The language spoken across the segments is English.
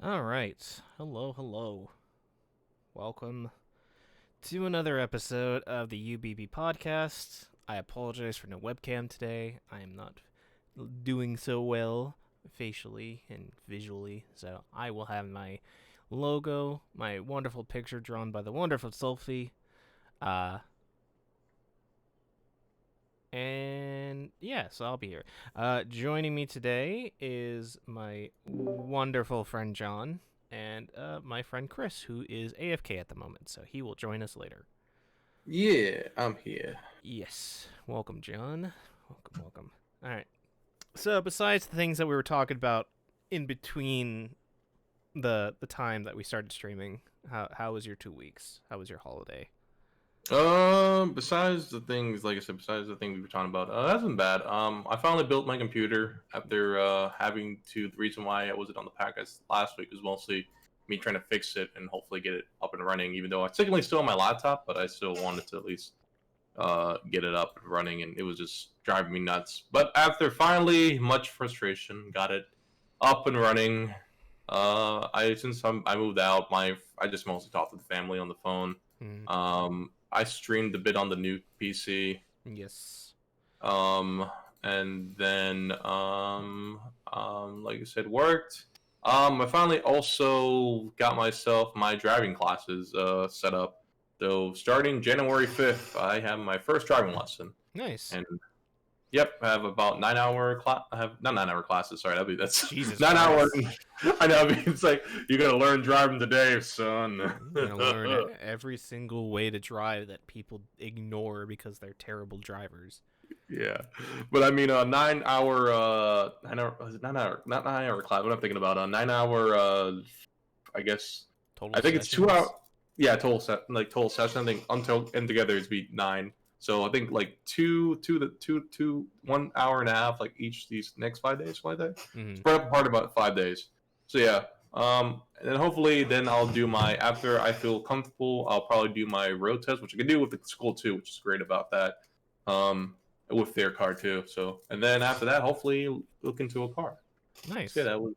All right. Hello, hello. Welcome to another episode of the UBP podcast. I apologize for no webcam today. I am not doing so well facially and visually, so I will have my logo, my wonderful picture drawn by the wonderful Sophie. Uh, and yeah, so I'll be here. Joining me today is my wonderful friend John and my friend Chris, who is AFK at the moment, so he will join us later. Yeah, I'm here. Yes, welcome, John. Welcome. All right. So besides the things that we were talking about in between the time that we started streaming, how was your 2 weeks? How was your holiday? Besides the things, like I said, besides the things we were talking about, that's been bad. I finally built my computer after having to. The reason why I wasn't on the podcast last week was mostly me trying to fix it and hopefully get it up and running. Even though I technically still on my laptop, but I still wanted to at least get it up and running, and it was just driving me nuts. But after finally much frustration, got it up and running. I moved out, I just mostly talked to the family on the phone. Hmm. I streamed a bit on the new PC. Yes. Um, and then like I said, worked. I finally also got myself my driving classes set up. So starting January 5th, I have my first driving lesson. Nice. And yep, I have about 9 hour class. I have not 9 hour classes. Sorry, that's Jesus 9 hour. Christ. I know. I mean, it's like you gotta learn driving today, son. You're gonna learn every single way to drive that people ignore because they're terrible drivers. Yeah, but I mean, 9 hour, 9 hour, was it 9 hour? Not 9 hour class. What I'm thinking about, 9 hour. I guess Total I think it's sessions. 2 hour. Yeah, total session. I think until and together it's be 9. So I think like two, 1 hour and a half, like each these next 5 days, like that. Mm-hmm. Spread up apart about 5 days. So yeah, and then hopefully then I'll do my after I feel comfortable. I'll probably do my road test, which I can do with the school too, which is great about that. With their car too. So and then after that, hopefully look into a car. Nice. So yeah, that was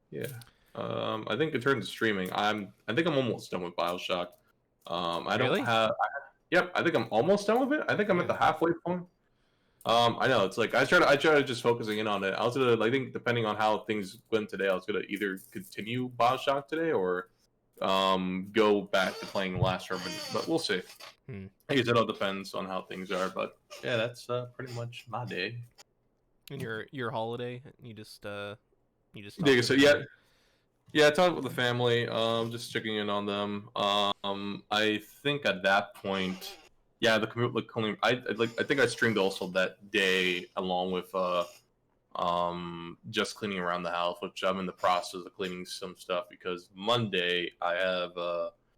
yeah. I think in terms of streaming, I think I'm almost done with BioShock. I don't Really? have. Yep, I think I'm almost done with it. I think I'm at the halfway point. I know it's like I try to just focusing in on it. I was gonna, I think depending on how things went today, I was gonna either continue BioShock today or go back to playing Last Urban, but we'll see. I guess it all depends on how things are, but yeah, that's pretty much my day. And your holiday, you just Yeah, so yeah, yeah, I talked with the family. Just checking in on them. I think at that point, yeah, the commute looked clean. I think I streamed also that day along with just cleaning around the house, which I'm in the process of cleaning some stuff because Monday I have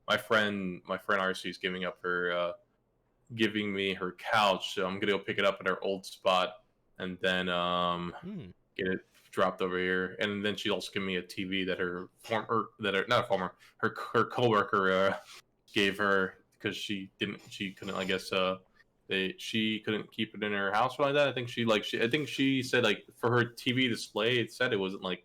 my friend RC is giving me her couch, so I'm gonna go pick it up at her old spot and then get it dropped over here. And then she also gave me a TV that her coworker gave her because she couldn't, I guess, she couldn't keep it in her house or like that. I think she said like for her TV display it said it wasn't like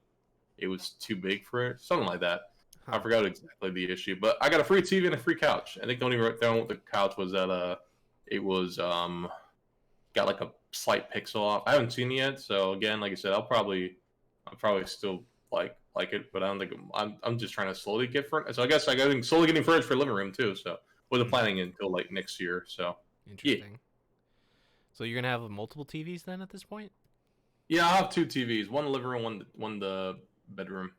it was too big for it, something like that. I forgot exactly the issue, but I got a free TV and a free couch. I think the only thing with the couch was that it was got like a slight pixel off. I haven't seen it yet, so again, like I said, I'll probably still like it, but I don't think I'm just trying to slowly get furniture. So I guess I got slowly getting furniture for living room too. So wasn't planning until like next year. So interesting. Yeah. So you're gonna have multiple TVs then at this point? Yeah, I have two TVs, one in the living room, one the bedroom.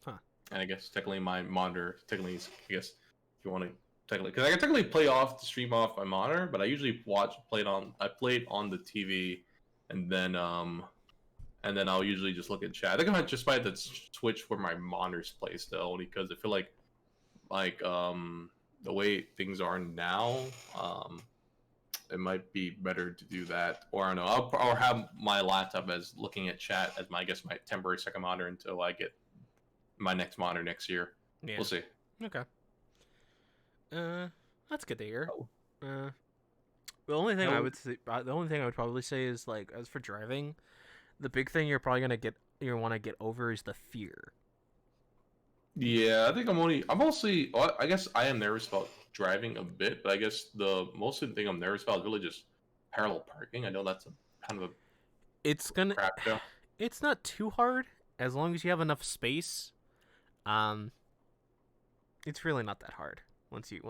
Huh. And I guess technically my monitor, technically, I guess if you want to technically, because I can technically play off the stream off my monitor, but I usually play it on the TV, and then I'll usually just look at chat. I think I might just buy the switch where my monitor's placed though, only because I feel like the way things are now, it might be better to do that. Or I don't know, I'll have my laptop as looking at chat as my temporary second monitor until I get my next monitor next year. Yeah. We'll see. Okay. That's good to hear. The only thing I would probably say is like as for driving, the big thing you're probably gonna want to get over is the fear. Yeah, I think I'm mostly. Well, I guess I am nervous about driving a bit, but I guess the most of the thing I'm nervous about is really just parallel parking. I know that's a kind of a It's gonna. crap show. It's not too hard as long as you have enough space. Um, it's really not that hard. Once you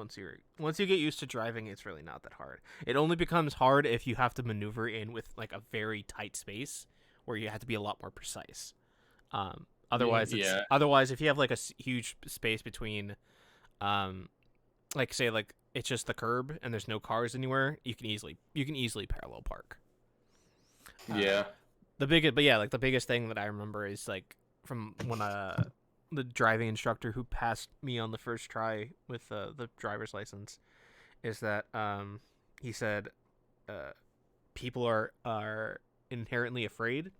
get used to driving, it's really not that hard. It only becomes hard if you have to maneuver in with like a very tight space where you have to be a lot more precise. Yeah, Otherwise if you have like a huge space between, like say like it's just the curb and there's no cars anywhere, you can easily parallel park. yeah. The biggest thing that I remember is like from when the driving instructor who passed me on the first try with the driver's license is that he said people are inherently afraid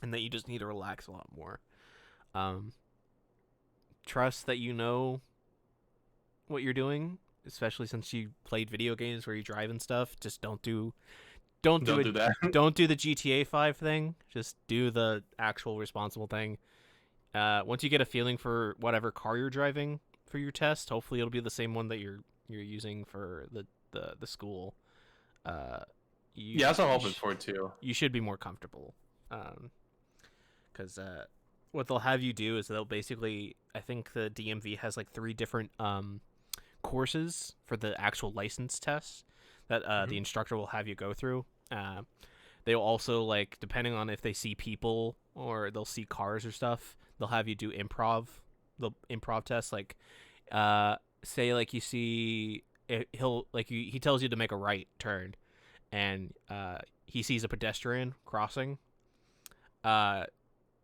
and that you just need to relax a lot more. Um, Trust that you know what you're doing, especially since you played video games where you drive and stuff. Just don't Don't it do that. don't do the GTA 5 thing. Just do the actual responsible thing. Once you get a feeling for whatever car you're driving for your test, hopefully it'll be the same one that you're using for the school. Yeah, that's what I'm hoping for too. You should be more comfortable. Because what they'll have you do is they'll basically, I think the DMV has like 3 different courses for the actual license tests that the instructor will have you go through. They'll also, like, depending on if they see people or they'll see cars or stuff, they'll have you do the improv test. Like, say like you see, he tells you to make a right turn, and he sees a pedestrian crossing.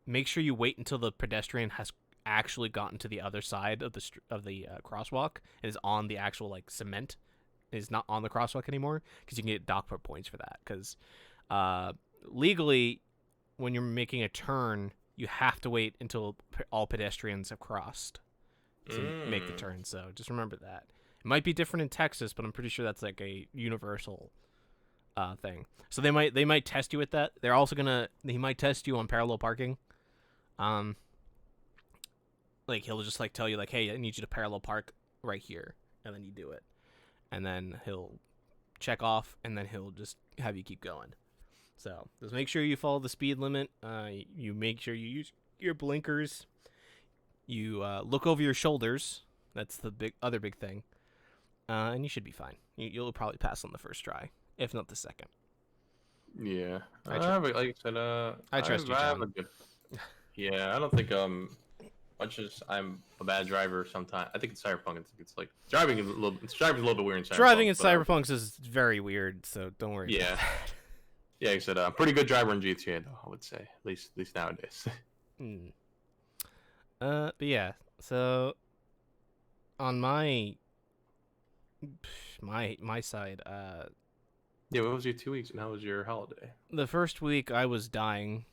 Make sure you wait until the pedestrian has actually gotten to the other side of the crosswalk and is on the actual like cement, is not on the crosswalk anymore, because you can get docked for points for that. Because legally, when you're making a turn, you have to wait until all pedestrians have crossed to make the turn. So just remember that. It might be different in Texas, but I'm pretty sure that's like a universal thing. So they might test you with that. He might test you on parallel parking. Like he'll just like tell you like, hey, I need you to parallel park right here, and then you do it, and then he'll check off, and then he'll just have you keep going. So just make sure you follow the speed limit. You make sure you use your blinkers. You look over your shoulders. That's the other big thing. And you should be fine. You'll probably pass on the first try, if not the second. Yeah, like I said, I trust you, John. Yeah, I don't think much as I'm a bad driver sometimes. I think in Cyberpunk it's like driving is a little bit weird in Cyberpunk. Driving in Cyberpunk is very weird, so don't worry. Yeah. Yeah, like I said, pretty good driver in GTA though, I would say. At least nowadays. But yeah, so on my side, yeah, what was your 2 weeks and how was your holiday? the first week I was dying.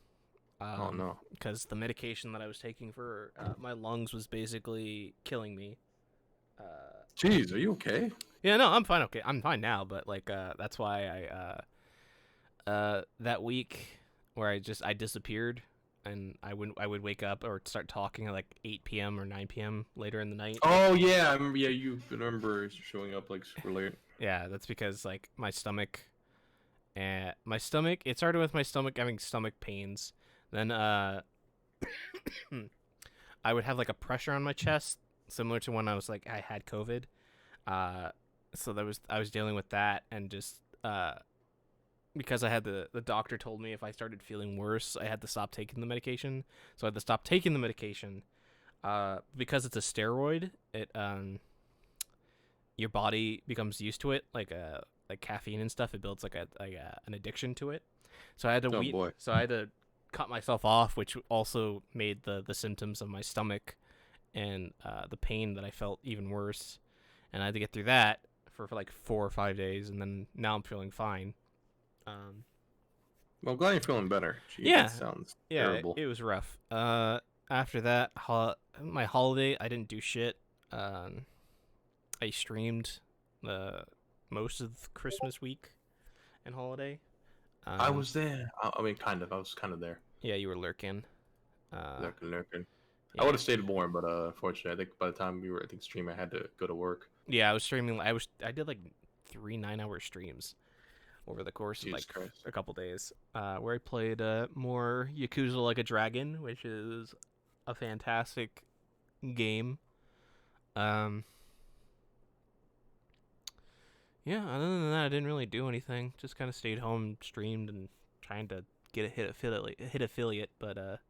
Oh no. Because the medication that I was taking for my lungs was basically killing me. Jeez, are you okay? Yeah, no, I'm fine. Okay, I'm fine now. But like, that's why that week where I disappeared, and I would wake up or start talking at like 8 p.m. or 9 p.m. later in the night. Oh yeah, I remember. Yeah, you remember showing up like super late. Yeah, that's because like my stomach. It started with my stomach having stomach pains. Then I would have like a pressure on my chest, similar to when I had COVID. So I was dealing with that, and just because I had the doctor told me if I started feeling worse, I had to stop taking the medication. So I had to stop taking the medication. Because it's a steroid, it your body becomes used to it, like caffeine and stuff. It builds like an addiction to it. So I had to So I had to cut myself off, which also made the symptoms of my stomach and the pain that I felt even worse. And I had to get through that for like 4 or 5 days, and then now I'm feeling fine. Well, I'm glad you're feeling better. Jeez, yeah, that sounds terrible. It was rough. After that, my holiday, I didn't do shit. I streamed most of Christmas week and holiday. I was there. I mean, kind of. I was kind of there. Yeah, you were lurking. Lurking. I would have stayed more, but unfortunately, I think by the time we were, I think streaming, I had to go to work. Yeah, I was streaming. I did like 3 9-hour streams over the course of Jesus like Christ. a couple days, where I played more Yakuza Like a Dragon, which is a fantastic game. Um, yeah, other than that, I didn't really do anything. Just kind of stayed home, streamed, and trying to get a hit affiliate, but it's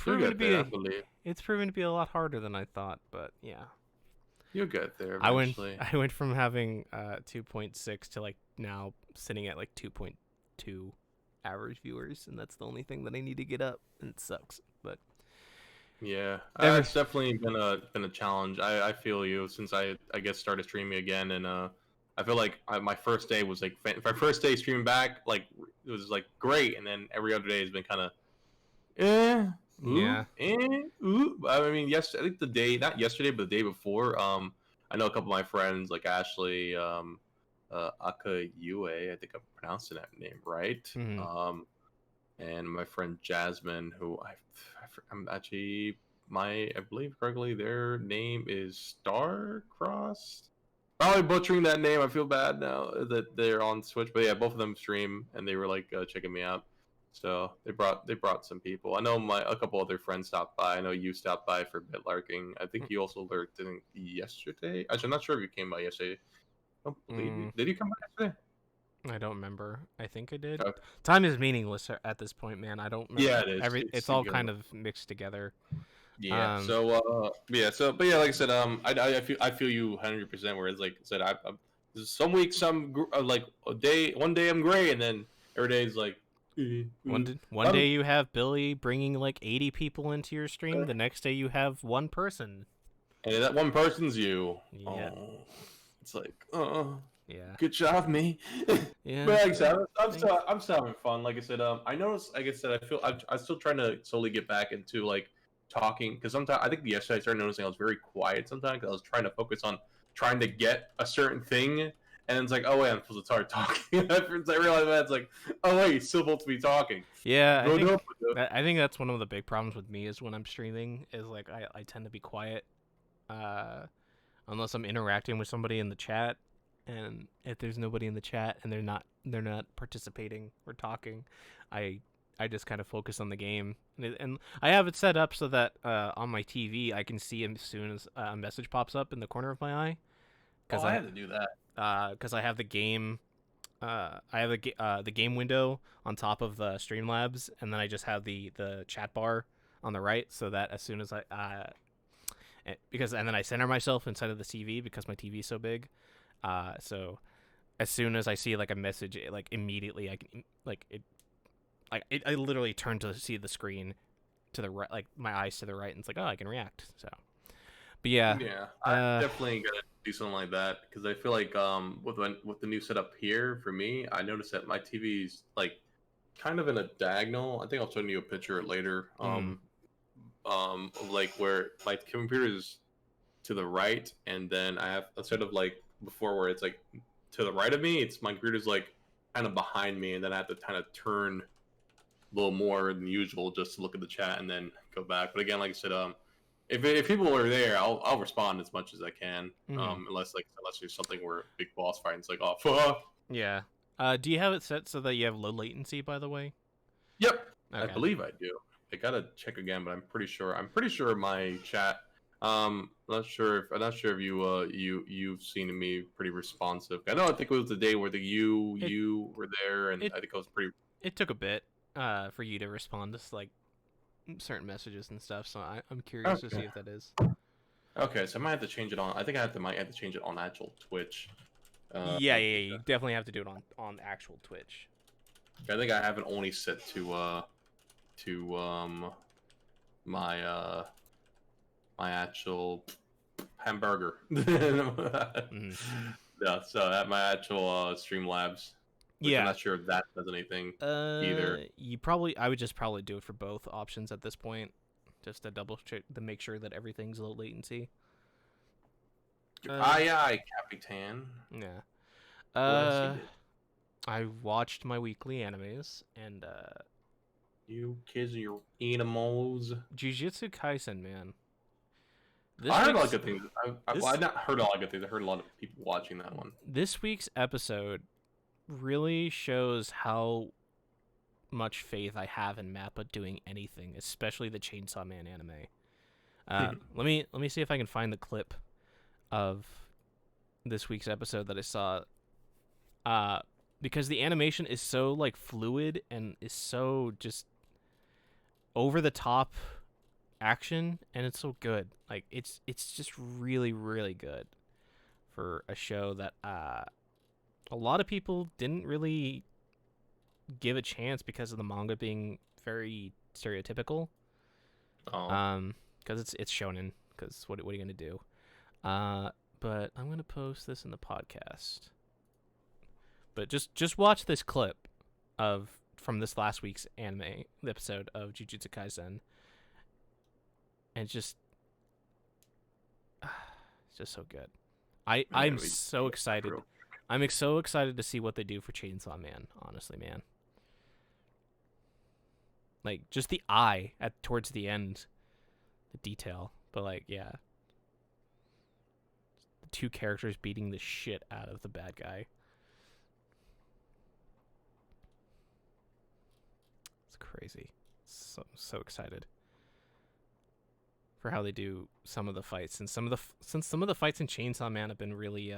You'll proven to get there, I be believe. it's proven to be a lot harder than I thought. But yeah, You'll get there I went eventually. I went from having 2.6 to like now sitting at like 2.2 average viewers, and that's the only thing that I need to get up, and it sucks. But Yeah, every it's definitely been a challenge. I feel you since I guess started streaming again, and I feel like my first day was like my first day streaming back, like it was like great, and then every other day has been kind of yeah. I mean, yes, I think the day, not yesterday, but the day before. I know a couple of my friends like Ashley, Akayue, I think I'm pronouncing that name right. Mhm. And my friend Jasmine, who I'm actually I believe correctly, their name is Starcross. Probably butchering that name. I feel bad now that they're on Switch, but yeah, both of them stream and they were like checking me out. So they brought some people. I know a couple other friends stopped by. I know you stopped by for a bit larking. I think you also lurked in yesterday. Actually, I'm not sure if you came by yesterday. I don't believe you. Did you come by yesterday? I don't remember. I think I did. Okay. Time is meaningless at this point, man. I don't remember. Yeah, it is. It's all kind of mixed together. Yeah. So but yeah, like I said, I feel you 100%. Whereas like I said, some weeks like one day I'm great, and then every day is like. One day you have Billy bringing like 80 people into your stream. The next day you have one person. And that one person's you. Yeah. Oh, it's like, Yeah. good job, me. Yeah. But like I said, I'm still having fun. Like I said, I noticed, like I said, I'm still trying to slowly get back into like talking because sometimes I think yesterday I started noticing I was very quiet sometimes because I was trying to focus on trying to get a certain thing. And it's like, oh wait, I'm supposed to start talking. Afterwards, I realized that it's like, oh wait, you're still supposed to be talking. Yeah, I think that's one of the big problems with me is when I'm streaming is like I tend to be quiet, unless I'm interacting with somebody in the chat, and if there's nobody in the chat and they're not participating or talking, I just kind of focus on the game, and I have it set up so that on my TV I can see as soon as a message pops up in the corner of my eye. Because I have to do that. Because I have the game, the game window on top of the Streamlabs, and then I just have the chat bar on the right, so that as soon as and then I center myself inside of the TV because my TV is so big, so as soon as I see like a message, like immediately I can I literally turn to see the screen to the right, like my eyes to the right, and it's like, oh, I can react. So, but yeah, I'm definitely gonna do something like that because I feel like with the new setup here for me, I noticed that my TV's like kind of in a diagonal. I think I'll show you a picture later. Like where my computer is to the right, and then I have instead of like before where it's like to the right of me, it's my computer's like kind of behind me, and then I have to kind of turn a little more than usual just to look at the chat and then go back. But again, like I said, if people are there, I'll respond as much as I can. Unless there's something where big boss fight, it's like, oh fuck. Yeah. Do you have it set so that you have low latency? By the way. Yep. Okay. I believe I do. I gotta check again, but I'm pretty sure my chat. I'm not sure if you've seen me pretty responsive. I think it was the day where you were there, and I think it was pretty. It took a bit for you to respond to like certain messages and stuff, so I'm curious to see if that is. Okay, so I might have to change it on. I think might have to change it on actual Twitch. Yeah, you definitely have to do it on actual Twitch. I think I have it only set to my my actual hamburger. Yeah, so at my actual Streamlabs. I'm not sure if that does anything either. I would just probably do it for both options at this point, just to double check to make sure that everything's low latency. Aye, Capitan. Yeah. I watched my weekly animes, and You kids and your animals. Jujutsu Kaisen, man. I heard a lot of good things. I've not heard a lot of good things. I heard a lot of people watching that one. This week's episode really shows how much faith I have in Mappa doing anything, especially the Chainsaw Man anime. Let me see if I can find the clip of this week's episode that I saw. Because the animation is so like fluid and is so just over the top action, and it's so good. Like it's just really, really good for a show that a lot of people didn't really give a chance because of the manga being very stereotypical. Because it's shonen. Because what are you gonna do? But I'm gonna post this in the podcast. But just watch this clip from this last week's anime episode of Jujutsu Kaisen, and it's just so good. I'm so excited. I'm so excited to see what they do for Chainsaw Man. Honestly, man. Like just the eye towards the end, the detail. But like, yeah, the two characters beating the shit out of the bad guy. It's crazy. So excited for how they do some of the fights, and since some of the fights in Chainsaw Man have been really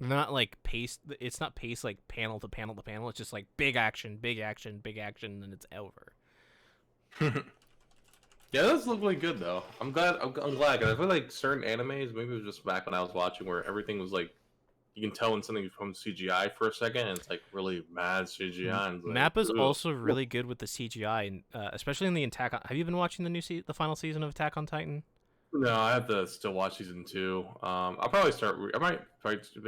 not like paced. It's not paced like panel to panel to panel. It's just like big action, and then it's over. Yeah, those look really good though. I'm glad. I'm glad. 'Cause I feel like certain animes, maybe it was just back when I was watching, where everything was like, you can tell when something from CGI for a second, and it's like really mad CGI. And like, Mappa's also really good with the CGI, and especially in the Attack on. Have you been watching the final season of Attack on Titan? No, I have to still watch season 2. I'll probably start. I might,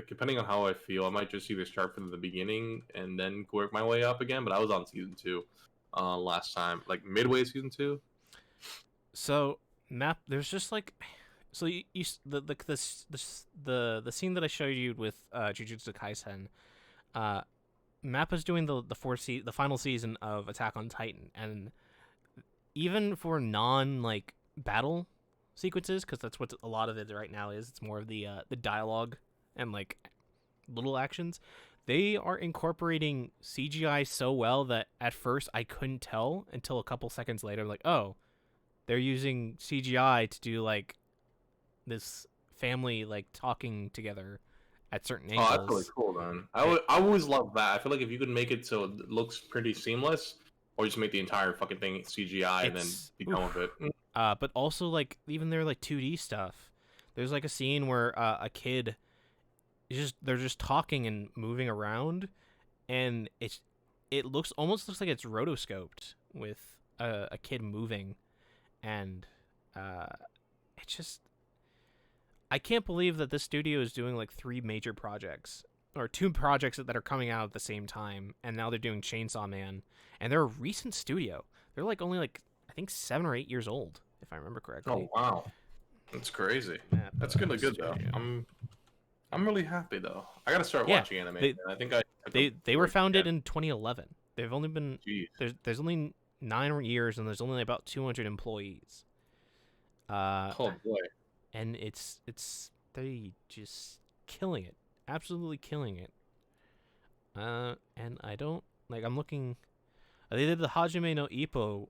depending on how I feel, I might just either start from the beginning and then work my way up again. But I was on season 2 last time, like midway season 2. So there's just like, so you the scene that I showed you with Jujutsu Kaisen, Mappa's doing the final season of Attack on Titan, and even for non like battle sequences, because that's what a lot of it right now is. It's more of the dialogue and like little actions. They are incorporating CGI so well that at first I couldn't tell until a couple seconds later. Like, oh, they're using CGI to do like this family like talking together at certain angles. Oh, that's really cool, man. I always love that. I feel like if you could make it so it looks pretty seamless, or just make the entire fucking thing CGI and then be done with it. But also like even their like 2D stuff. There's like a scene where a kid they're just talking and moving around, and it almost looks like it's rotoscoped with a kid moving, and it's just, I can't believe that this studio is doing like 3 major projects, or 2 projects that are coming out at the same time, and now they're doing Chainsaw Man, and they're a recent studio. They're like only like I think 7 or 8 years old, if I remember correctly. Oh wow, that's crazy. That's really good though. I'm really happy though. I gotta start watching anime. I think they were founded in 2011. They've only been there's only 9 years, and there's only about 200 employees. Oh boy. And it's they just killing it, absolutely killing it. And I don't like. I'm looking. They did the Hajime no Ippo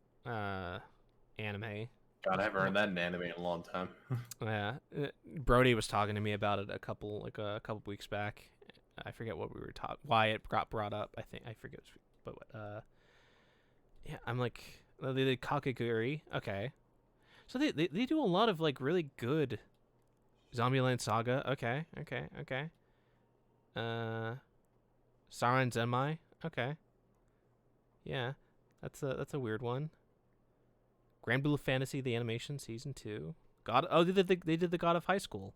anime. God, I haven't heard that in anime in a long time. Yeah, Brody was talking to me about it a couple weeks back. I forget what we were talking. Why it got brought up. I forget. But yeah, I'm like, they did Kakegurui. Okay, so they do a lot of like really good Zombieland Saga. Okay. Saran Zenmai. Okay. Yeah, that's a weird one. Grand Blue Fantasy, the animation, season 2. They did the God of High School.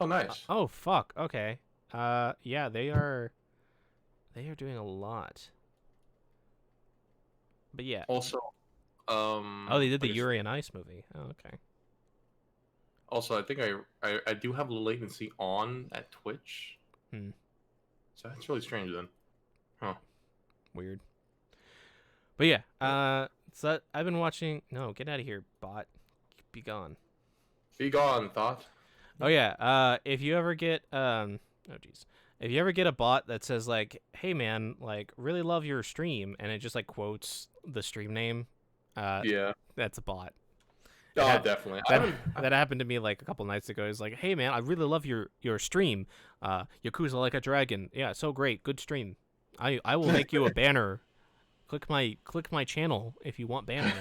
Oh, nice. Oh, fuck. Okay. Yeah, they are doing a lot. But yeah. Also, they did the Yuri on Ice movie. Oh, okay. Also, I think I do have low latency on at Twitch. So that's really strange then. Huh. Weird. But yeah, so I've been watching. No, get out of here, bot. Be gone. Be gone, thought. Oh yeah. If you ever get oh jeez. If you ever get a bot that says like, "Hey man, like really love your stream," and it just like quotes the stream name, Yeah. that's a bot. Oh, definitely. That happened to me like a couple nights ago. It's like, "Hey man, I really love your stream. Yakuza Like a Dragon. Yeah, so great. Good stream. I will make you a banner. Click my channel if you want banner."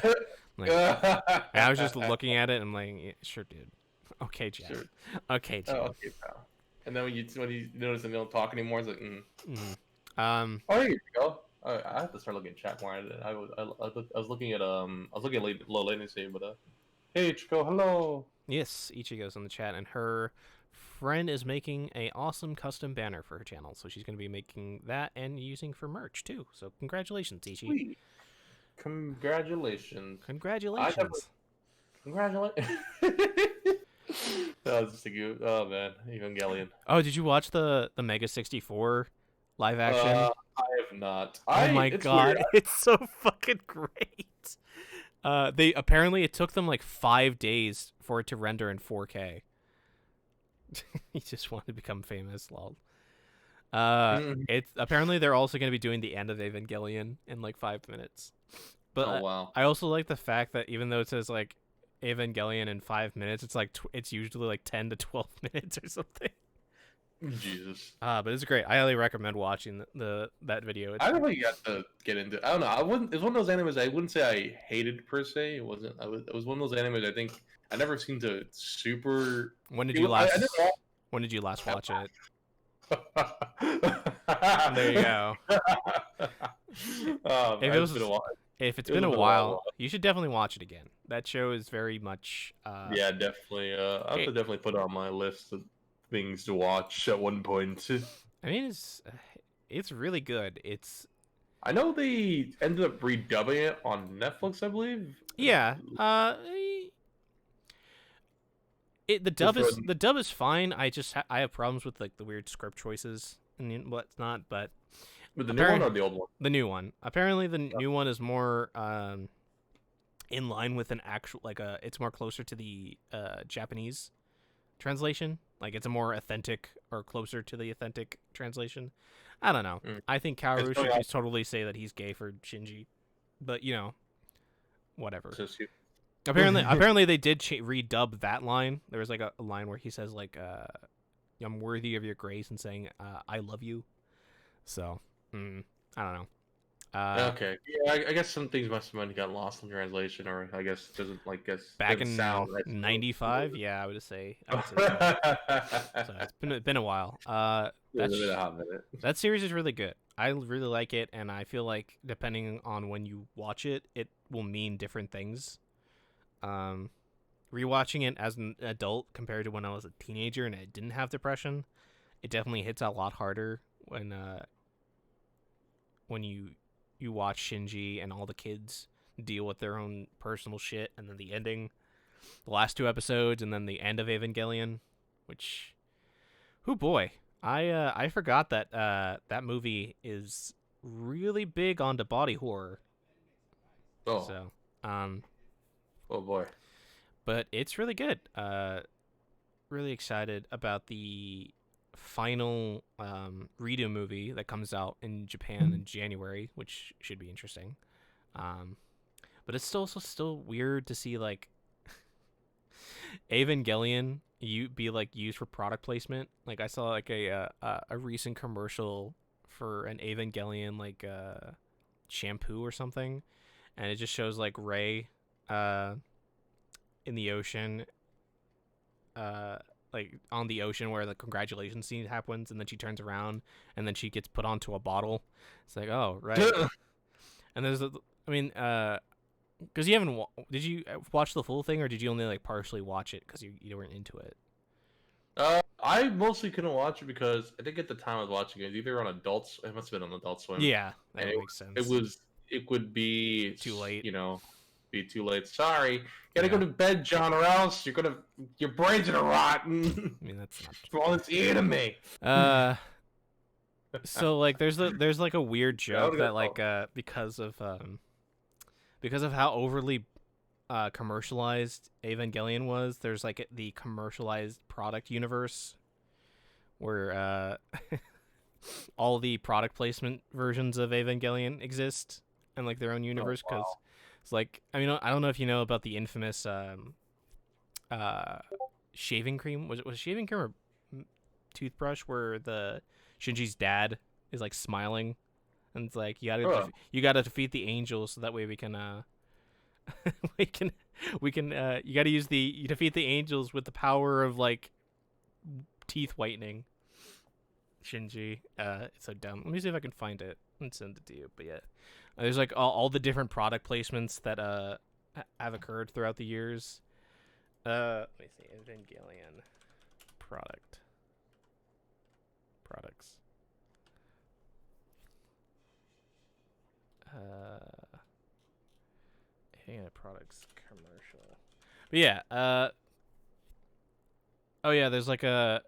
Like, and I was just looking at it and I'm like, yeah, "Sure, dude. Okay, Jack. Sure. Okay, Jack." Oh, okay, pal. And then when you notice that they don't talk anymore, it's like, Mm-hmm. Oh, here you go. I have to start looking at chat more. I was looking at low latency, but hey Chico, hello. Yes, Ichigo's in the chat, and her friend is making a awesome custom banner for her channel, so she's going to be making that and using for merch too. So congratulations, Ichi. Sweet. Congratulations. Congratulations. Congratulations. That was just a good. Oh man, Evangelion. Oh, did you watch the Mega 64 live action? I have not. Oh my god, weird. it's so fucking great. It took them like 5 days for it to render in 4K. He just wanted to become famous, lol. It's apparently they're also going to be doing the end of Evangelion in like 5 minutes. But Oh wow. I also like the fact that even though it says like Evangelion in 5 minutes, it's like it's usually like 10 to 12 minutes or something. Jesus. But it's great. I highly recommend watching that video. I don't know. You got to get into. I don't know. I wouldn't. It's one of those animes I wouldn't say I hated per se. It wasn't. It was one of those animes I think I never seemed to super. When did you last watch it? There you go. If it's been a while, you should definitely watch it again. That show is very much. Yeah, definitely. I have to definitely put it on my list of things to watch at one point. I mean, it's really good. I know they ended up redubbing it on Netflix, I believe. Yeah. The dub is fine. I have problems with like the weird script choices and what's not. But the new one or the old one? The new one. Apparently, the new one is more in line with an actual it's more closer to the Japanese translation. Like it's a more authentic or closer to the authentic translation. I don't know. I think Kaoru should just totally say that he's gay for Shinji, but whatever. Apparently they did redub that line. There was like a line where he says like I'm worthy of your grace and saying I love you. So I don't know. Okay, yeah, I guess some things must have got lost in translation, or I guess it doesn't back in '95. Yeah, I would say. So it's been a while. That series is really good. I really like it, and I feel like depending on when you watch it, it will mean different things. Rewatching it as an adult compared to when I was a teenager and I didn't have depression, it definitely hits a lot harder when you watch Shinji and all the kids deal with their own personal shit, and then the ending, the last 2 episodes, and then the end of Evangelion, which, oh boy, I forgot that that movie is really big on the body horror. Oh. So, oh boy. But it's really good. Really excited about the final redo movie that comes out in Japan in January, which should be interesting. But it's still weird to see like Evangelion be like used for product placement. Like I saw like a recent commercial for an Evangelion like shampoo or something, and it just shows like Rei in the ocean, like on the ocean where the congratulations scene happens, and then she turns around and then she gets put onto a bottle. It's like, oh right. And there's because you haven't did you watch the full thing, or did you only like partially watch it because you weren't into it? I mostly couldn't watch it because I think at the time I was watching it either on Adult. It must have been on Adult Swim. Yeah, that makes sense. It would be too late. Be too late. Sorry, gotta go to bed, John, or else your brain's gonna rot. I mean, that's not for all this anime. So like there's like a weird That joke would that go like because of how overly commercialized Evangelion was, there's like the commercialized product universe where all the product placement versions of Evangelion exist and like their own oh universe because wow. it's like I mean I don't know if you know about the infamous uh shaving cream was it shaving cream or toothbrush where the Shinji's dad is like smiling and it's like Oh, you gotta defeat the angels so that way we can we can you gotta use the you defeat the angels with the power of like teeth whitening. Shinji, it's so dumb. Let me see if I can find it and send it to you. But yeah, there's like all the different product placements that have occurred throughout the years. Let me see, Evangelion products. Evangelion products commercial. But yeah, oh yeah, there's like uh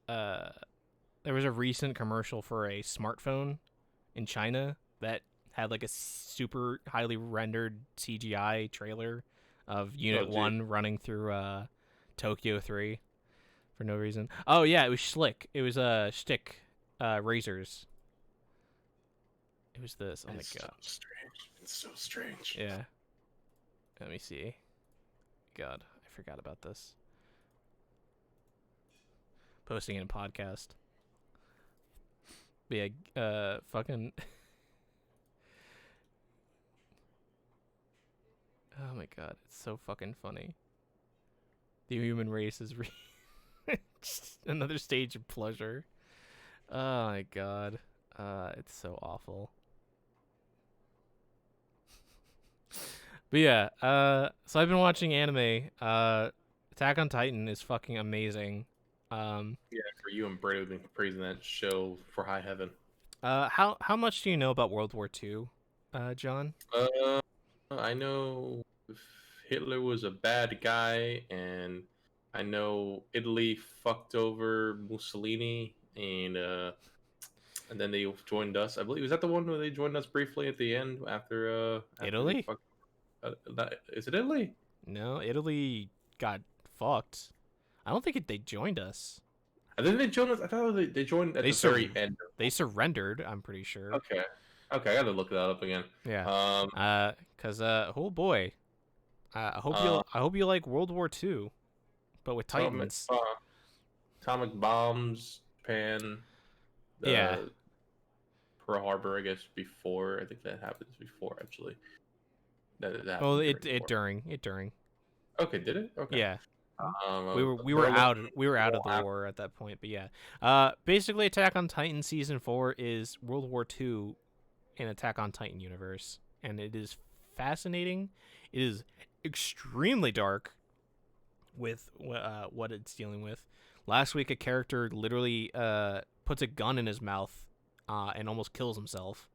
there was a recent commercial for a smartphone in China that had like a super highly rendered CGI trailer of oh, Unit geez. 1 running through Tokyo 3 for no reason. Oh yeah, it was Schlick. It was Shtick razors. It was this. Oh my It's so god. strange. It's so strange. Yeah. Let me see. God, I forgot about this. Posting in a podcast. But yeah, fucking oh my god, it's so fucking funny. The human race is just another stage of pleasure. Oh my god. It's so awful. But yeah, so I've been watching anime. Attack on Titan is fucking amazing. Yeah, for you and Brady have been praising that show for high heaven. How much do you know about World War II, John? Uh, I know Hitler was a bad guy, and I know Italy fucked over Mussolini, and then they joined us. I believe was that the one where they joined us briefly at the end after they Italy? fucked. Is it Italy? No, Italy got fucked. I don't think they joined us. I think they joined us. I thought they joined at They the very end. they surrendered. I'm pretty sure. Okay, okay, I gotta look that up again. Yeah. Um, Cause oh boy, uh, I hope you like World War II, but with atomic, Titans. atomic bombs, Japan, Yeah. the Pearl Harbor, I guess before. I think that happens before actually. That Well, happened during the war. it during. Okay, did it? Okay. Yeah. Berlin We were out of Wall the happened. war at that point, but yeah. Basically Attack on Titan season 4 is World War II in Attack on Titan universe, and it is fascinating. It is extremely dark with what it's dealing with. Last week a character literally puts a gun in his mouth and almost kills himself.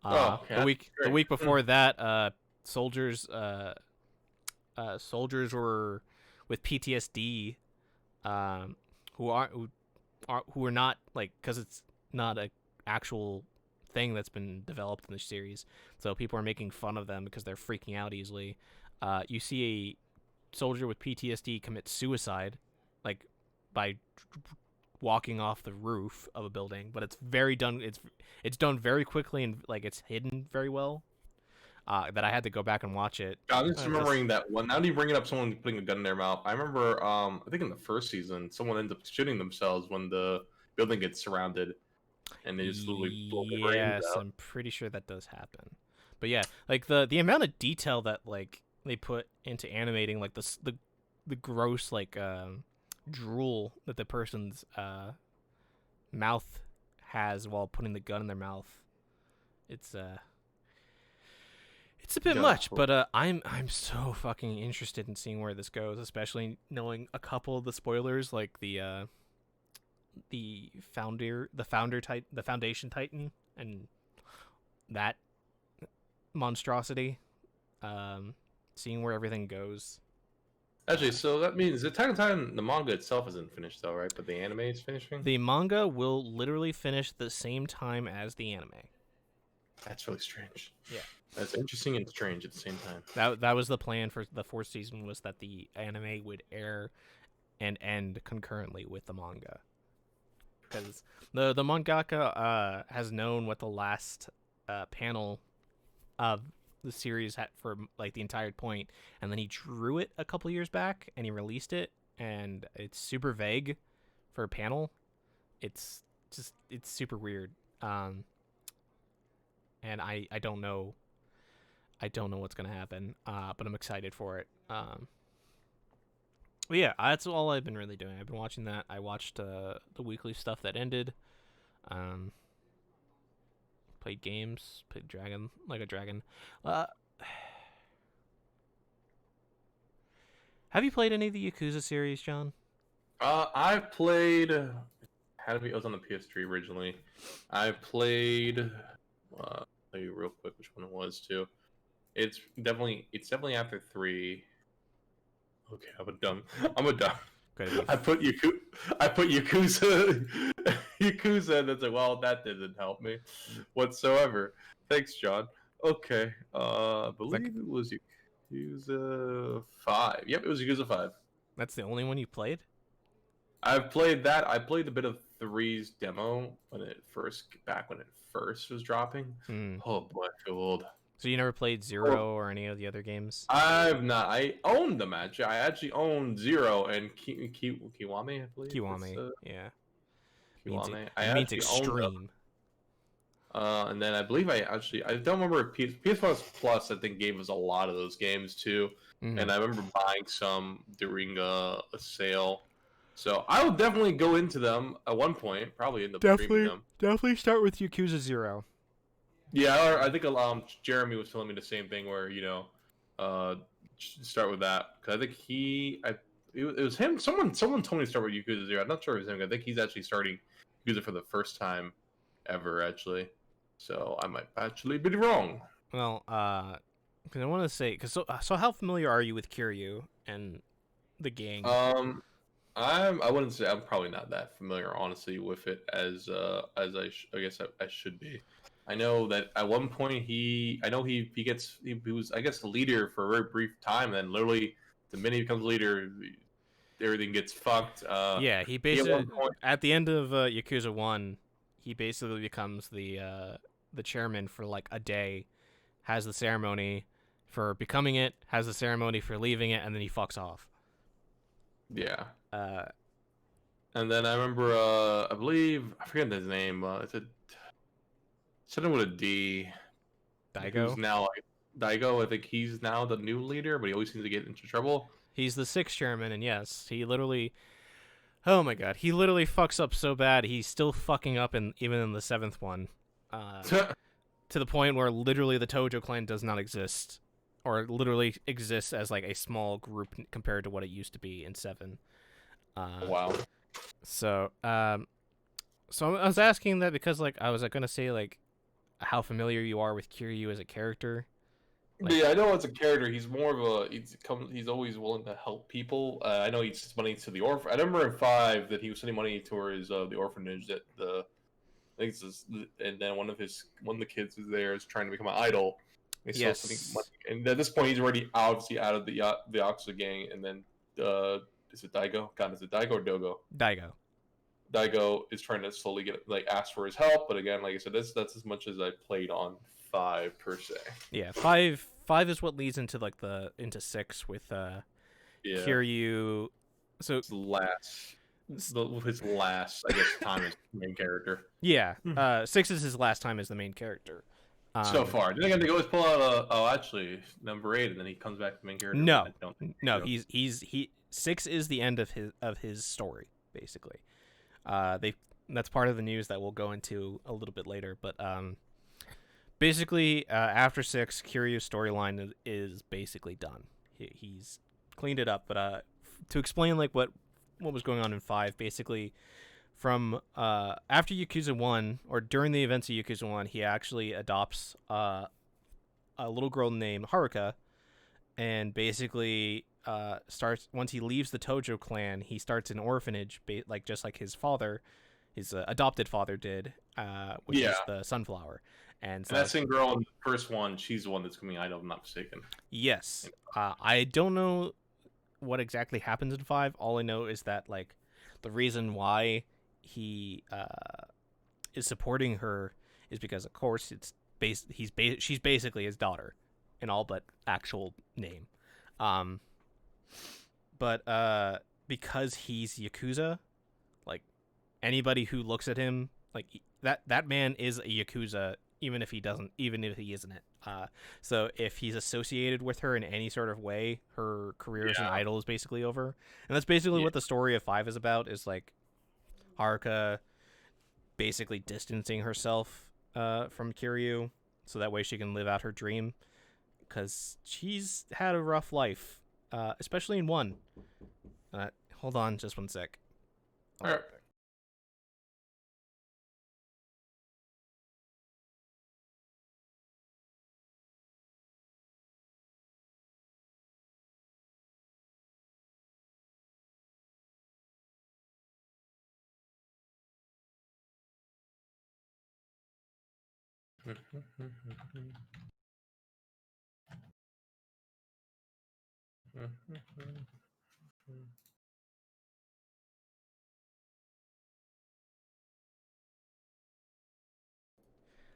Oh, okay, that's The great. week before that soldiers soldiers were with PTSD, who are not like because it's not a actual thing that's been developed in the series, so people are making fun of them because they're freaking out easily. You see a soldier with PTSD commit suicide, like by walking off the roof of a building, but it's very done. It's done very quickly and like it's hidden very well. That I had to go back and watch it. I'm just remembering that one. Now that you bring it up, someone putting a gun in their mouth. I remember, I think in the first season, someone ends up shooting themselves when the building gets surrounded, and they just literally blow their brains Yes, out. I'm pretty sure that does happen. But yeah, like the amount of detail that like they put into animating like the gross like drool that the person's mouth has while putting the gun in their mouth. It's a bit Yeah, much, but I'm so fucking interested in seeing where this goes, especially knowing a couple of the spoilers like the foundation titan and that monstrosity. Seeing where everything goes. Actually, so that means the Attack on Titan, the manga itself isn't finished though, right? But the anime is finishing. The manga will literally finish the same time as the anime. That's really strange. Yeah. That's interesting and strange at the same time. That was the plan for the fourth season, was that the anime would air and end concurrently with the manga. Because the mangaka has known what the last panel of the series had for like the entire point, and then he drew it a couple years back and he released it, and it's super vague for a panel. It's super weird. And I don't know what's gonna happen. But I'm excited for it. But yeah, that's all I've been really doing. I've been watching that. I watched the weekly stuff that ended. Played games. Played Dragon like a dragon. Have you played any of the Yakuza series, John? I played. It was on the PS3 originally. I played. I'll tell you real quick which one it was too. It's definitely after 3. Okay, I'm a dumb. I put Yakuza, and it's like, well, that didn't help me whatsoever. Thanks, John. Okay, I believe it was Yakuza 5. Yep, it was Yakuza 5. That's the only one you played? I've played that. I played a bit of 3's demo when it first was dropping. Oh boy, I feel old. So you never played 0 or any of the other games? I've not. I owned them actually. I actually owned 0 and Kiwami, I believe. Kiwami, yeah. Kiwami. It means extreme. And then I believe I don't remember PS Plus I think gave us a lot of those games too. And I remember buying some during a sale. So I will definitely go into them at one point. Probably end up streaming them. Definitely start with Yakuza 0. Yeah, I think Jeremy was telling me the same thing where start with that because I think it was him. Someone told me to start with Yakuza 0. I'm not sure if it was him. I think he's actually starting Yakuza for the first time ever actually. So I might actually be wrong. Well, because I want to say, so how familiar are you with Kiryu and the gang? I wouldn't say I'm probably not that familiar honestly with it as I guess I should be. I know that at one point he was I guess the leader for a very brief time, and then literally the minute he becomes leader, everything gets fucked. Yeah, he basically at the end of Yakuza 1, he basically becomes the chairman for like a day, has the ceremony for becoming it, has the ceremony for leaving it, and then he fucks off. Yeah. And then I remember I believe I forget his name. It's something with a D. Daigo. Who's now Daigo? I think he's now the new leader, but he always seems to get into trouble. He's the 6th chairman, and yes, he literally. Oh my god, he literally fucks up so bad. He's still fucking up even in the 7th one, to the point where literally the Tojo clan does not exist, or literally exists as like a small group compared to what it used to be in 7. Wow. So I was asking that because like I was gonna say like how familiar you are with Kiryu as a character. Like, yeah, I know as a character, he's more of he's always willing to help people. I know he sends money to the orphan. I remember in 5 that he was sending money towards the orphanage that and then one of the kids is there is trying to become an idol. Yes. And at this point, he's already obviously out of the Yakuza gang. And then is it Daigo? God, is it Daigo or Dogo? Daigo. Daigo is trying to slowly ask for his help, but again, like I said, that's as much as I played on 5 per se. Yeah, 5 is what leads into into 6 with Kiryu. So his last I guess time as main character. Yeah, 6 is his last time as the main character. So far, do you think they always pull out actually number 8, and then he comes back to the main character? No, he's 6 is the end of his story basically. That's part of the news that we'll go into a little bit later, but basically after 6, Kiryu's storyline is basically done. He's cleaned it up, but to explain like what was going on in 5, basically from after Yakuza 1 or during the events of Yakuza 1, he actually adopts a little girl named Haruka, and basically starts once he leaves the Tojo clan, he starts an orphanage, like just like his father, his adopted father did, which Yeah. is the Sunflower. And And so that same girl in the first one, she's the one that's coming out, if I'm not mistaken. yes, I don't know what exactly happens in 5. All I know is that like the reason why he is supporting her is because of course it's she's basically his daughter in all but actual name. Um but because he's Yakuza, like anybody who looks at him like that man is a Yakuza even if he isn't it. So if he's associated with her in any sort of way, her career as an Yeah. idol is basically over. And that's basically Yeah. what the story of 5 is about, is like Haruka basically distancing herself from Kiryu so that way she can live out her dream, because she's had a rough life, especially in 1. Hold on just one sec. All right.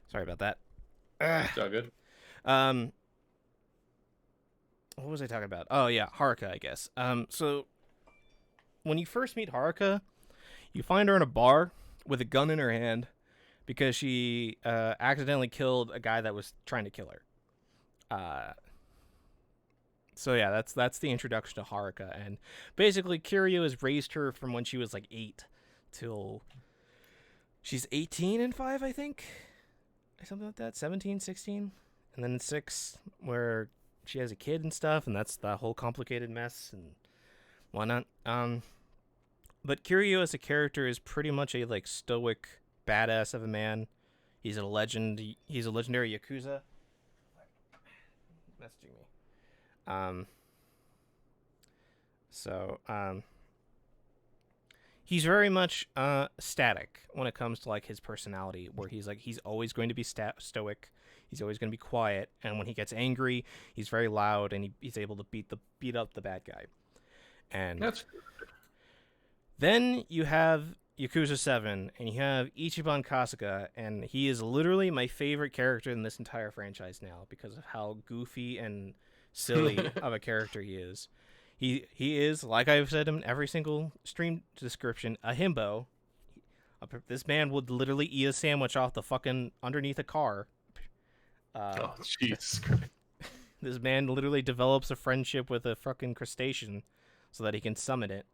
Sorry about that. It's all good. Um, what was I talking about? Oh yeah, Haruka, I guess. So when you first meet Haruka, you find her in a bar with a gun in her hand because she accidentally killed a guy that was trying to kill her. So yeah, that's the introduction to Haruka, and basically Kiryu has raised her from when she was like 8 till she's 18 in 5, I think, something like that, 17, 16, and then in 6 where she has a kid and stuff, and that's the whole complicated mess and whatnot. But Kiryu as a character is pretty much a like stoic badass of a man. He's a legend. He's a legendary Yakuza. Messaging me. Um. So he's very much static when it comes to like his personality, where he's always going to be stoic. He's always going to be quiet, and when he gets angry, he's very loud, and he's able to beat up the bad guy. And That's then you have Yakuza 7, and you have Ichiban Kasuga, and he is literally my favorite character in this entire franchise now because of how goofy and silly of a character he is. He is, like I've said in every single stream description, a himbo. This man would literally eat a sandwich off the fucking underneath a car. oh Jesus Christ. This man literally develops a friendship with a fucking crustacean so that he can summon it.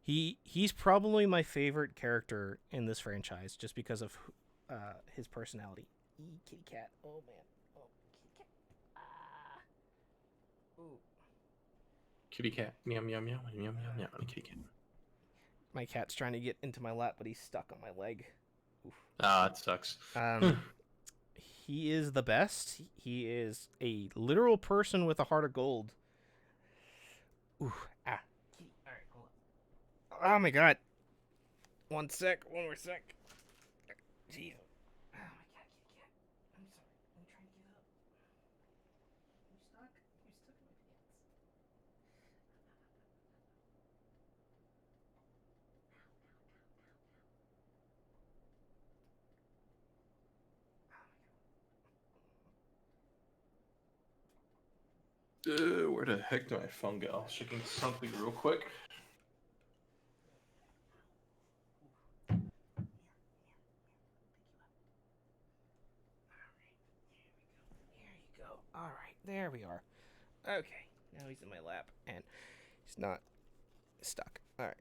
He's probably my favorite character in this franchise just because of his personality. Kitty cat. Oh man. Oh, kitty cat. Ooh. Kitty cat. Meow meow meow meow meow meow. Kitty cat. My cat's trying to get into my lap, but he's stuck on my leg. Oof. Ah, it sucks. He is the best. He is a literal person with a heart of gold. Ooh, ah. All right, hold on. Oh my god. One more sec. Jeez. Oh my god, kitty cat. I'm sorry. I'm trying to get up. You stuck? You're stuck in my pants. Where the heck did my phone go? Checking something real quick. Here you go. All right, there we are. Okay, now he's in my lap and he's not stuck. All right.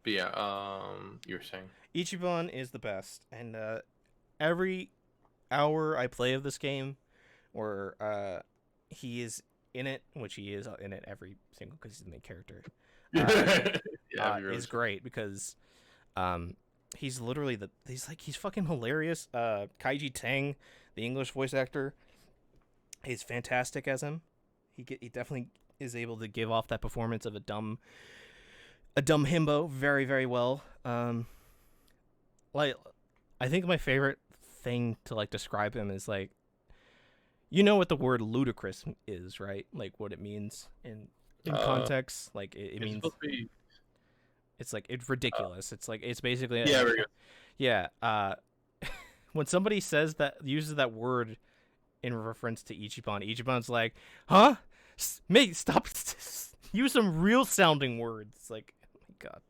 But yeah, you were saying. Ichiban is the best, and every hour I play of this game, or he is in it, which he is in it every single because he's the main character. Yeah, Is great because he's literally he's fucking hilarious. Kaiji Tang, the English voice actor, is fantastic as him. He definitely is able to give off that performance of a dumb himbo very, very well. Like, I think my favorite thing to like describe him is like, you know what the word ludicrous is, right? Like what it means in context. Like it means supposed to be... it's like it's ridiculous. It's like it's basically yeah, very good. Yeah. When somebody uses that word in reference to Ichiban's like, huh? Mate, stop. Use some real sounding words. It's like, oh my god.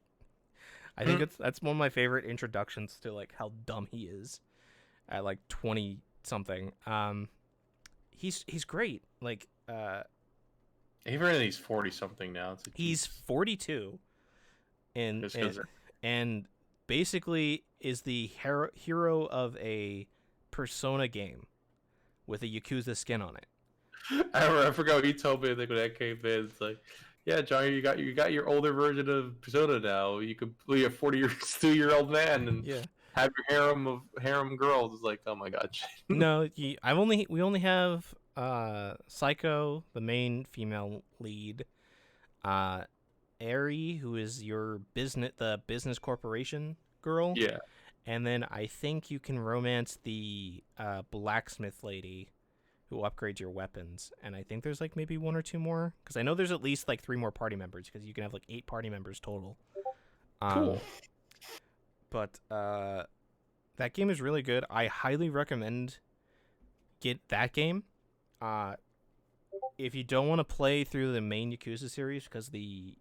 I think that's one of my favorite introductions to like how dumb he is at like 20 something. He's great. Like Even he's 40 something now. It's like, he's 42 and basically is the hero of a Persona game with a Yakuza skin on it. I forgot what you told me when that came in. It's like, yeah, Johnny, you got your older version of Persona now. You could be a 42-year-old man and have your harem girls. It's like, oh my god. No, we only have Psycho, the main female lead, Eri, who is the business corporation girl. Yeah. And then I think you can romance the blacksmith lady who upgrades your weapons. And I think there's like maybe one or two more, because I know there's at least like 3 more party members, because you can have like 8 party members total. Cool. But that game is really good. I highly recommend get that game. If you don't want to play through the main Yakuza series, because the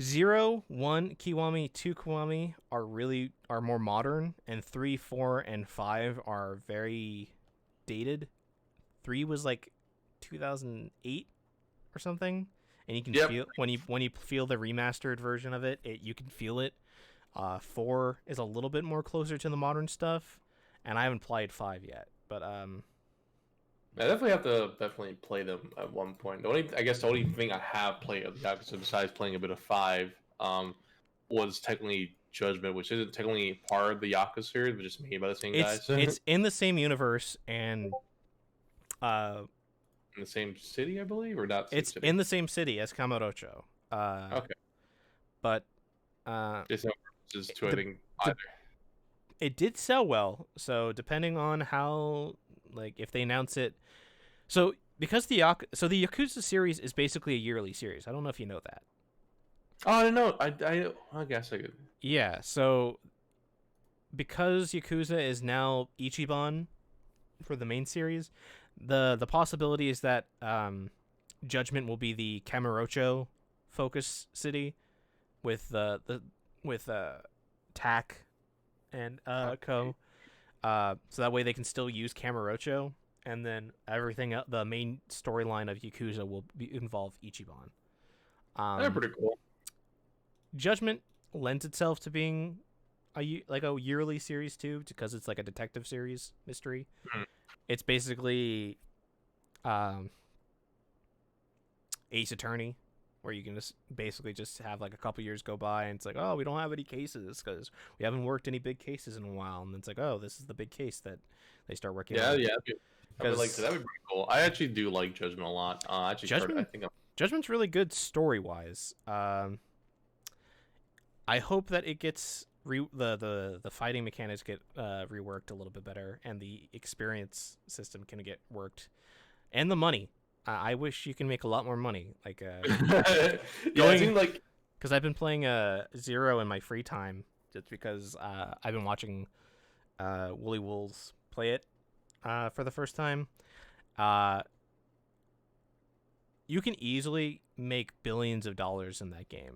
0, 1 Kiwami, 2 Kiwami are more modern, and 3, 4, and 5 are very dated. 3 was like 2008 or something, and you can feel when you feel the remastered version of it, you can feel it. 4 is a little bit more closer to the modern stuff, and I haven't played 5 yet, but I definitely have to play them at one point. The only thing I have played of Yakuza besides playing a bit of 5 was technically Judgment, which isn't technically part of the Yakuza series, but just made by the same guys. It's in the same universe and in the same city, I believe, or not? It's in the same city as Kamurocho. Okay. But there's no references to anything either. It did sell well, so depending on how, like, if they announce it, so because the Yakuza series is basically a yearly series. I don't know if you know that. Oh, I don't know. I guess I could. Yeah, so because Yakuza is now Ichiban for the main series, the possibility is that Judgment will be the Kamurocho focus city with Tak and Co. So that way they can still use Kamurocho, and then everything else, the main storyline of Yakuza will involve Ichiban. They're pretty cool. Judgment lends itself to being a yearly series too, because it's like a detective series mystery. It's basically Ace Attorney, where you can just basically just have like a couple years go by and it's like, oh, we don't have any cases because we haven't worked any big cases in a while, and it's like, oh, this is the big case that they start working on. Yeah, I would like that. That would be pretty cool. I actually do like Judgment a lot. Judgment's really good story wise. I hope that it gets the fighting mechanics get reworked a little bit better, and the experience system can get worked, and the money. I wish you can make a lot more money. Like, it seems like, because I've been playing Zero in my free time, just because I've been watching Wooly Wolves play it for the first time. You can easily make billions of dollars in that game.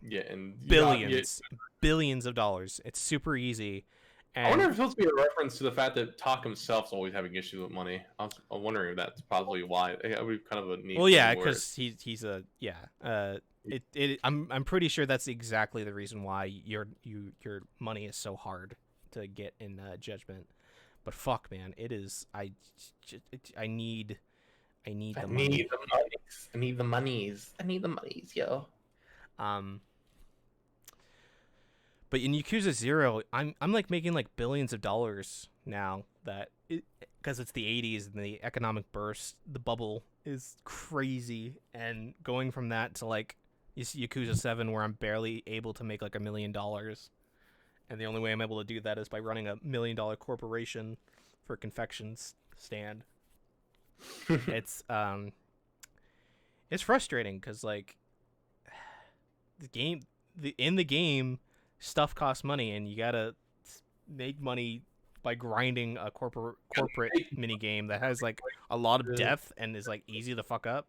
Yeah, and billions of dollars. It's super easy. And I wonder if it's supposed to be a reference to the fact that Tak himself's always having issues with money. I'm wondering if that's probably why. That would be kind of a neat. Well, yeah, because he's a I'm pretty sure that's exactly the reason why your money is so hard to get in Judgment. But fuck, man, it is. I need the money. I need the monies, yo. But in Yakuza 0, I'm like making like billions of dollars now that because it's the 80s and the economic burst, the bubble is crazy, and going from that to like Yakuza 7 where I'm barely able to make like $1 million, and the only way I'm able to do that is by running a $1 million corporation for a confections stand. It's frustrating because like in the game stuff costs money, and you gotta make money by grinding a corporate mini game that has like a lot of depth and is like easy to fuck up.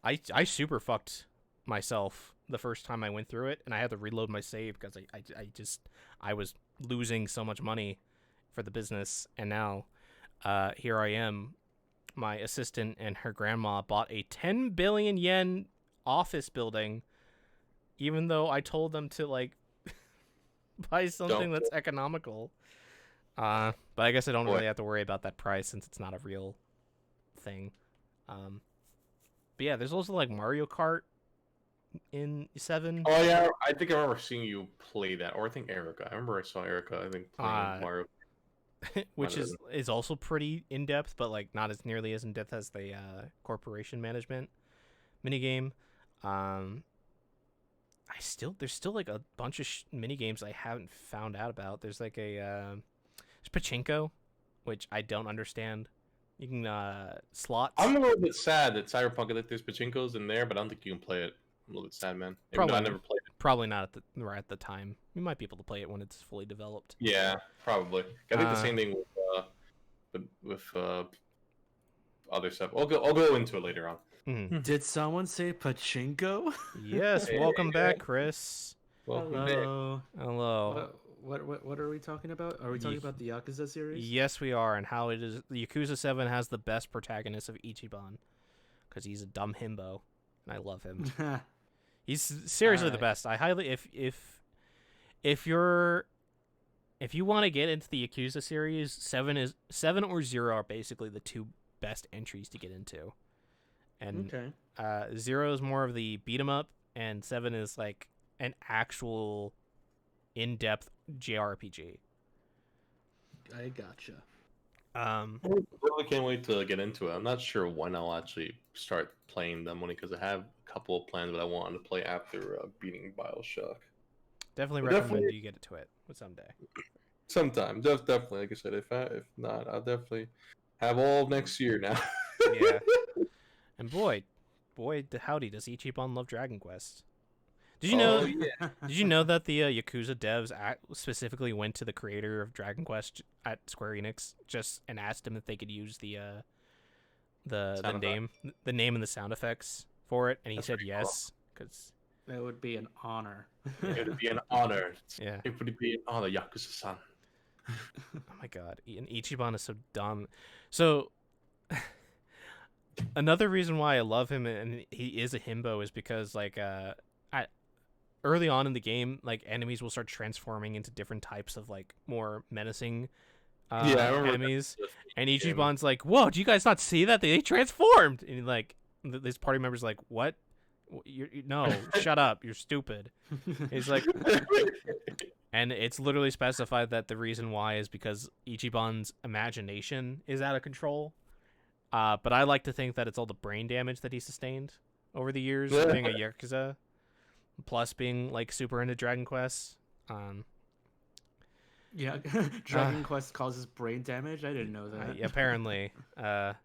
I super fucked myself the first time I went through it, and I had to reload my save because I was losing so much money for the business. And now here I am. My assistant and her grandma bought a 10 billion yen office building, even though I told them to like buy something that's economical. But I guess I don't really have to worry about that price since it's not a real thing. But yeah, there's also like Mario Kart in 7. Oh yeah, I think I remember seeing you play that, or I think Erica. I remember I saw Erica. I think playing Mario. Which is also pretty in depth, but like not as nearly as in depth as the corporation management minigame. There's still like a bunch of mini games I haven't found out about. There's like there's pachinko, which I don't understand. You can slots. I'm a little bit sad that Cyberpunk, like there's pachinkos in there, but I don't think you can play it. I'm a little bit sad, man. Even though I never played it. Probably not at the time. You might be able to play it when it's fully developed. Yeah, probably. I think the same thing with other stuff. I'll go into it later on. Mm. Did someone say pachinko? Yes. Welcome back, Chris. Hello. Hello. What are we talking about? Are we talking about the Yakuza series? Yes, we are, and how it is. The Yakuza 7 has the best protagonist of Ichiban, because he's a dumb himbo, and I love him. He's seriously the best. I highly if you want to get into the Yakuza series, 7 or 0 are basically the two best entries to get into. And 0 is more of the beat 'em up, and 7 is like an actual in-depth JRPG. I gotcha. I really can't wait to get into it. I'm not sure when I'll actually start playing them, only because I have a couple of plans that I want to play after beating BioShock. Definitely recommend you get into it someday. Sometime, definitely. Like I said, if not, I'll definitely have all of next year now. Yeah. And boy, howdy, does Ichiban love Dragon Quest? Did you know? Yeah. Did you know that the Yakuza devs specifically went to the creator of Dragon Quest at Square Enix and asked him if they could use the name and the sound effects for it, and he said yes, because that would be an honor. It would be an honor. Yeah, it would be an honor, Yakuza-san. Oh my god, and Ichiban is so dumb. So another reason why I love him and he is a himbo is because like early on in the game, like enemies will start transforming into different types of like more menacing enemies, and Ichiban's like, "Whoa, do you guys not see that they transformed?" And like this party member's like, "What? No, shut up! You're stupid." He's like, and it's literally specified that the reason why is because Ichiban's imagination is out of control. But I like to think that it's all the brain damage that he sustained over the years being a Yakuza. Plus being like super into Dragon Quest. Yeah, Dragon Quest causes brain damage. I didn't know that. Apparently, it's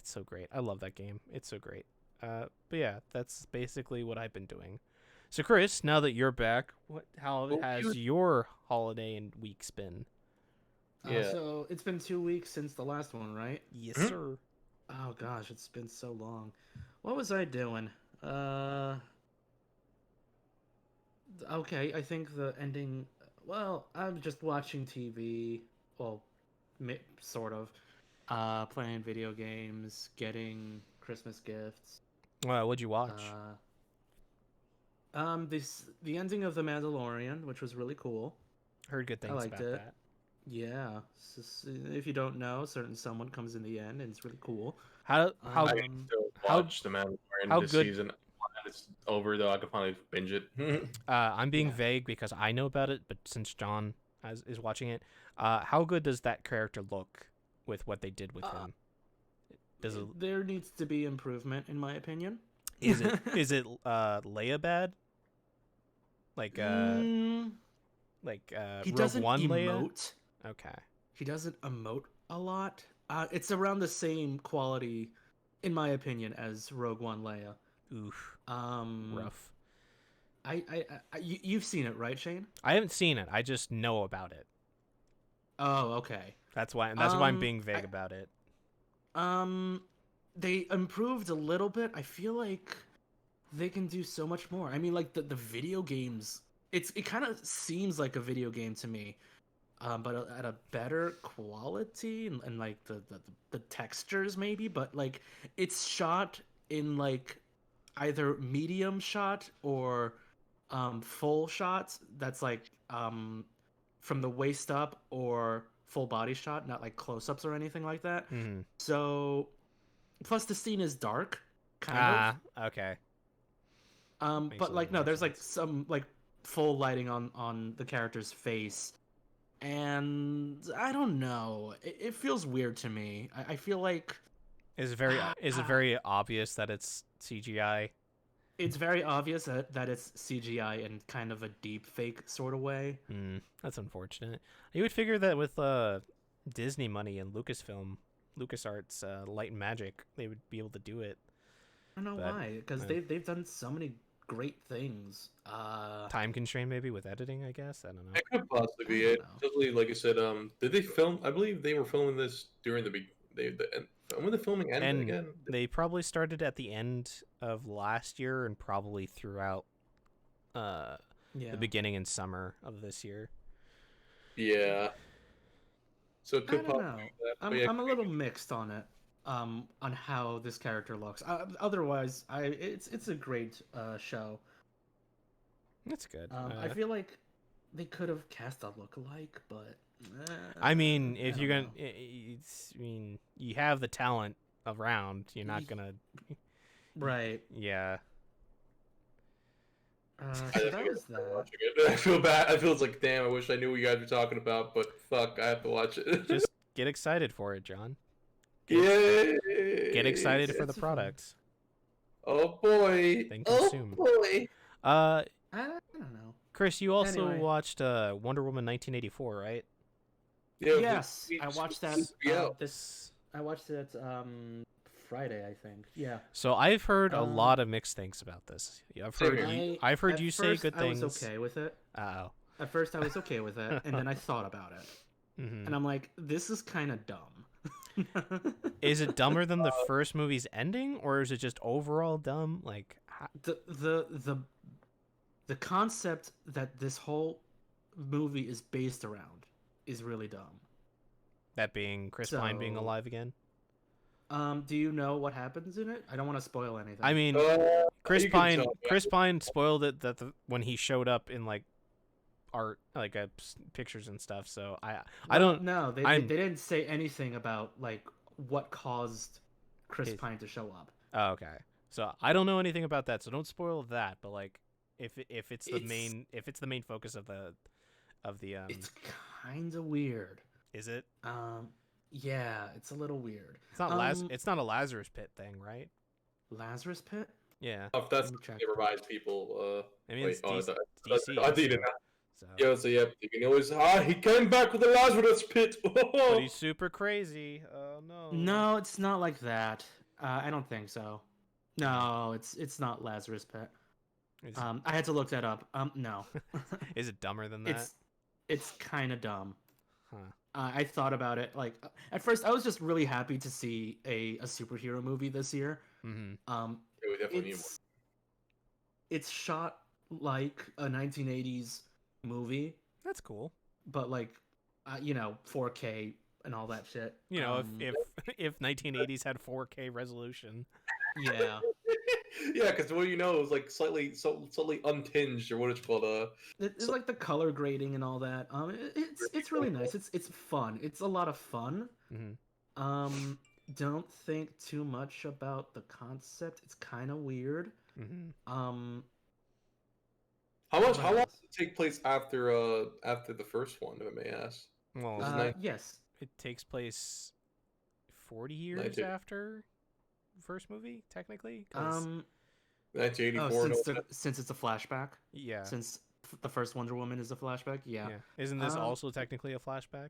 so great. I love that game. It's so great. But yeah, that's basically what I've been doing. So Chris, now that you're back, how has your holiday and weeks been? So it's been 2 weeks since the last one, right? Yes, sir. Oh gosh, it's been so long. What was I doing? Okay, I think the ending. Well, I'm just watching TV. Well, sort of. Playing video games, getting Christmas gifts. What'd you watch? The ending of The Mandalorian, which was really cool. Heard good things about that. Yeah. If you don't know, certain someone comes in the end, and it's really cool. I still watch The Mandalorian this season. it's over though, I can finally binge it. I'm being Yeah. vague because I know about it, but since John is watching it, how good does that character look with what they did with him? Does it, There needs to be improvement, in my opinion. is it Leia bad? Like Mm, he Rogue doesn't One Leia? emote. Okay. He doesn't emote a lot. It's around the same quality, in my opinion, as Rogue One Leia. Oof. Um, Rough. you've seen it, right, Shane? I haven't seen it. I just know about it. Oh, okay. That's why I'm being vague about it. They improved a little bit. I feel like they can do so much more. I mean, like the video games, it kind of seems like a video game to me, but at a better quality and like the textures maybe, but like it's shot in like either medium shot or full shots. That's like from the waist up or full body shot, not like close ups or anything like that. Mm-hmm. So plus the scene is dark, kind of. Okay. Makes But a like little no, more there's like sense. some like full lighting on the character's face, and I don't know. It feels weird to me. I feel like Is it very obvious that it's CGI? it's very obvious that it's CGI in kind of a deep fake sort of way. That's unfortunate. You would figure that with Disney money and LucasArts, Light and Magic, they would be able to do it. I don't know But, why, because they've done so many great things. Time constraint maybe with editing, I guess. I don't know. It could possibly be I it. don't know. Especially like I said, did they film? I believe they were filming this during when the filming ended And again. they probably started at the end of last year and probably throughout Yeah. the beginning and summer of this year. Yeah. So it I could don't possibly know. be that. But yeah, I'm a little mixed on it. On how this character looks. Otherwise, it's a great show. That's good. I feel like they could have cast a lookalike, but I mean, if I you're don't gonna, know. I mean, you have the talent around. You're not gonna, Right. yeah. I So definitely that gotta was start that. watching it. I feel bad. I feel it's like, damn. I wish I knew what you guys were talking about, but fuck, I have to watch it. Just get excited for it, John. Yay! Get excited for the It's fun. product. Oh boy! Then Oh consume. boy! I don't know. Chris, you also Anyway. watched Wonder Woman 1984, right? Yeah, Yes, I watched that. Yeah. I watched it Friday, I think. Yeah. So I've heard a lot of mixed things about this. I've heard Same here. I've heard at you say first, good things. I was okay with it. Oh. At first, I was okay with it, and then I thought about it, Mm-hmm. and I'm like, this is kind of dumb. Is it dumber than the first movie's ending, or is it just overall dumb? Like, the concept that this whole movie is based around is really dumb. that being Chris Pine being So- alive again? Do you know what happens in it? I don't want to spoil anything. I mean, Chris you can Pine. tell me. Chris Pine spoiled it that when he showed up in like art, like pictures and stuff. So I Well, don't. No, they I'm- didn't say anything about like what caused Chris It- Pine to show up. Oh, okay. So I don't know anything about that. So don't spoil that. But like, if it's the main focus of the It's kind of weird. is it? Yeah, it's a little weird. It's not it's not a Lazarus Pit thing, right? Lazarus Pit? Yeah. If that's Let me check. they revised people. I mean, Wait, it's oh, DC. that's- DC, I didn't know. so. Yeah, so yeah, you can always. He came back with the Lazarus pit. But he's super crazy. Oh no. No, it's not like that. I don't think so. No, it's not Lazarus Pit. Is, I had to look that up. No. is it dumber than that? It's kind of dumb. Huh. I thought about it. Like at first, I was just really happy to see a superhero movie this year. Mm-hmm. Yeah, we definitely need more. It's shot like a 1980s movie, That's cool. but like 4K and all that shit. You know, if 1980s had 4K resolution. Yeah, Yeah, because what it was like slightly untinged or what it's called. it's like the color grading and all that. It's really nice. It's fun. It's a lot of fun. Mm-hmm. don't think too much about the concept. It's kind of weird. Mm-hmm. How What long else? does it take place after the first one, if I may ask? Well, This is nice. Yes. it takes place 40 years 19 after the first movie, technically. 'Cause- 1984. Since it's a flashback. yeah. Since the first Wonder Woman is a flashback. Yeah. Yeah. Isn't this Um, also technically a flashback?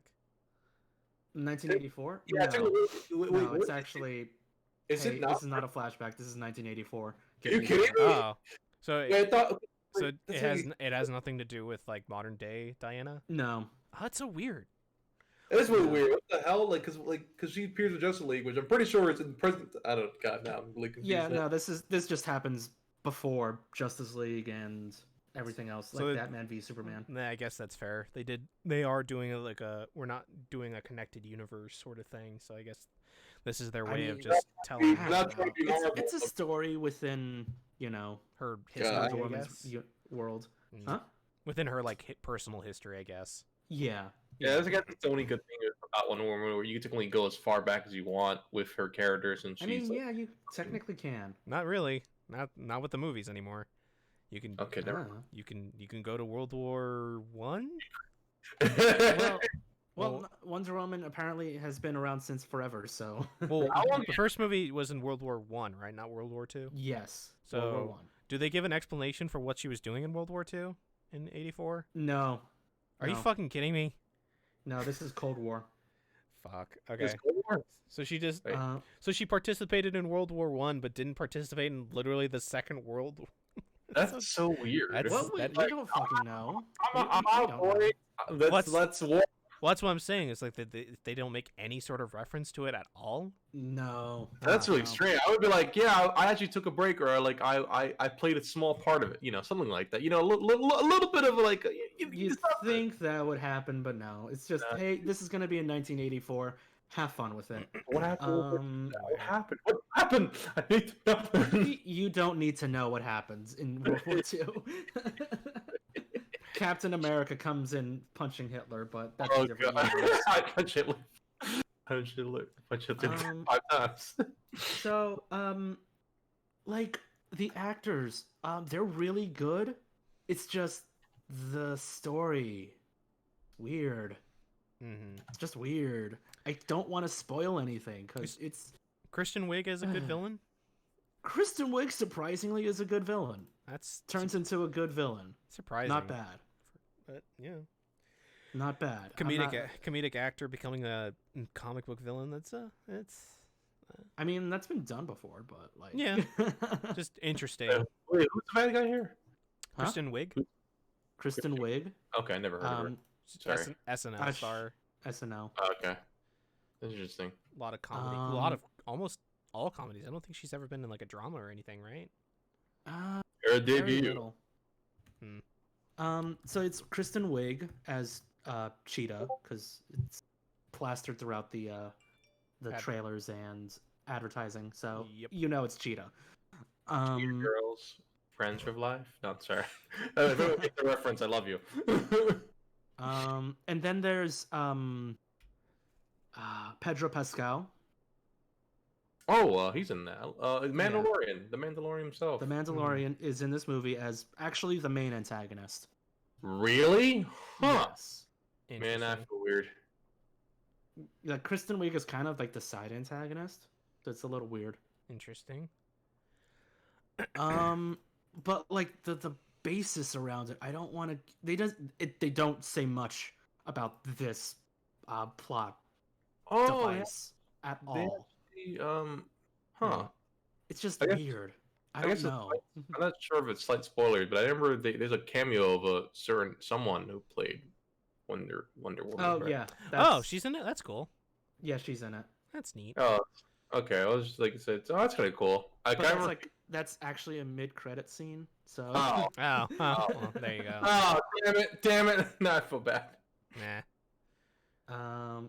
1984. Yeah, No, no, it's what- actually. Is Hey, it not? this is not a flashback. This is 1984. Are you me kidding that. me? Oh. So Yeah, I thought. so wait, it that's has really- it has nothing to do with like modern day Diana? No. Oh, that's so weird. It is really Yeah. weird. What the hell? Because she appears in Justice League, which I'm pretty sure it's in present. I don't. God, now I'm really confused. Yeah, now. no. This just happens before Justice League and everything else, So like it- Batman v Superman. Nah, I guess that's fair. They are doing we're not doing a connected universe sort of thing, so I guess this is their I way of mean, just telling I Not don't know. trying to be horrible, It's a but- story within her God. history, Wonder I Woman's guess. world. Mm. Huh? Within her like personal history, I guess. Yeah. Yeah, I guess that's the only good thing about Wonder Woman, where you can technically go as far back as you want with her characters, and she's I mean, like, yeah, you technically can. Not really. Not with the movies anymore. You can okay, never. Ah. you can go to World War One. Well, Well- Wonder Woman apparently has been around since forever, so Well, How long- the first movie was in World War One, right? Not World War Two. yes. So- World War One. Do they give an explanation for what she was doing in World War Two in '84? No. Are you No. fucking kidding me? No, this is Cold War. Fuck. It's Okay. Cold War. So she just Wait. so she participated in World War One, but didn't participate in literally the Second World War. That's so weird. That's- What? We that- don't fucking know. I'm We out, don't boy. know. Let's war. Well, that's what I'm saying. It's like they don't make any sort of reference to it at all. No. That's really no. strange. I would be like, yeah, I actually took a break, or like I played a small part of it, something like that. A little bit of like. You'd think that would happen, but no. It's just, hey, this is gonna be in 1984. Have fun with it. What happened? Um, What happened? What happened? I need to know. you don't need to know what happens in World War II. Captain America comes in punching Hitler, but that's a Oh different god! universe. I punch Hitler. Punch Hitler. Punch Hitler Um, 5 times. So, like the actors, they're really good. It's just the story, weird. Mm-hmm. It's just weird. I don't want to spoil anything because it's Kristen Wiig is a good villain. Kristen Wiig surprisingly is a good villain. That's Turns into a good villain. surprising. Not bad. But yeah, Not bad. I'm comedic not- comedic actor becoming a comic book villain. It's I mean, that's been done before, but like, Yeah. just interesting. Wait, who's the bad guy here? Huh? Kristen Wiig, Kristen Wiig, Okay, I never heard of her. Sorry. SNL I sh- star. SNL. Oh, okay, that's interesting. A lot of comedy. A lot Um, of almost all comedies. I don't think she's ever been in like a drama or anything, right? Her Very debut. little. Hmm. So it's Kristen Wiig as Cheetah because it's plastered throughout the Ad- trailers and advertising, so Yep. you know it's Cheetah. Cheater girls, friends for life. No, I'm sorry. If I don't get the reference, I love you. And then there's Pedro Pascal, He's in that. Mandalorian, the Mandalorian himself. the Mandalorian, is in this movie as actually the main antagonist. Really? Huh. Yes. Man, I Interesting. feel weird. Yeah, Kristen Wiig is kind of like the side antagonist, so it's a little weird. Interesting. But like the basis around it, I don't want to. They don't say much about this plot Oh, device at They all. huh. It's just I guess- weird. I I don't guess it's know. I'm not sure if it's slight spoilers, but I remember there's a cameo of a certain someone who played Wonder Woman. Oh right? yeah. Oh, she's in it. That's cool. yeah, she's in it. That's neat. Oh, okay. I was just like I said. Oh, that's kind of cool. I But kind that's of like that's actually a mid-credit scene. So Oh, Oh, well, there you go. oh, damn it! Now I feel bad. Nah. I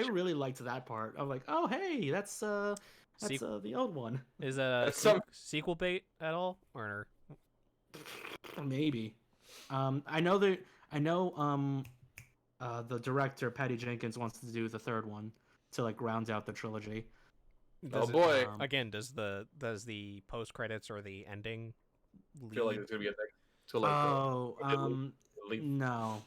really liked that part. I'm like, oh hey, that's Sequ- the old one. Is that a That's some- sequel bait at all, or Maybe. I know the director Patty Jenkins wants to do the third one to like round out the trilogy. Does Oh boy, Again, does the post credits or the ending I feel like lead? it's gonna be a thing. To like lead. No,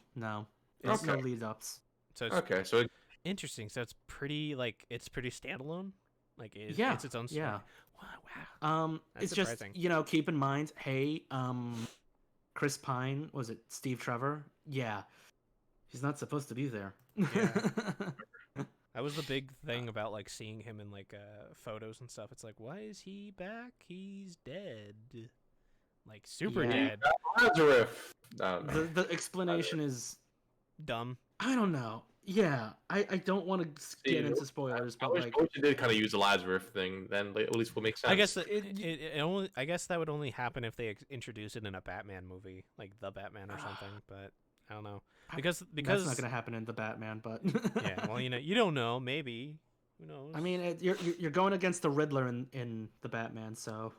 It's- it's no lead ups. So it's Okay, so interesting. So it's pretty standalone. Like Yeah, it's its own story. yeah. Wow. That's It's just surprising. keep in mind, hey, Chris Pine, was it Steve Trevor? Yeah, he's not supposed to be there. Yeah. That was the big thing about like seeing him in like photos and stuff. It's like, why is he back? He's dead. Like super Yeah. dead. Lazarus. I don't know. The explanation is Dumb. I don't know. Yeah, I don't want to get into spoilers, I but wish like you did kind of use the Lazarus thing. Then at least will make sense. I guess I guess that would only happen if they introduced it in a Batman movie, like the Batman or something. But I don't know because that's not gonna happen in the Batman. But yeah, well, you don't know. Maybe who knows? I mean, you're going against the Riddler in the Batman, so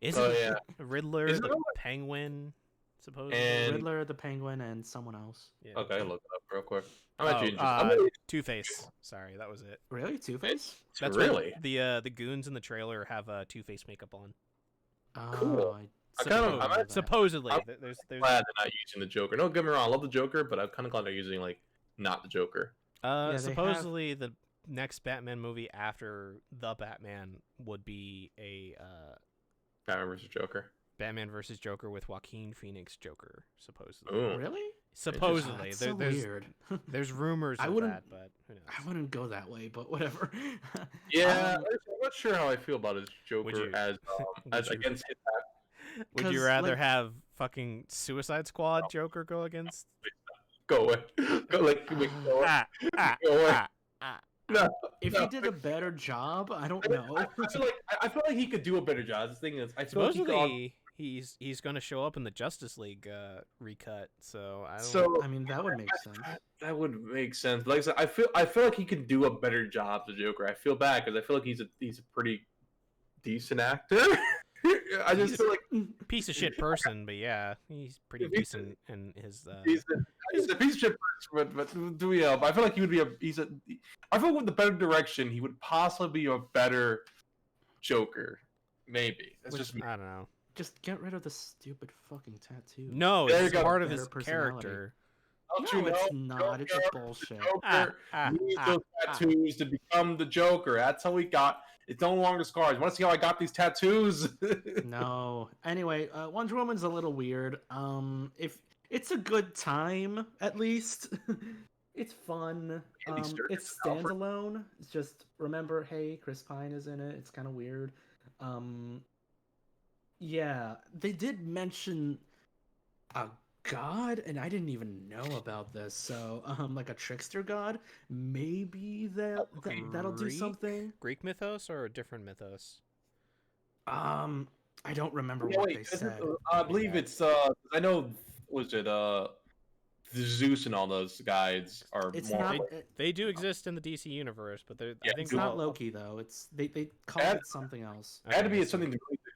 is Oh, it yeah. Riddler, Is it the only- Penguin, supposedly? And- Riddler, the Penguin, and someone else. Yeah. Okay, look it up real quick. I'm Oh, actually interested. Two-Face. Sorry, that was it. Really, Two-Face? That's really. what the goons in the trailer have Two-Face makeup on. Oh, Cool. I kind of. I'm Supposedly, I'm there's glad they're not using the Joker. Don't get me wrong, I love the Joker, but I'm kind of glad they're using like not the Joker. they supposedly the next Batman movie after the Batman would be a Batman versus Joker. Batman versus Joker with Joaquin Phoenix Joker. Supposedly, Ooh. really? supposedly That's so there's weird. there's rumors I of wouldn't- that, but who knows? I wouldn't go that way, but whatever. Yeah, Um, I'm not sure how I feel about his Joker you- as would you- against his Would you 'cause, rather like- have fucking Suicide Squad Joker go against? go away. Go like go away. ah, ah, Go away. ah, ah. No, If no. he did a better job, I don't know. I feel like he could do a better job. The thing is, I feel like he could, Supposedly he's going to show up in the Justice League recut, so I don't. so I mean, that would make sense. that would make sense. Like I said, I feel like he could do a better job as Joker. I feel bad because I feel like he's a pretty decent actor. I just feel like piece of shit person, but yeah, he's pretty He's- decent in his. he's a piece of shit person, but do we help? I feel like he would be I feel like with the better direction, he would possibly be a better Joker. Maybe that's just me. I don't know. Just get rid of the stupid fucking tattoo. No, There you it's go. part of Better his personality. character. Don't No, you know? it's not. It's Joker, bullshit. Joker needs those ah. tattoos to become the Joker. That's how he got. It's no longer scars. Want to see how I got these tattoos? No. Anyway, Wonder Woman's a little weird. If it's a good time, at least it's fun. Andy Serkis It's is Alfred. standalone. It's just remember, hey, Chris Pine is in it. It's kind of weird. Yeah, they did mention a god, and I didn't even know about this. So, like a trickster god. Maybe that'll do Greek? something. Greek mythos or a different mythos? I don't remember Yeah, what wait, they isn't said. it- I believe it's I know was it Zeus and all those guys are It's more not. like- They do exist in the DC universe, but they're Yeah, I think It's not well, Loki though. It's they call That- it something else. it had to okay, be I see. something to do with the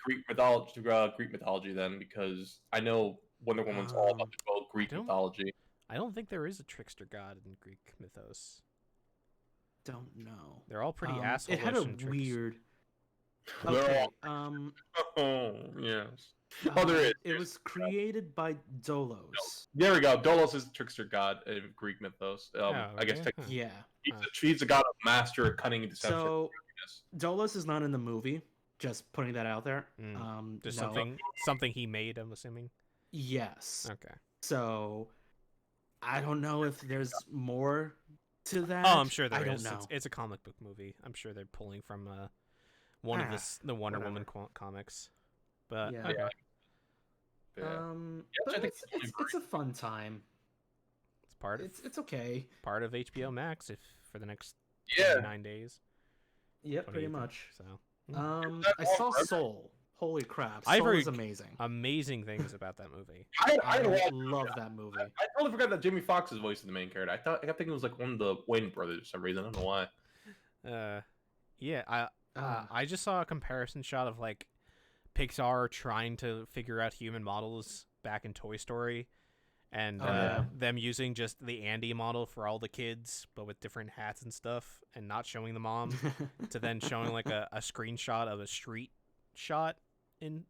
Greek mythology then, because I know Wonder Woman's all about the Greek don't- mythology. I don't think there is a trickster god in Greek mythos. Don't know. They're all pretty It assholeish had a and tricks. weird. They're Okay. all- Oh yes. Oh, there is. It was created by Dolos. There we go. Dolos is the trickster god in Greek mythos. I guess okay. technically Yeah. he's a god of master of cunning and deception. So Yes. Dolos is not in the movie. Just putting that out there. Just no. something he made, I'm assuming. Yes. Okay. So I don't know if there's more to that. Oh, I'm sure I there don't is. know. It's a comic book movie. I'm sure they're pulling from one of the Wonder whatever. Woman comics. But Yeah. okay. Yeah. But I think it's a fun time. It's part of It's okay. part of HBO Max if for the next Yeah. 9 days. Yeah, 28 pretty days, much. So I saw Soul. Holy crap! I've Soul is heard- amazing. amazing things about that movie. I love that movie. I totally forgot that Jamie Foxx's voice is the main character. I kept thinking it was like one of the Wayne brothers for some reason. I don't know why. Yeah, I just saw a comparison shot of like Pixar trying to figure out human models back in Toy Story, and Oh, yeah. them using just the Andy model for all the kids, but with different hats and stuff, and not showing the mom, to then showing like a screenshot of a street shot in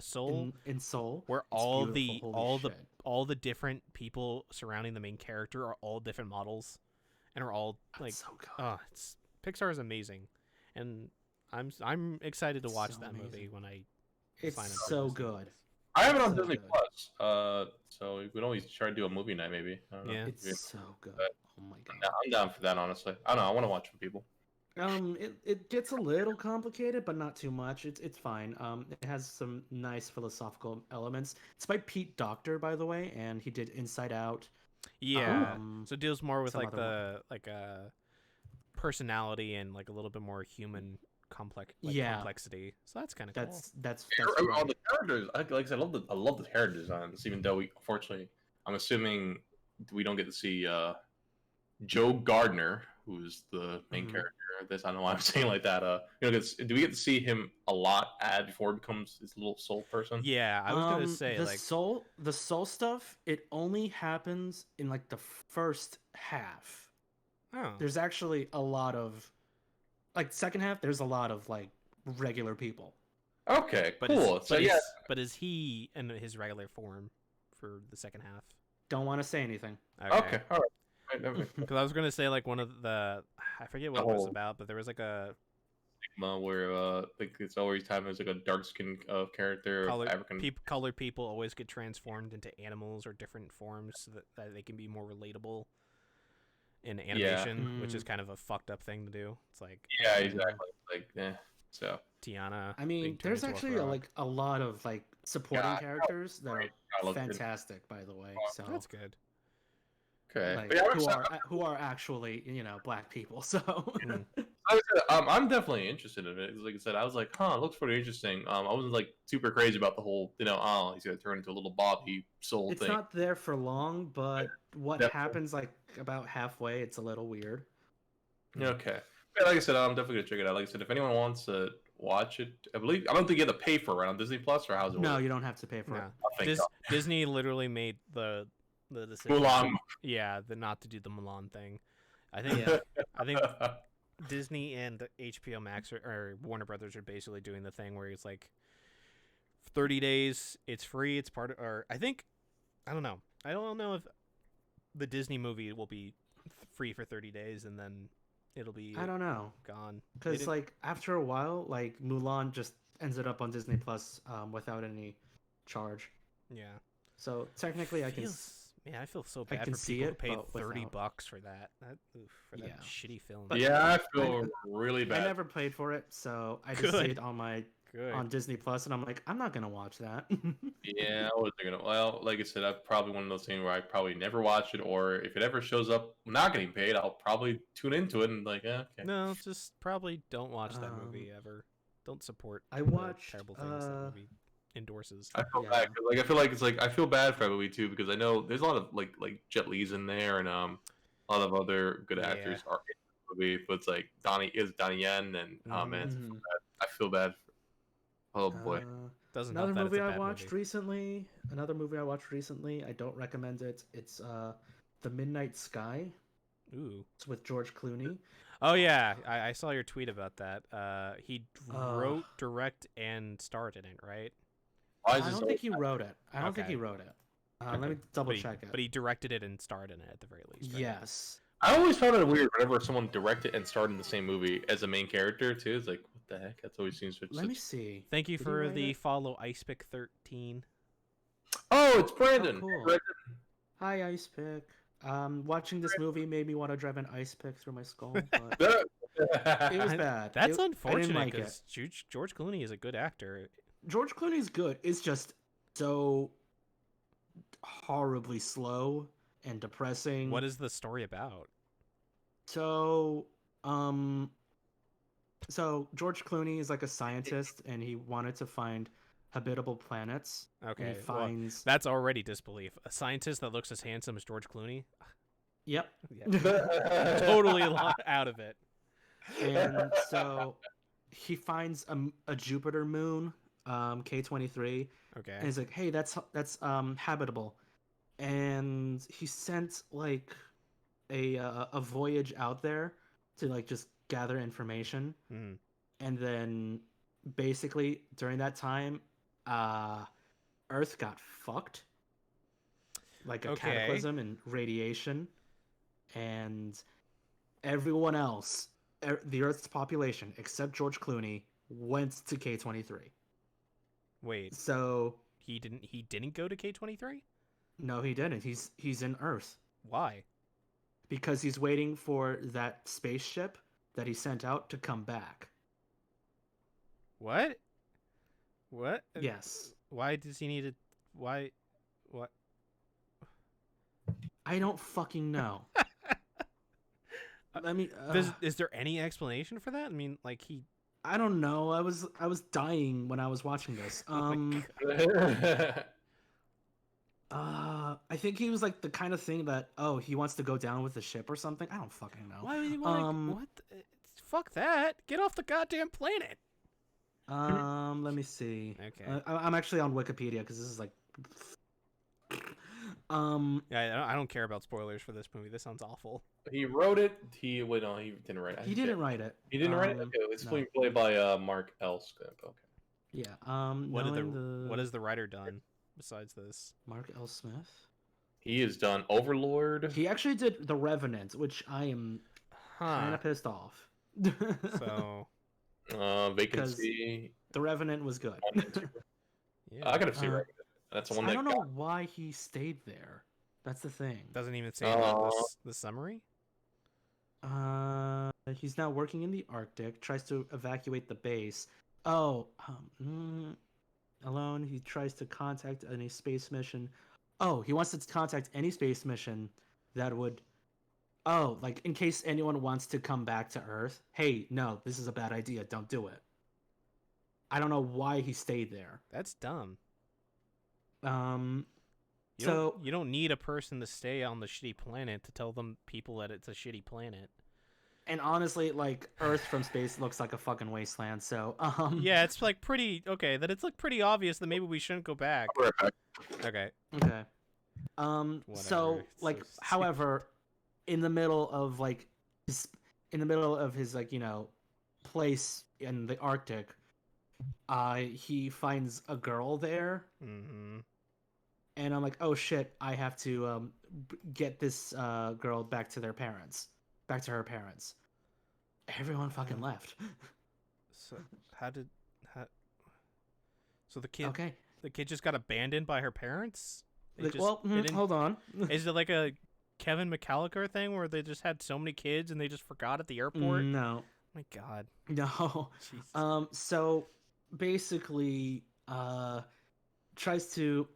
Seoul, in Seoul, where it's beautiful. Holy shit. all the different people surrounding the main character are all different models, and are all like, so good. it's Pixar is amazing, and I'm excited to It's watch so that movie amazing. when I It's find it. so good. I have it on So Disney good. Plus. So we could always try to do a movie night, maybe. I don't know. Yeah. It's so good. But- Oh my god. I'm down for that, honestly. I don't know. I want to watch with people. It gets a little complicated, but not too much. It's fine. It has some nice philosophical elements. It's by Pete Docter, by the way, and he did Inside Out. Yeah. So it deals more with some like other personality and like a little bit more human complexity. So that's kind of cool. That's All right. the characters, like I said, I love the character designs. Even though unfortunately, I'm assuming we don't get to see Joe Gardner, who's the main character of this. I don't know why I'm saying like that. Do we get to see him a lot before he becomes this little soul person? Yeah, I was gonna say the like soul stuff. It only happens in like the first half. oh There's actually a lot of like second half. There's a lot of like regular people. Okay, but cool. but is he in his regular form for the second half? Don't want to say anything. Okay, all right. Because I was gonna say like one of the I forget what it was about, but there was like a where like it's always time as like a dark skinned character of African colored people always get transformed into animals or different forms so that they can be more relatable in animation, which is kind of a fucked up thing to do. It's like exactly like so Tiana. I mean, there's actually a lot of like supporting characters that are fantastic, by the way. So that's good. Okay, like, who are actually black people. So I'm definitely interested in it. Like I said, I was like, it looks pretty interesting. I wasn't like super crazy about the whole, he's gonna turn into a little Bobby soul it's thing. not there for long, but what happens like about halfway, it's a little weird. Okay. Yeah, like I said, I'm definitely gonna check it out. Like I said, if anyone wants to watch it, I don't think you have to pay for it on Disney Plus, or how's it work? No, you don't have to pay for it. Disney literally made the decision. Mulan. Yeah, not to do the Mulan thing. I think Disney and HBO Max or Warner Brothers are basically doing the thing where it's like 30 days, it's free, it's part of, or I don't know if the Disney movie will be free for 30 days and then it'll be I don't know gone because like after a while, like Mulan just ended up on Disney Plus without any charge. Yeah. So technically, I feel so bad for people who paid $30 for that. That shitty film. I feel really bad. I never paid for it, so I just see it on Disney Plus, and I'm like, I'm not gonna watch that. Yeah, I wasn't gonna. Well, like I said, I'm probably one of those things where I probably never watch it, or if it ever shows up not getting paid, I'll probably tune into it and like, okay. No, just probably don't watch that movie ever. Don't support. I watch terrible things that movie endorses. I feel bad. Like I feel like it's like I feel bad for that movie too because I know there's a lot of like Jet Li's in there and a lot of other good actors are in the movie, but it's like Donnie Yen and man, I feel bad. Oh boy. Another movie I watched recently. I don't recommend it. It's The Midnight Sky. Ooh. It's with George Clooney. Oh yeah, I saw your tweet about that. He wrote, direct, and starred in it, right? I don't think he wrote it. Let me double check it. But he directed it and starred in it at the very least. Right? Yes. I always found it weird whenever someone directed and starred in the same movie as a main character too. It's like, what the heck? That's always seems. Let me see. Thank you for the follow, icepick13. Oh, it's Brandon. Oh, cool. Brandon. Hi, icepick. Watching this movie made me want to drive an ice pick through my skull, but it was bad. That's unfortunate because George Clooney is a good actor. George Clooney's good. It's just so horribly slow and depressing. What is the story about? So George Clooney is like a scientist, and he wanted to find habitable planets. Okay, and he finds that's already disbelief. A scientist that looks as handsome as George Clooney. Yep. Yeah. Totally out of it. And so he finds a Jupiter moon, K23. Okay. And he's like, hey, that's habitable. and he sent like a voyage out there to like just gather information, Hmm. and then basically during that time, Earth got fucked, like a Okay. cataclysm and radiation, and everyone else, the Earth's population except George Clooney, went to K-23. Wait, So he didn't go to K-23? no, he didn't. He's in Earth Why? because he's waiting for that spaceship that he sent out to come back. What? What? Yes. Why does he need to? Why? What? I don't fucking know. Let me. Is there any explanation for that? I mean, like he. I don't know. I was dying when I was watching this. Oh my I think he was like the kind of thing that he wants to go down with the ship or something. I don't fucking know. Why would he want what? Fuck that! Get off the goddamn planet. Let me see. Okay. I'm actually on Wikipedia because this is like. Yeah, I don't care about spoilers for this movie. This sounds awful. He wrote it. He didn't write it. He didn't write it. He didn't write it. Okay, it's no. screenplay by Mark L. Smith. Okay. Yeah. What has the writer done besides this? Mark L. Smith? He has done Overlord. He actually did The Revenant, which I am kind of pissed off. So. Vacancy. The Revenant was good. Yeah. I gotta see Revenant. That's the one that I don't know why he stayed there. That's the thing. Doesn't even say the summary. He's now working in the Arctic. Tries to evacuate the base. Alone. He tries to contact any space mission. Oh, he wants to contact any space mission that would. Oh, like in case anyone wants to come back to Earth. Hey, no, this is a bad idea. Don't do it. I don't know why he stayed there. That's dumb. You don't need a person to stay on the shitty planet to tell them people that it's a shitty planet. And honestly, like Earth from space looks like a fucking wasteland. So yeah, it's like pretty okay. That it's like pretty obvious that maybe we shouldn't go back. Okay. Okay. So Whatever. like, So however, in the middle of his like place in the Arctic, he finds a girl there. Mm-hmm. And I'm like, oh shit, I have to get this girl back to her parents. Everyone fucking left. So So the kid, Okay. The kid just got abandoned by her parents. Hold on. Is it like a Kevin McCallister thing where they just had so many kids and they just forgot at the airport? No. Oh my God. No. Jesus. So basically, tries to.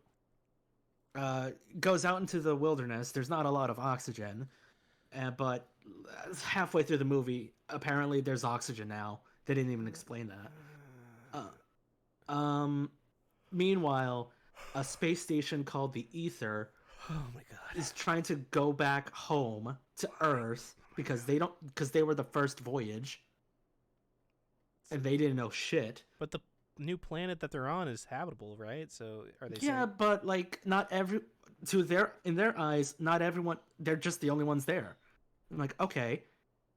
Goes out into the wilderness. There's not a lot of oxygen, but halfway through the movie, apparently there's oxygen now. They didn't even explain that. Meanwhile, a space station called the Ether Oh my God. is trying to go back home to Earth because they were the first voyage, and they didn't know shit. But the new planet that they're on is habitable, right? So are they? Yeah, saying... but like not in their eyes, not everyone. They're just the only ones there. I'm like, okay,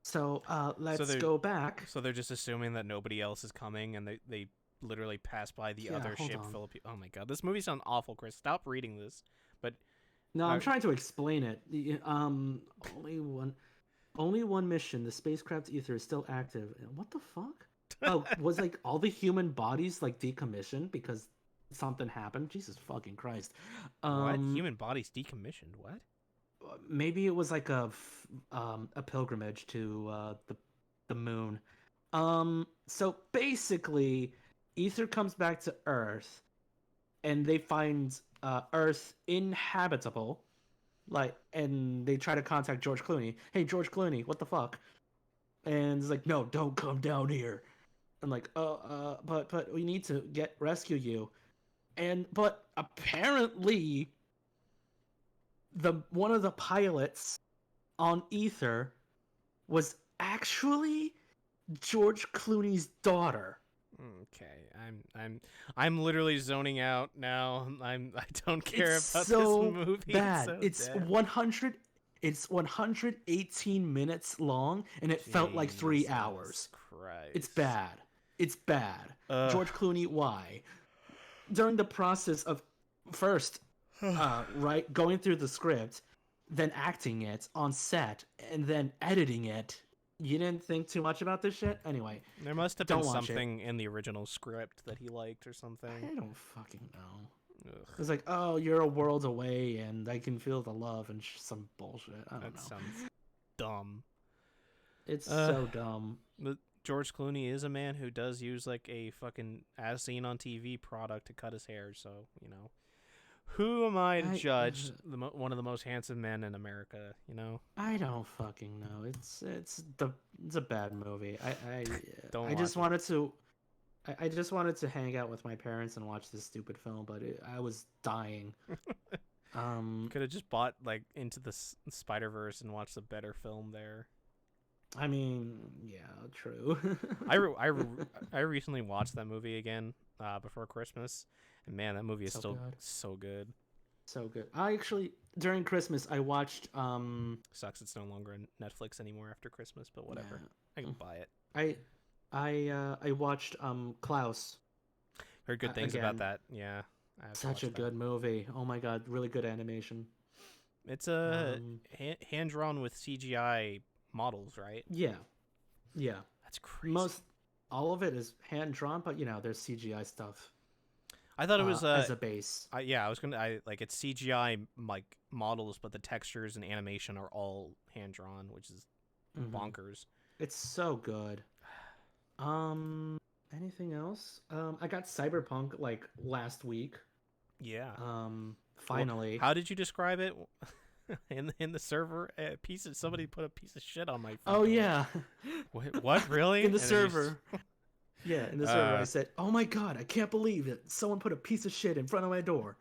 so let's go back. So they're just assuming that nobody else is coming, and they literally pass by the other ship full of people. Oh my God, this movie sounds awful, Chris. Stop reading this. But no, I'm trying to explain it. Only one mission. The spacecraft Ether is still active. What the fuck? Oh, was like all the human bodies like decommissioned because something happened? Jesus fucking Christ! What? Human bodies decommissioned? What? Maybe it was like a pilgrimage to the moon. So basically, Ether comes back to Earth, and they find Earth inhabitable. And they try to contact George Clooney. Hey, George Clooney, what the fuck? And it's like, no, don't come down here. I'm like, but we need to rescue you. But apparently, one of the pilots on Ether was actually George Clooney's daughter. Okay, I'm literally zoning out now. I don't care It's about so this movie. bad. It's so dead. It's 118 minutes long, and it felt like 3 hours. Christ. It's bad. It's bad. Ugh. George Clooney, why? During the process of first, going through the script, then acting it on set, and then editing it, you didn't think too much about this shit? Anyway, There must have been don't watch something in the original script that he liked or something. I don't fucking know. Ugh. It's like, oh, you're a world away, and I can feel the love and some bullshit. I don't That know. sounds dumb. It's so dumb. But George Clooney is a man who does use like a fucking as seen on TV product to cut his hair, so you know, who am I to judge one of the most handsome men in America? You know, I don't fucking know. It's a bad movie. Don't I just watch wanted to. I just wanted to hang out with my parents and watch this stupid film, but I was dying. Could have just bought like Into the Spider-Verse and watched a better film there. I mean, yeah, true. I recently watched that movie again before Christmas, and man, that movie is still so good. So good. I actually during Christmas I watched Sucks it's no longer on Netflix anymore after Christmas, but whatever. I can buy it. I watched Klaus. Heard good things about that. Yeah. Such a good movie. Oh my god, really good animation. It's a hand drawn with CGI models, right? Yeah. That's crazy. All of it is hand drawn, but there's CGI stuff. I thought it was as a base. It's CGI like models, but the textures and animation are all hand drawn, which is bonkers. It's so good. Anything else? I got Cyberpunk like last week. Yeah. Finally. Well, how did you describe it in the server? Somebody put a piece of shit on my phone. Oh yeah. What really? In the server. Yeah, in the server I said, "Oh my god, I can't believe it. Someone put a piece of shit in front of my door."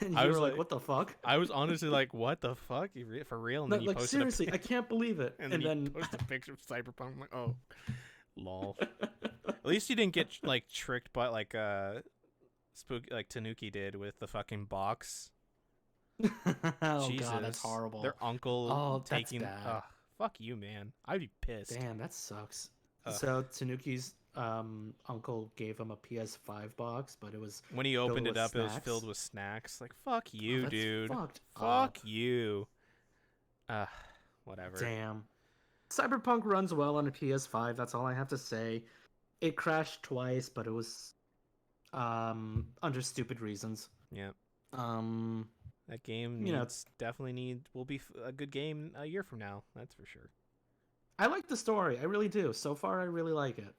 And you were like, "What the fuck?" I was honestly like, "What the fuck? For real?" And then you posted seriously, I can't believe it. And then posted a picture of Cyberpunk. I'm like, "Oh, lol." At least you didn't get like tricked by like spooky like Tanuki did with the fucking box. Oh Jesus. god, that's horrible. Their uncle taking. That's bad. Fuck you, man. I'd be pissed. Damn, that sucks. So Tanuki's uncle gave him a PS5 box, but it was when he opened it up, snacks. it was filled with snacks. Like fuck you, that's dude. Fuck you. Whatever. Damn. Cyberpunk runs well on a PS5. That's all I have to say. It crashed twice, but it was under stupid reasons. Yeah. That game will be a good game a year from now. That's for sure. I like the story. I really do. So far, I really like it.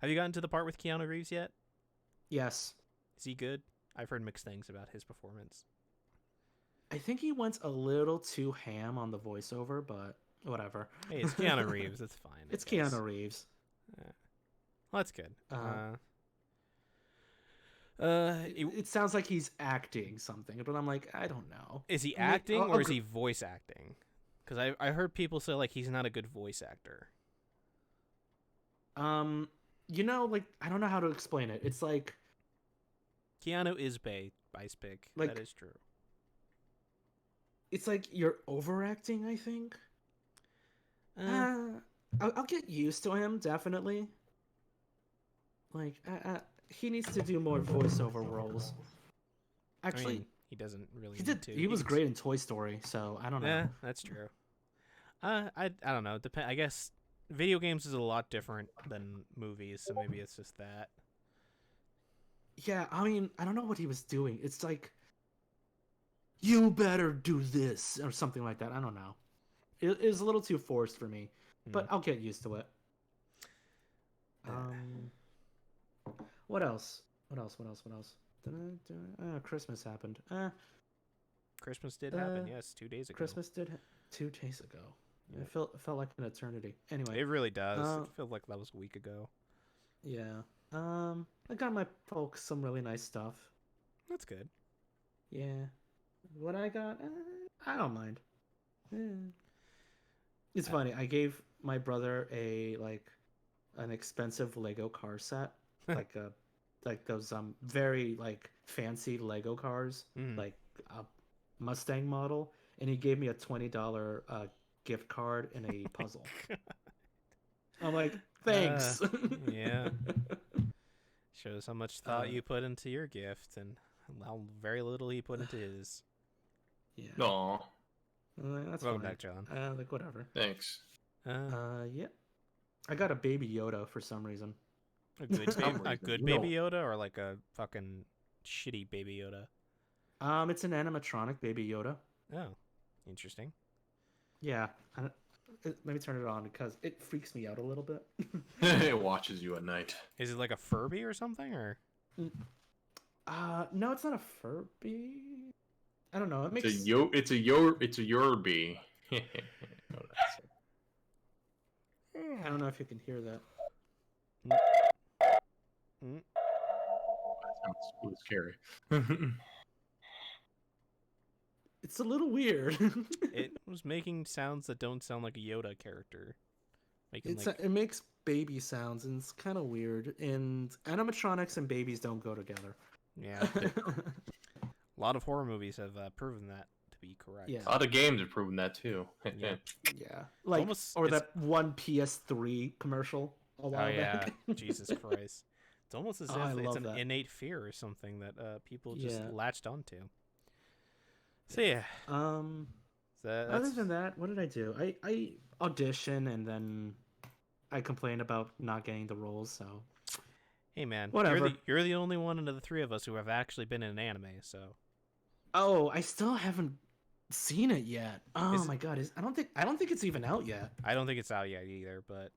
Have you gotten to the part with Keanu Reeves yet? Yes. Is he good? I've heard mixed things about his performance. I think he went a little too ham on the voiceover, but whatever. Hey, it's Keanu Reeves. It's fine. It's Keanu Reeves. Yeah. Well, that's good. It sounds like he's acting something, but I'm like, I don't know. Is he acting or is he voice acting? Because I heard people say like he's not a good voice actor. Like I don't know how to explain it. It's like Keanu is icepick. Like, that is true. It's like you're overacting, I think. I'll get used to him, definitely. Like, he needs to do more voiceover roles. Actually, he doesn't really. He was great in Toy Story, so I don't know. Yeah, that's true. I don't know. I guess video games is a lot different than movies, so maybe it's just that. Yeah, I mean, I don't know what he was doing. It's like, you better do this or something like that. I don't know. It was a little too forced for me, but I'll get used to it. What else? Christmas happened. Christmas did happen. Yes, 2 days ago. Christmas did 2 days ago. Yeah. It felt like an eternity. Anyway, it really does. It feels like that was a week ago. Yeah. I got my folks some really nice stuff. That's good. Yeah. What I got, I don't mind. It's funny. I gave my brother an expensive Lego car set like those very like fancy Lego cars, Mhm. like a Mustang model, and he gave me a $20 gift card and a puzzle. I'm like, thanks. Yeah. Shows how much thought you put into your gift and how very little he put into his. Yeah. Aw, That's Welcome fine. back, John. Like whatever. thanks. Yeah. I got a Baby Yoda for some reason. A good, some a reason, good you Baby know. Yoda or like a fucking shitty Baby Yoda? It's an animatronic Baby Yoda. Oh, interesting. Yeah. Let me turn it on because it freaks me out a little bit. It watches you at night. Is it like a Furby or something, or? No, it's not a Furby. I don't know. It makes It's a Yorby. I don't know if you can hear that. Mm. That sounds scary. It's a little weird. It was making sounds that don't sound like a Yoda character. Making It makes baby sounds, and it's kind of weird. And animatronics and babies don't go together. yeah. A lot of horror movies have proven that to be correct. Yeah. A lot of games have proven that too. Yeah. Yeah, like almost- or it's- that one PS3 commercial a while Oh yeah, back. Jesus Christ! It's almost as Oh, I if it's love an that. innate fear or something that people just Yeah. latched onto. So yeah, Other that's than that, what did I do? I audition and then I complained about not getting the roles. So hey man, Whatever. You're the only one of the three of us who have actually been in an anime. So oh, I still haven't seen it yet. Oh Is it- my god, I don't think it's even out yet. I don't think it's out yet either, but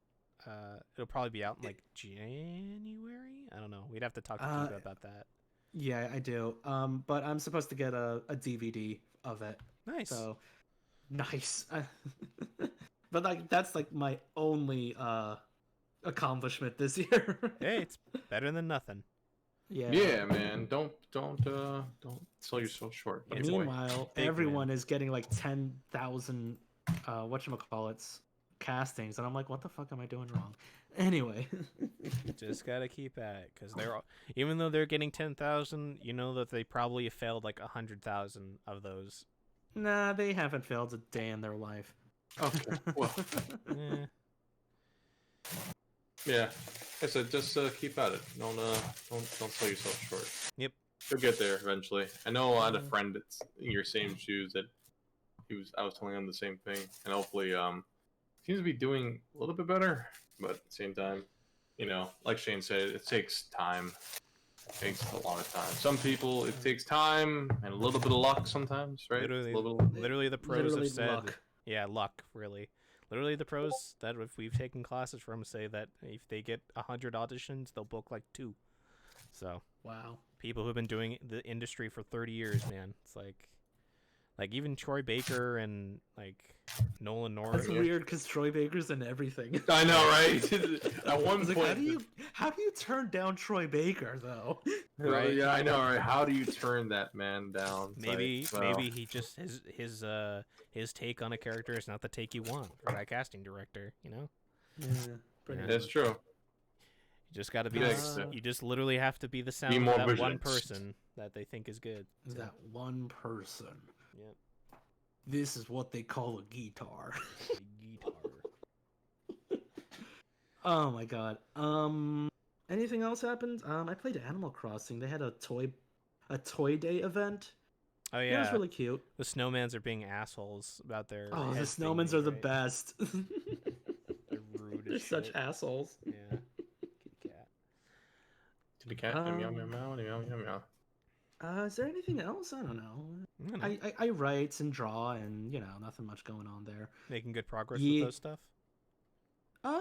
it'll probably be out in like January. I don't know. We'd have to talk to Kiba about that. Yeah, I do. But I'm supposed to get a DVD of it. Nice. So nice. But like that's like my only accomplishment this year. Hey, it's better than nothing. Yeah. Yeah, man. Don't sell yourself short. buddy boy. Meanwhile, Big everyone is getting like 10,000 whatchamacallits castings, and I'm like, what the fuck am I doing wrong? Anyway. Just gotta keep at it, because even though they're getting 10,000, you know that they probably failed like 100,000 of those. Nah, they haven't failed a day in their life. Okay. Well, Eh, yeah. I said just keep at it. Don't sell yourself short. Yep. You'll get there eventually. I know I had a friend that's in your same shoes that I was telling him the same thing, and hopefully seems to be doing a little bit better, but at the same time, you know, like Shane said, it takes time. It takes a lot of time. Some people it takes time and a little bit of luck sometimes, right? literally the pros Literally have said, luck. yeah, luck, really. Literally the pros that if we've taken classes from say that if they get 100 auditions, they'll book like 2. So Wow. people who've been doing the industry for 30 years, man, it's like even Troy Baker and like Nolan North. That's weird because Troy Baker's in everything. I know, right? At I one was like, point, how do you turn down Troy Baker though? right? Yeah, I know, right? How do you turn that man down? It's Maybe like, well, maybe he just his take on a character is not the take you want for that casting director, you know? Yeah, pretty Yeah. much. that's true. You just got to be Yeah, you just literally have to be the sound more of that one vigilant. person that they think is good. So, That one person. Yep. This is what they call a guitar. Guitar. Oh my god. Anything else happened? I played Animal Crossing. They had a toy day event. Oh It yeah. was really cute. The snowmans are being assholes about their Oh, the head snowmans thingy, are the right? best. They're rude They're as such shit. assholes. Yeah. Kitty cat. To the cat, meow meow meow meow meow meow. Is there anything else? I don't know. I don't know. I write and draw, and you know, nothing much going on there. Making good progress Ye- with those stuff.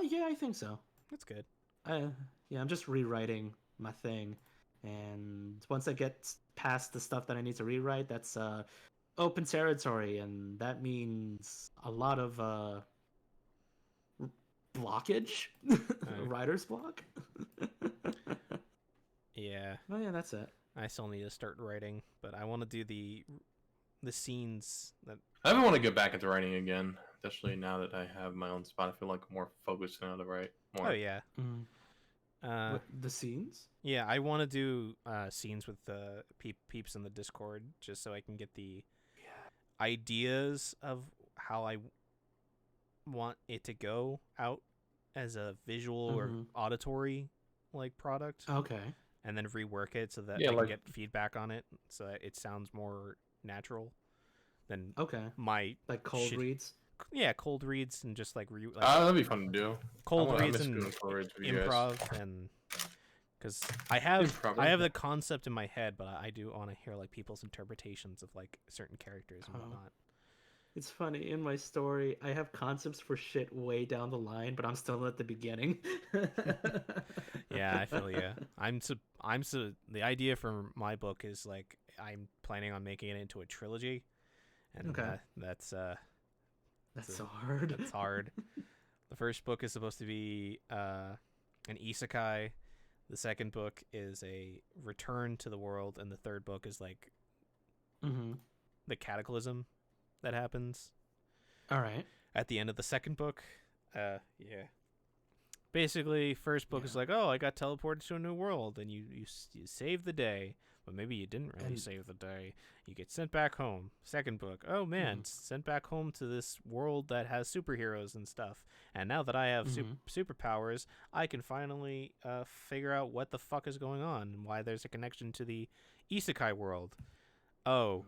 Yeah, I think so. That's good. Yeah, I'm just rewriting my thing, and once I get past the stuff that I need to rewrite, that's open territory, and that means a lot of blockage, writer's block. Yeah. Oh yeah, that's it. I still need to start writing, but I want to do the scenes that. I don't want to get back into writing again, especially now that I have my own spot. I feel like I'm more focused on how to write more. Oh yeah. The scenes? Yeah, I want to do scenes with the peeps in the Discord just so I can get the ideas of how I want it to go out as a visual or auditory like product, Okay. and then rework it so that Yeah, I can like- get feedback on it so that it sounds more natural than Okay. my Like cold shit- reads? yeah, cold reads and just like that'd be fun to do. cold I reads miss and doing cold reads with you guys. improv, and because I have Improv. the concept in my head, but I do want to hear like people's interpretations of like certain characters and whatnot. It's funny, in my story, I have concepts for shit way down the line, but I'm still at the beginning. Yeah, I feel you. The idea for my book is like I'm planning on making it into a trilogy, and Okay. That's so hard. That's hard. The first book is supposed to be an isekai. The second book is a return to the world, and the third book is like the cataclysm that happens. All right. At the end of the second book. Yeah. Basically, first book is like, oh, I got teleported to a new world, and you saved the day, but maybe you didn't really save the day. You get sent back home. Second book, oh man, sent back home to this world that has superheroes and stuff. And now that I have superpowers, I can finally figure out what the fuck is going on and why there's a connection to the isekai world. Oh,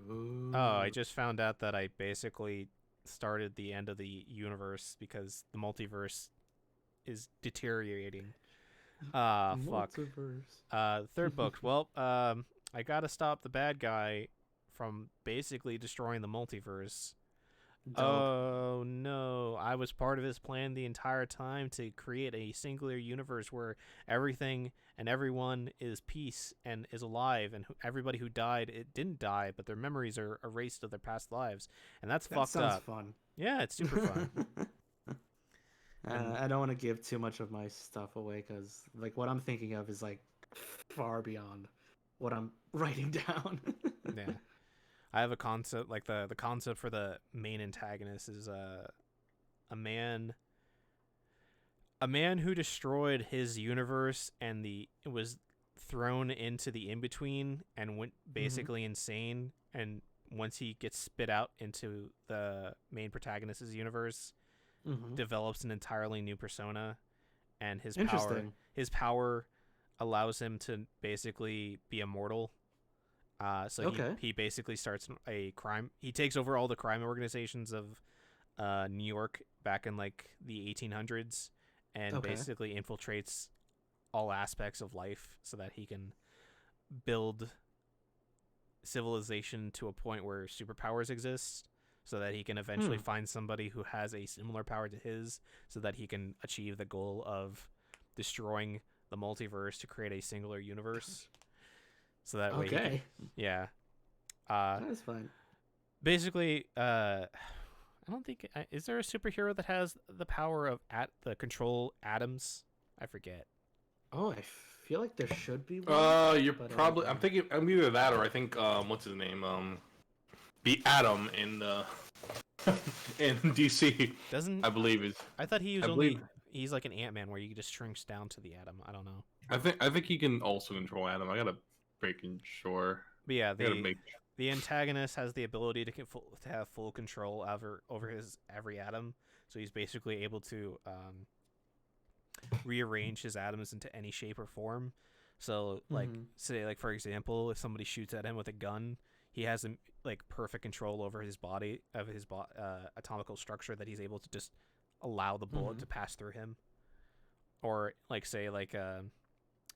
I just found out that I basically started the end of the universe because the multiverse is deteriorating. Fuck. Multiverse. Third book. Well, I gotta stop the bad guy from basically destroying the multiverse. Dope. Oh no, I was part of his plan the entire time to create a singular universe where everything and everyone is peace and is alive, and everybody who died, it didn't die, but their memories are erased of their past lives, and that's fucked sounds up. Fun. Yeah, it's super fun. I don't want to give too much of my stuff away because like what I'm thinking of is like far beyond what I'm writing down. Yeah. I have a concept, like the concept for the main antagonist is a man who destroyed his universe and was thrown into the in-between and went basically insane, and once he gets spit out into the main protagonist's universe, develops an entirely new persona, and his power allows him to basically be immortal. So he basically starts a crime. He takes over all the crime organizations of New York back in like the 1800s, and basically infiltrates all aspects of life so that he can build civilization to a point where superpowers exist, so that he can eventually find somebody who has a similar power to his, so that he can achieve the goal of destroying the multiverse to create a singular universe. So that way, that's fine. Basically, I don't think is there a superhero that has the power of control atoms? I forget. Oh, I feel like there should be one. You're probably. I'm thinking. I'm either that or I think. What's his name? The Atom in in DC. Doesn't I believe is. I thought he was he's like an Ant-Man where he just shrinks down to the atom. I don't know. I think he can also control Atom. I gotta making sure. But yeah, the antagonist has the ability to have full control over his every atom. So he's basically able to rearrange his atoms into any shape or form. So like say like for example, if somebody shoots at him with a gun, he has like perfect control over his body atomical structure that he's able to just allow the bullet to pass through him. Or like say like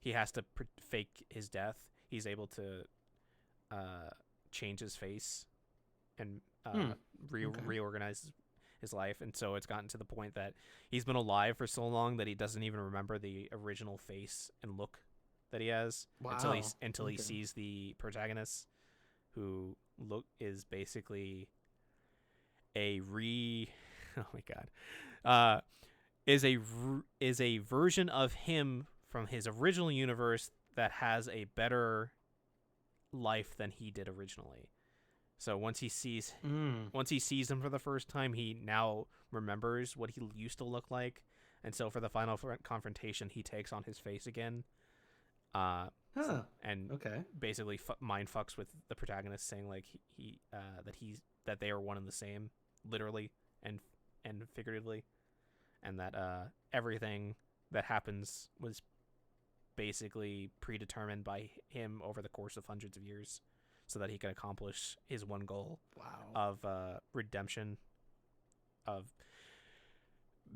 he has to fake his death. He's able to change his face and reorganize his life, and so it's gotten to the point that he's been alive for so long that he doesn't even remember the original face and look that he has until he sees the protagonist, who is basically oh my god, is a version of him from his original universe that has a better life than he did originally. So once he sees him for the first time, he now remembers what he used to look like, And so for the final confrontation, he takes on his face again. And Okay. basically mind fucks with the protagonist, saying like that they are one and the same, literally and figuratively, and that everything that happens was basically predetermined by him over the course of hundreds of years, so that he can accomplish his one goal of redemption, of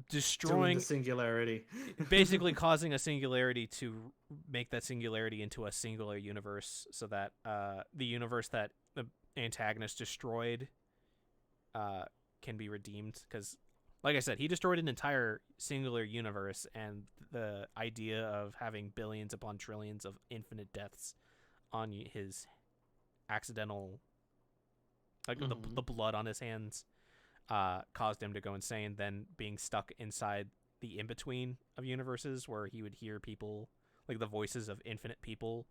destroying Doing the singularity, basically causing a singularity to make that singularity into a singular universe, so that the universe that the antagonist destroyed can be redeemed. Because, like I said, he destroyed an entire singular universe, and the idea of having billions upon trillions of infinite deaths on his accidental, like the blood on his hands, caused him to go insane. Then being stuck inside the in-between of universes, where he would hear people, like the voices of infinite people,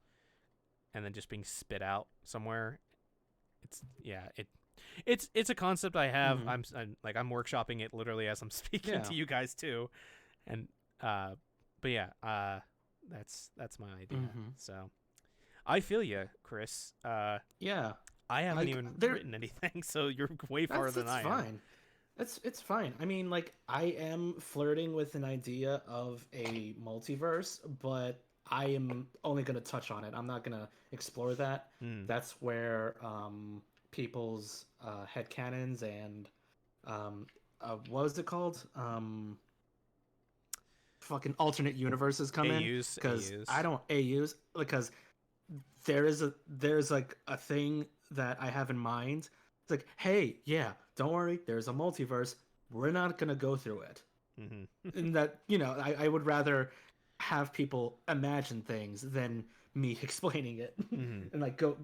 and then just being spit out somewhere. It's a concept I have. I'm workshopping it literally as I'm speaking to you guys too, and but yeah, that's my idea. So I feel you, Chris. Yeah. I haven't even written anything, so you're way farther than I am. Fine. It's fine. I mean, like, I am flirting with an idea of a multiverse, but I am only going to touch on it. I'm not going to explore that. That's where people's headcanons and what was it called? Fucking alternate universes come in, because I don't AUs, because there's like a thing that I have in mind. It's like, hey, yeah, don't worry, there's a multiverse. We're not gonna go through it. And that, I would rather have people imagine things than me explaining it and like go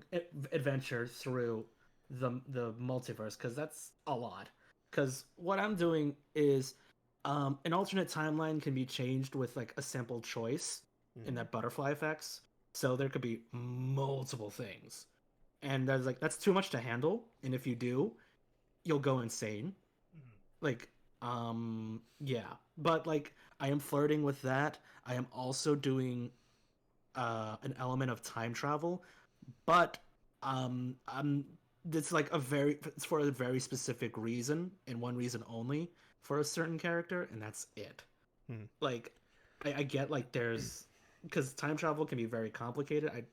adventure through the multiverse, because that's a lot. Because what I'm doing is an alternate timeline can be changed with like a simple choice in that butterfly effects. So there could be multiple things. And that's too much to handle. And if you do, you'll go insane. Like, yeah. But like, I am flirting with that. I am also doing an element of time travel, but it's for a very specific reason, and one reason only, for a certain character, and that's it. Like, I get, like, there's, because time travel can be very complicated.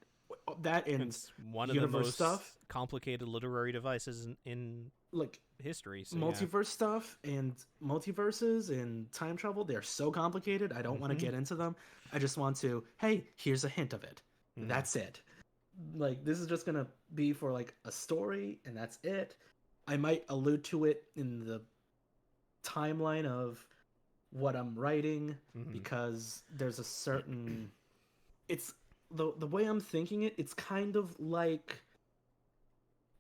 It's one of the most complicated literary devices in like history. So, multiverse stuff and multiverses and time travel, they're so complicated. I don't want to get into them. I just want to, hey, here's a hint of it. That's it. Like, this is just gonna be for like a story, and that's it. I might allude to it in the timeline of what I'm writing, because there's a certain, it's the way I'm thinking it, it's kind of like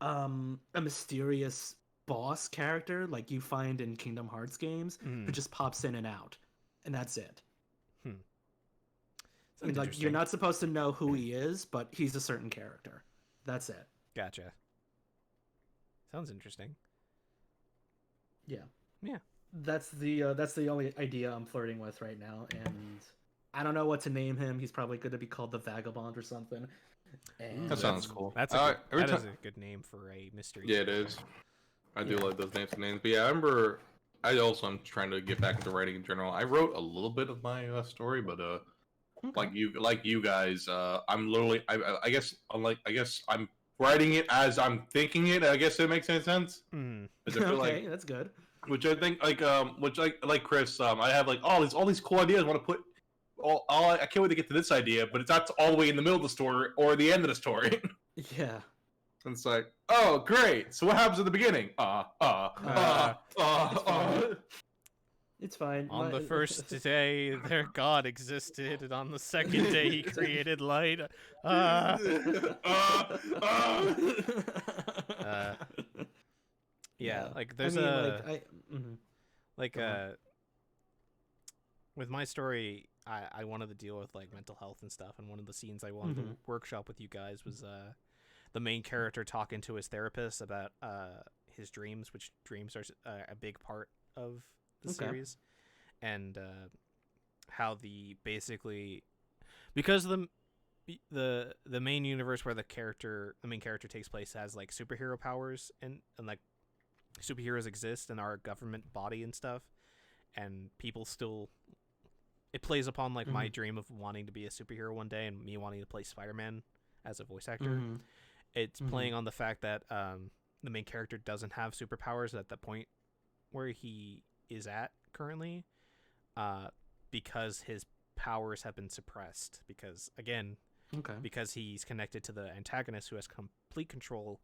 a mysterious boss character like you find in Kingdom Hearts games, who just pops in and out, and that's it. I mean, like, you're not supposed to know who he is, but he's a certain character. That's it. Gotcha. Sounds interesting. Yeah. Yeah. That's the only idea I'm flirting with right now, and I don't know what to name him. He's probably going to be called the Vagabond or something. And that sounds cool. That is a good name for a mystery. Yeah, it is. I do like those names. But yeah, I remember. I also am trying to get back into writing in general. I wrote a little bit of my story, but like you guys, I'm literally. I guess I'm writing it as I'm thinking it. I guess it makes any sense. Okay, that's good. Which I think, like Chris, I have like all these cool ideas. I want to put I can't wait to get to this idea, but it's not all the way in the middle of the story or the end of the story. Yeah. And it's like, oh, great. So what happens at the beginning? It's fine. On the first day, their God existed, and on the second day, he created light. Yeah, like there's with my story, I wanted to deal with like mental health and stuff, and one of the scenes I wanted to workshop with you guys was the main character talking to his therapist about his dreams, which dreams are a big part of the series, and how the basically because the main universe where the main character takes place has like superhero powers and like superheroes exist in our government body and stuff, and people still it plays upon like my dream of wanting to be a superhero one day and me wanting to play Spider-Man as a voice actor. It's playing on the fact that the main character doesn't have superpowers at the point where he is at currently, because his powers have been suppressed because he's connected to the antagonist who has complete control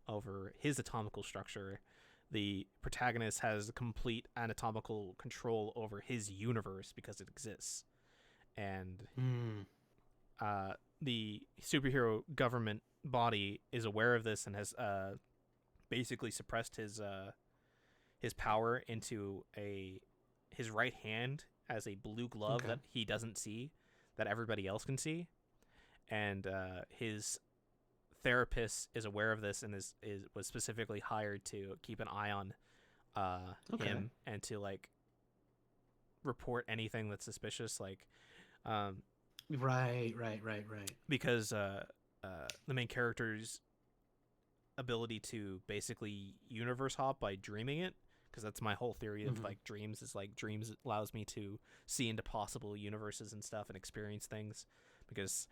over his anatomical structure. The protagonist has complete anatomical control over his universe because it exists, and the superhero government body is aware of this and has basically suppressed his power into his right hand as a blue glove that he doesn't see, that everybody else can see, and his therapist is aware of this and was specifically hired to keep an eye on him and to like report anything that's suspicious, like right, because the main character's ability to basically universe hop by dreaming it, because that's my whole theory of like dreams, is like dreams allows me to see into possible universes and stuff and experience things, because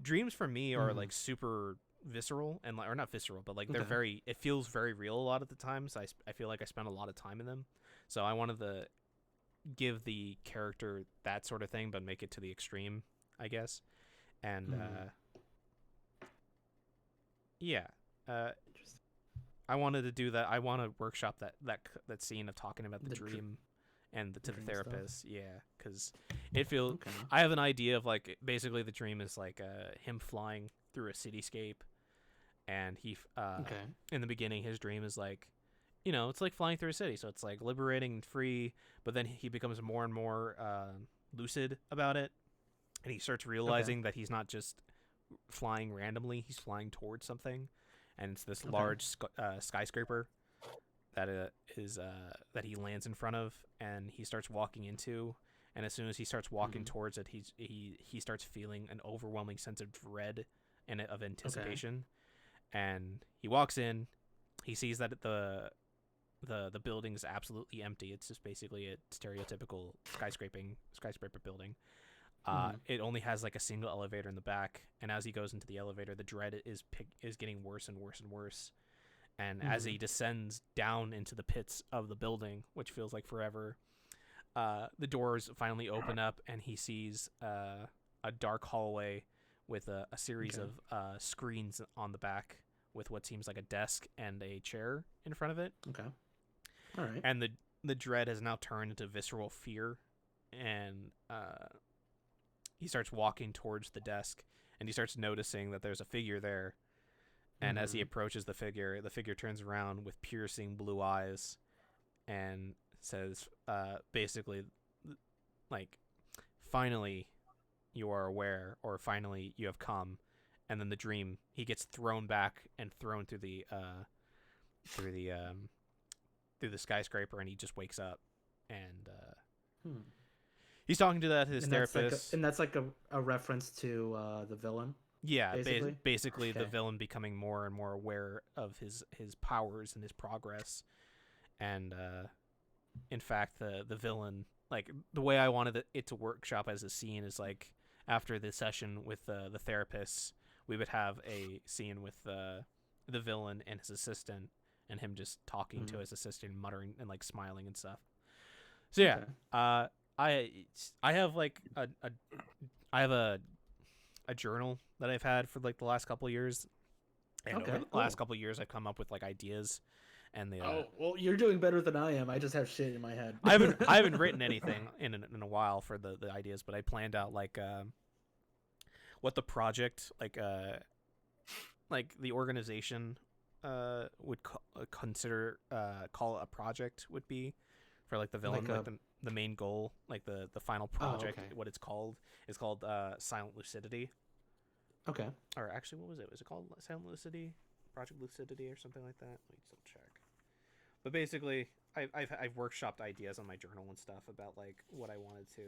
dreams for me are like super visceral and like, or not visceral, but like they're very, it feels very real a lot of the times. I feel like I spend a lot of time in them, so I wanted to give the character that sort of thing but make it to the extreme, I guess. And I wanted to do that. I want to workshop that scene of talking about the dream and to the therapist stuff. Yeah, because it feels I have an idea of like basically the dream is like him flying through a cityscape, and he in the beginning his dream is like, you know, it's like flying through a city, so it's like liberating and free, but then he becomes more and more lucid about it, and he starts realizing that he's not just flying randomly, he's flying towards something, and it's this large skyscraper that that he lands in front of, and he starts walking into, and as soon as he starts walking towards it, he starts feeling an overwhelming sense of dread and of anticipation, and he walks in, he sees that the building is absolutely empty. It's just basically a stereotypical skyscraper building. It only has like a single elevator in the back, and as he goes into the elevator, the dread is getting worse and worse and worse. And as he descends down into the pits of the building, which feels like forever, the doors finally open up, and he sees a dark hallway with a series of screens on the back with what seems like a desk and a chair in front of it. Okay. All right. And the dread has now turned into visceral fear, and he starts walking towards the desk, and he starts noticing that there's a figure there. And as he approaches the figure turns around with piercing blue eyes and says, basically, like, finally you are aware, or finally you have come. And then the dream, he gets thrown back and thrown through the skyscraper, and he just wakes up, and he's talking to his therapist. And that's like a reference to the villain. Yeah, basically the villain becoming more and more aware of his powers and his progress, and in fact the villain, like the way I wanted it to workshop as a scene is like after the session with the therapist, we would have a scene with the villain and his assistant, and him just talking to his assistant, muttering and like smiling and stuff. So yeah, I have like I have a journal that I've had for like the last couple of years, and over the last couple of years I've come up with like ideas, and well, you're doing better than I am. I just have shit in my head. I haven't written anything in a while for the ideas, but I planned out like what the project like the organization would consider call a project would be for like the villain, like the main goal, like the final project. What it's called is called Silent Lucidity. Okay. Or actually, what was it? Was it called Silent Lucidity, Project Lucidity, or something like that? Let me just check. But basically, I've workshopped ideas on my journal and stuff about like what I wanted to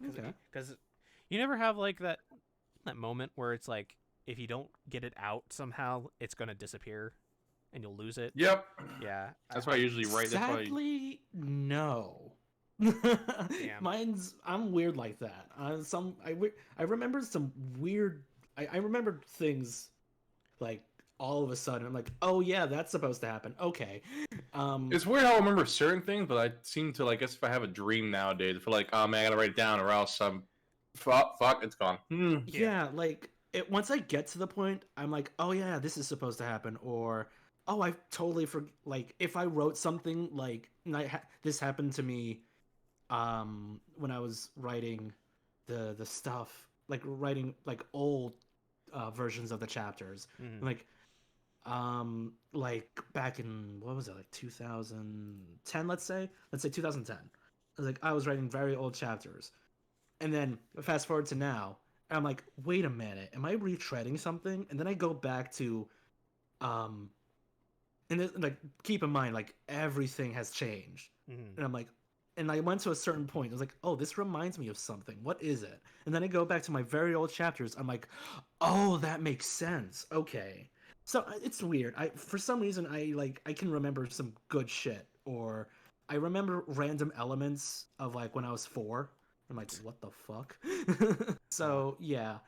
Because you never have like that moment where it's like if you don't get it out somehow, it's gonna disappear, and you'll lose it. Yep. Yeah. That's why I usually write. Sadly, no. I'm weird like that. I remember some weird. I remember things like all of a sudden. I'm like, oh yeah, that's supposed to happen. Okay. It's weird how I remember certain things, but I seem to like. Guess if I have a dream nowadays, I feel like, oh man, I gotta write it down, or else I'm fuck, it's gone. Yeah, like once I get to the point, I'm like, oh yeah, this is supposed to happen, or oh, I totally forgot. Like if I wrote something like this happened to me, when I was writing the stuff, like writing like old versions of the chapters, like back in what was it, like 2010, let's say 2010. I was writing very old chapters, and then fast forward to now, and I'm like, wait a minute, am I retreading something? And then I go back to, and then, like, keep in mind, like, everything has changed, and I'm like, and I went to a certain point. I was like, oh, this reminds me of something. What is it? And then I go back to my very old chapters. I'm like, oh, that makes sense. Okay. So it's weird. For some reason I can remember some good shit, or I remember random elements of like when I was 4. I'm like, what the fuck? So yeah,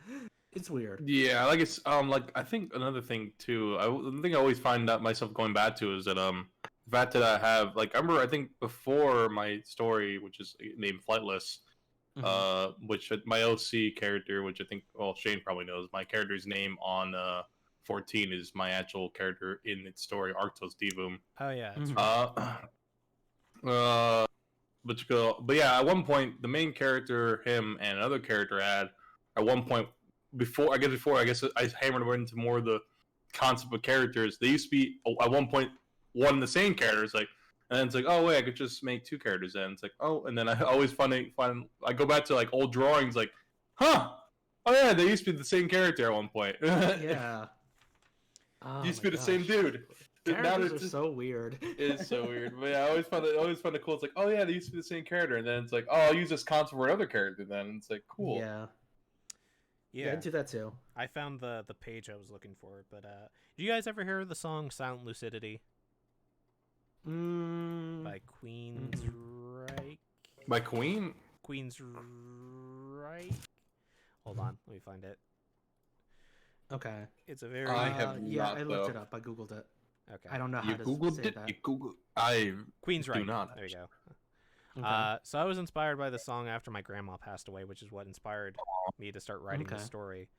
it's weird. Yeah, like it's like I think another thing too. The thing I always find out myself going back to is that the fact that I have like I remember I think before my story, which is named Flightless, which my OC character, which I think Shane probably knows, my character's name on 14 is my actual character in its story, Arctos Divum. Oh yeah, that's right. But yeah, at one point the main character, him, and another character at one point before I guess I hammered into more of the concept of characters. They used to be at one point one and the same characters, like, and then it's like, oh wait, I could just make 2 characters. Then it's like, oh, and then I always find I go back to like old drawings, like, huh, oh yeah, they used to be the same character at one point. Yeah. Used to be the same dude. Characters are so weird. It's so weird. But yeah, I always find it cool. It's like, oh yeah, they used to be the same character, and then it's like, oh, I'll use this concept for another character. Then it's like, cool. Yeah, I do that too. I found the page I was looking for, but do you guys ever hear the song "Silent Lucidity" by Queensryche? By Queen? Queensryche. Hold on, let me find it. Okay. It's a very. I looked it up. I googled it. Okay. I don't know how to Googled say it? that. You Googled. I Queensryche. do not. There you go. Okay. So I was inspired by the song after my grandma passed away, which is what inspired me to start writing the story.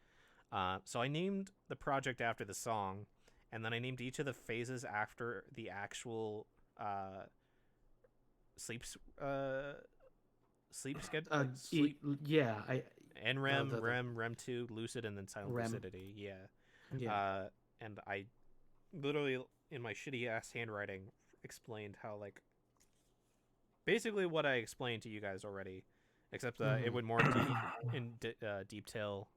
So I named the project after the song, and then I named each of the phases after the actual sleep schedule. NREM, REM, REM2, lucid, and then silent lucidity. Yeah. And I literally, in my shitty ass handwriting, explained how, like, basically what I explained to you guys already, except it went more in detail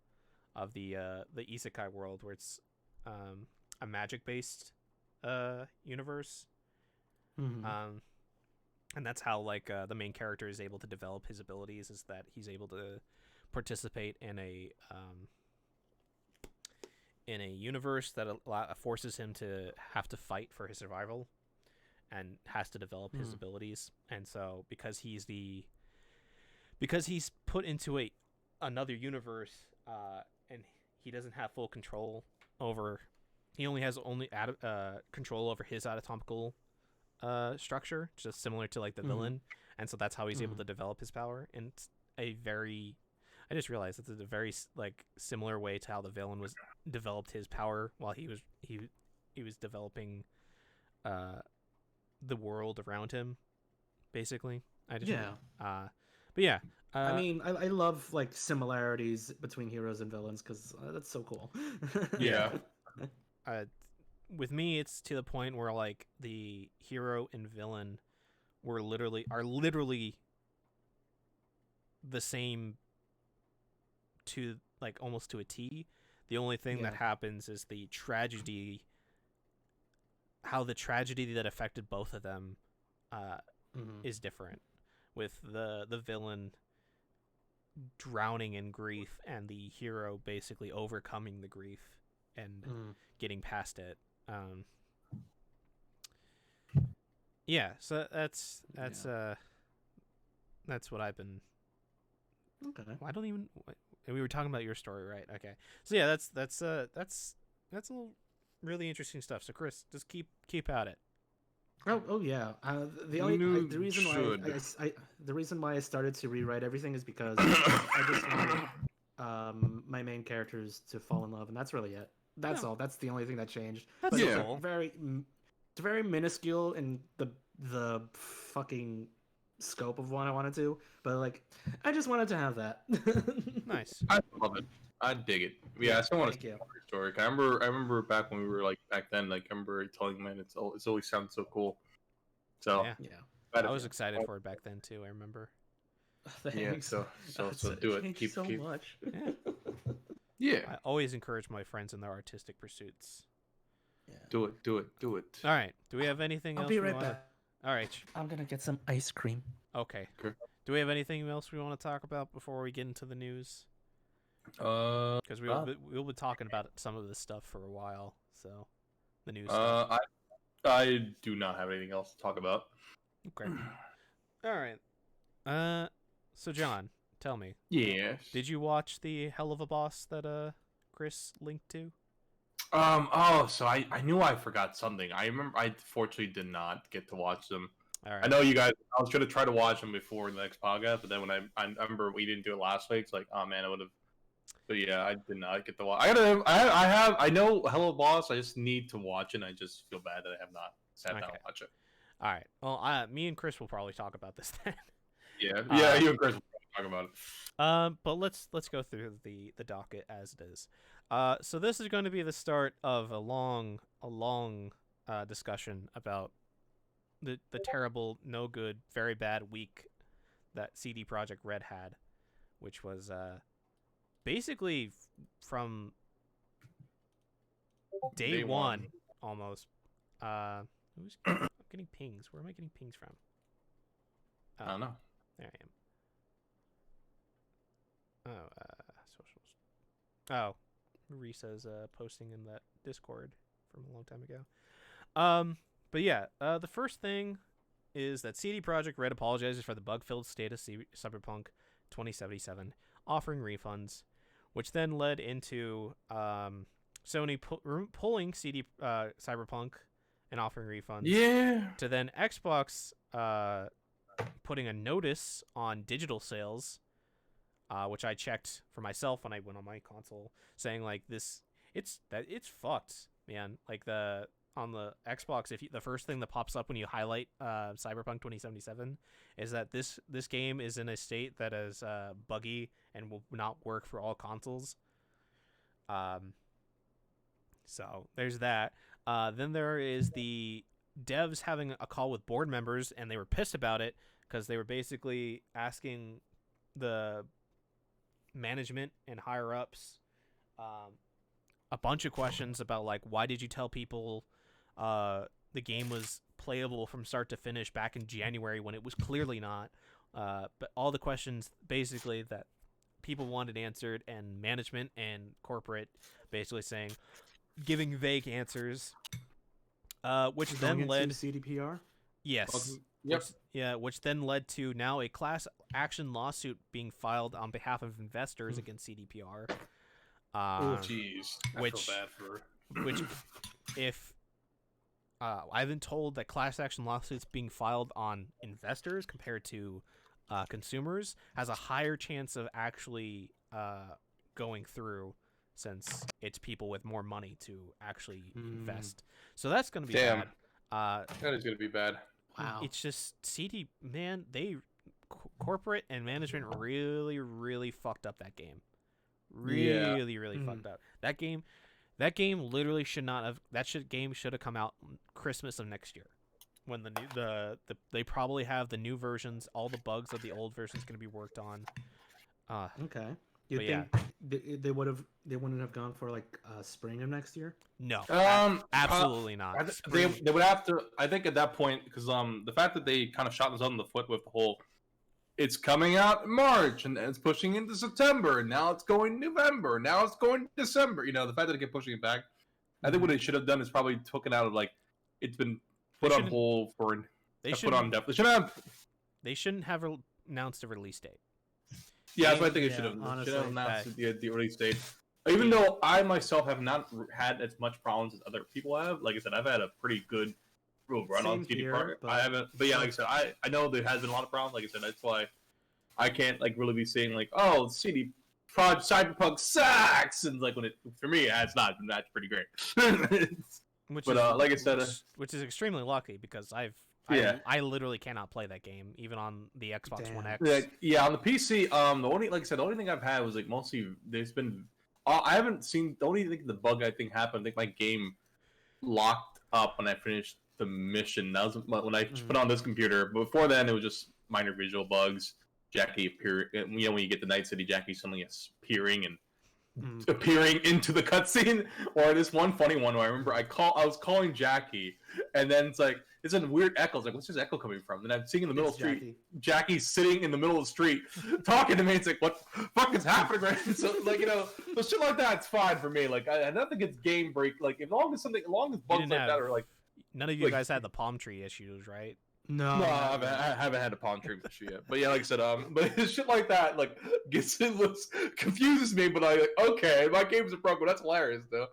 of the isekai world, where it's a magic-based universe. And that's how, like, the main character is able to develop his abilities, is that he's able to participate in a universe that forces him to have to fight for his survival, and has to develop his abilities. And so because he's put into another universe, and he doesn't have full control over, he only has control over his anatomical structure, just similar to like the villain. And so that's how he's able to develop his power. And it's I just realized it's a very like similar way to how the villain developed his power while he was developing the world around him, basically. But yeah. I mean, I love like similarities between heroes and villains, because that's so cool. Yeah. With me, it's to the point where like the hero and villain are literally the same, to like almost to a T. The only thing that happens is how the tragedy that affected both of them is different. With the villain, drowning in grief and the hero basically overcoming the grief and getting past it. Yeah, so that's what I've been. Okay. I don't even. We were talking about your story, right? Okay. So yeah, that's all really interesting stuff. So Chris, just keep at it. Oh yeah. The reason why I started to rewrite everything is because I just wanted my main characters to fall in love, and that's really it. That's all. That's the only thing that changed. That's Yeah. cool. It's very minuscule in the fucking scope of what I wanted to, but like I just wanted to have that. Nice. I love it. I dig it. Yeah, I still want to Thank see you. your story. I remember back when we were like back then. Like I remember telling man, it's always sounded so cool. So Yeah. Yeah. I was excited for it back then too. I remember. Yeah. Thanks. So do it. Thank you so much. Yeah. Yeah. I always encourage my friends in their artistic pursuits. Yeah. Do it. All right. Do we have anything I'll else? be we right wanna... back. All right. I'm gonna get some ice cream. Okay. Okay. Do we have anything else we want to talk about before we get into the news? Because we'll be talking about some of this stuff for a while. So, the news stuff. I do not have anything else to talk about. Okay. All right. So John, tell me, Yes. did you watch the Hell of a Boss that Chris linked to? So I knew I forgot something. I remember I fortunately did not get to watch them. All right. I know you guys. I was gonna try to watch them before the next podcast, but then when I remember we didn't do it last week, it's like, oh man, I would have. But yeah, I did not get to watch. I know Hello Boss. I just need to watch it. And I just feel bad that I have not sat down and watched it. All right. Well, me and Chris will probably talk about this then. Yeah, you and Chris will talk about it. But let's go through the docket as it is. So this is going to be the start of a long discussion about the terrible, no good, very bad week that CD Projekt Red had, which was basically from day one almost. I'm getting pings. Where am I getting pings from? I don't know. There I am. Socials. Oh, Risa's posting in that Discord from a long time ago. But yeah, the first thing is that CD Projekt Red apologizes for the bug-filled state of Cyberpunk 2077, offering refunds, which then led into Sony pulling CD Cyberpunk and offering refunds. Yeah. To then Xbox putting a notice on digital sales, which I checked for myself when I went on my console, saying like it's fucked, man. Like on the Xbox, the first thing that pops up when you highlight Cyberpunk 2077 is that this game is in a state that is buggy and will not work for all consoles. So there's that. Then there is the devs having a call with board members, and they were pissed about it because they were basically asking the management and higher ups a bunch of questions about like, why did you tell people the game was playable from start to finish back in January when it was clearly not. But all the questions basically that people wanted answered, and management and corporate basically giving vague answers, which then led to CDPR. Yes. Yep. Which then led to now a class action lawsuit being filed on behalf of investors against CDPR. Oh, jeez. I feel bad for. Which, if I've been told that class action lawsuits being filed on investors compared to consumers has a higher chance of actually going through, since it's people with more money to actually invest. So that's going to be bad. That is going to be bad. Wow. It's just corporate and management really, really fucked up that game. Really fucked up. That game literally should not have. Game should have come out Christmas of next year, when they probably have the new versions. All the bugs of the old versions going to be worked on. Okay. You think they wouldn't have gone for like spring of next year? No, absolutely not. They would have to. I think at that point, because the fact that they kind of shot themselves in the foot with the whole it's coming out in March, and then it's pushing into September, and now it's going November, now it's going December. You know, the fact that they kept pushing it back, I think what they should have done is probably took it out of like it's been put on hold for. They put on depth. They shouldn't have announced a release date. Yeah, that's what I think it should have. Honestly, should have announced the release date. Even though I myself have not had as much problems as other people have. Like I said, I've had a pretty good run on CD Projekt. I haven't, but yeah, like I said, I know there has been a lot of problems. Like I said, that's why I can't like really be saying like, oh, CD Projekt Cyberpunk sucks, and like when it for me, it's not. That's pretty great. Like I said, which is extremely lucky because I literally cannot play that game even on the Xbox One X. Yeah, on the PC, the only thing I've had was like mostly there's been. I haven't seen the only thing the bug I think happened. I think my game locked up when I finished the mission. That was when I put on this computer. But before then, it was just minor visual bugs. Jackie appear, when you get the Night City, Jackie suddenly appearing into the cutscene. Or this one funny one where I remember I was calling Jackie, and then it's a weird echo. It's like, what's this echo coming from? And I'm seeing in the middle of the street, Jackie sitting in the middle of the street talking to me. It's like, what the fuck is happening, right? So like, so shit like that, it's fine for me. Like I nothing gets game break. Like as long as bugs like that are like. None of you guys had the palm tree issues, right? No, I haven't had a palm tree issue yet. But yeah, like I said, but shit like that, like confuses me. But okay, my games are broken. That's hilarious, though.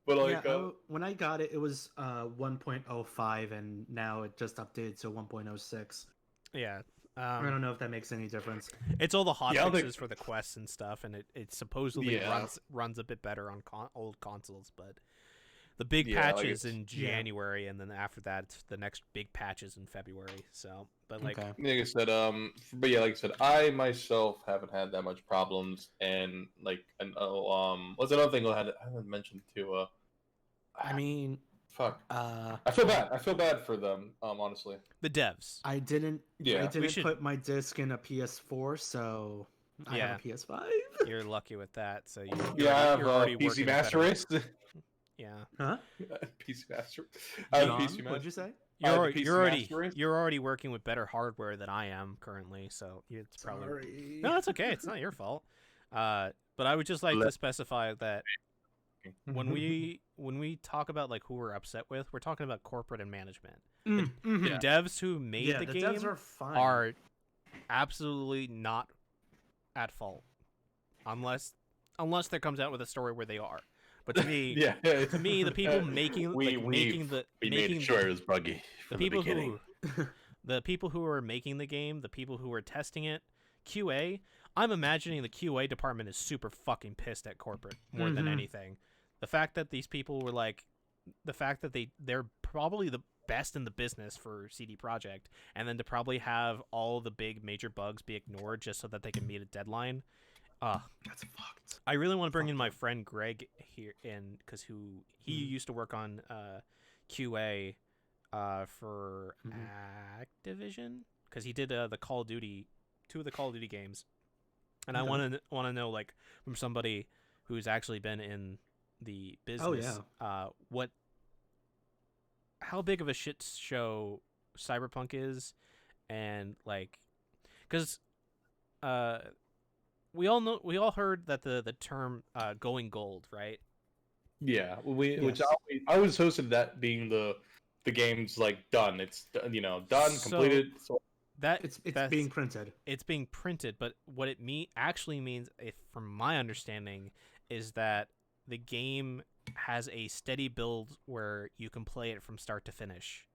But like, when I got it, it was 1.05, and now it just updated to 1.06. Yeah. I don't know if that makes any difference. It's all the hotfixes for the quests and stuff, and it supposedly runs a bit better on old consoles, but. The big patches in January, and then after that, the next big patches in February. So, but like I said, like I said, I myself haven't had that much problems, and what's another thing I haven't mentioned too? I mean, fuck. I feel bad. I feel bad for them. Honestly, the devs. I didn't put my disc in a PS4, so I have a PS5. You're lucky with that. So you're already PC Master Race. Yeah. Huh? PC Master. What'd you say? You're already working with better hardware than I am currently, so it's probably. Sorry. No, it's okay. It's not your fault. But I would just like to specify that when we talk about like who we're upset with, we're talking about corporate and management. The devs who made the game devs are fine. Are absolutely not at fault, unless there comes out with a story where they are. But to me, the people making made sure it was buggy. The people who are making the game, the people who are testing it, QA. I'm imagining the QA department is super fucking pissed at corporate more than anything. The fact that these people were like, the fact that they're probably the best in the business for CD Projekt, and then to probably have all the big major bugs be ignored just so that they can meet a deadline. That's fucked. I really want to bring in my friend Greg here because he used to work on QA for Activision because he did the Call of Duty, 2 of the Call of Duty games, and I want to know like from somebody who's actually been in the business, how big of a shit show Cyberpunk is, and like, because we all heard that the term going gold, right? Yeah, which I was hosted that being the game's like done. It's done, completed. So it's being printed. It's being printed, but what it actually means, from my understanding, is that the game has a steady build where you can play it from start to finish.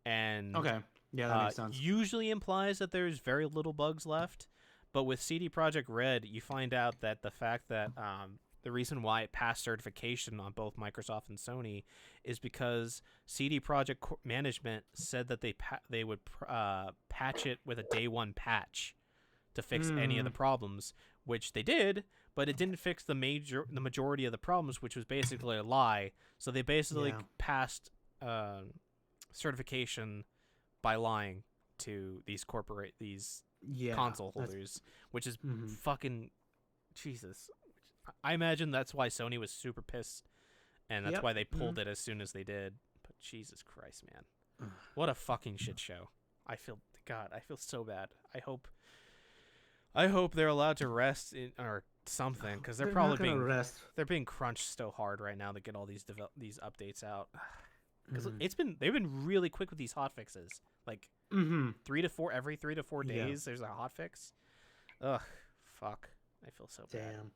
And that makes sense. Usually implies that there's very little bugs left. But with CD Projekt Red, you find out that the fact that the reason why it passed certification on both Microsoft and Sony is because CD Projekt management said that they would patch it with a day one patch to fix any of the problems, which they did, but it didn't fix the majority of the problems, which was basically a lie. So they basically passed certification by lying to these console holders, which is fucking Jesus. I imagine that's why Sony was super pissed, and that's why they pulled it as soon as they did. But Jesus Christ, man, what a fucking shit show! I feel God, I feel so bad. I hope they're allowed to rest or something, because they're probably not gonna rest. they're being crunched so hard right now to get all these updates out. Because Mhm. they've been really quick with these hot fixes. Like Mhm. every 3 to 4 Yeah. days, there's a hot fix. Ugh, fuck. I feel so bad.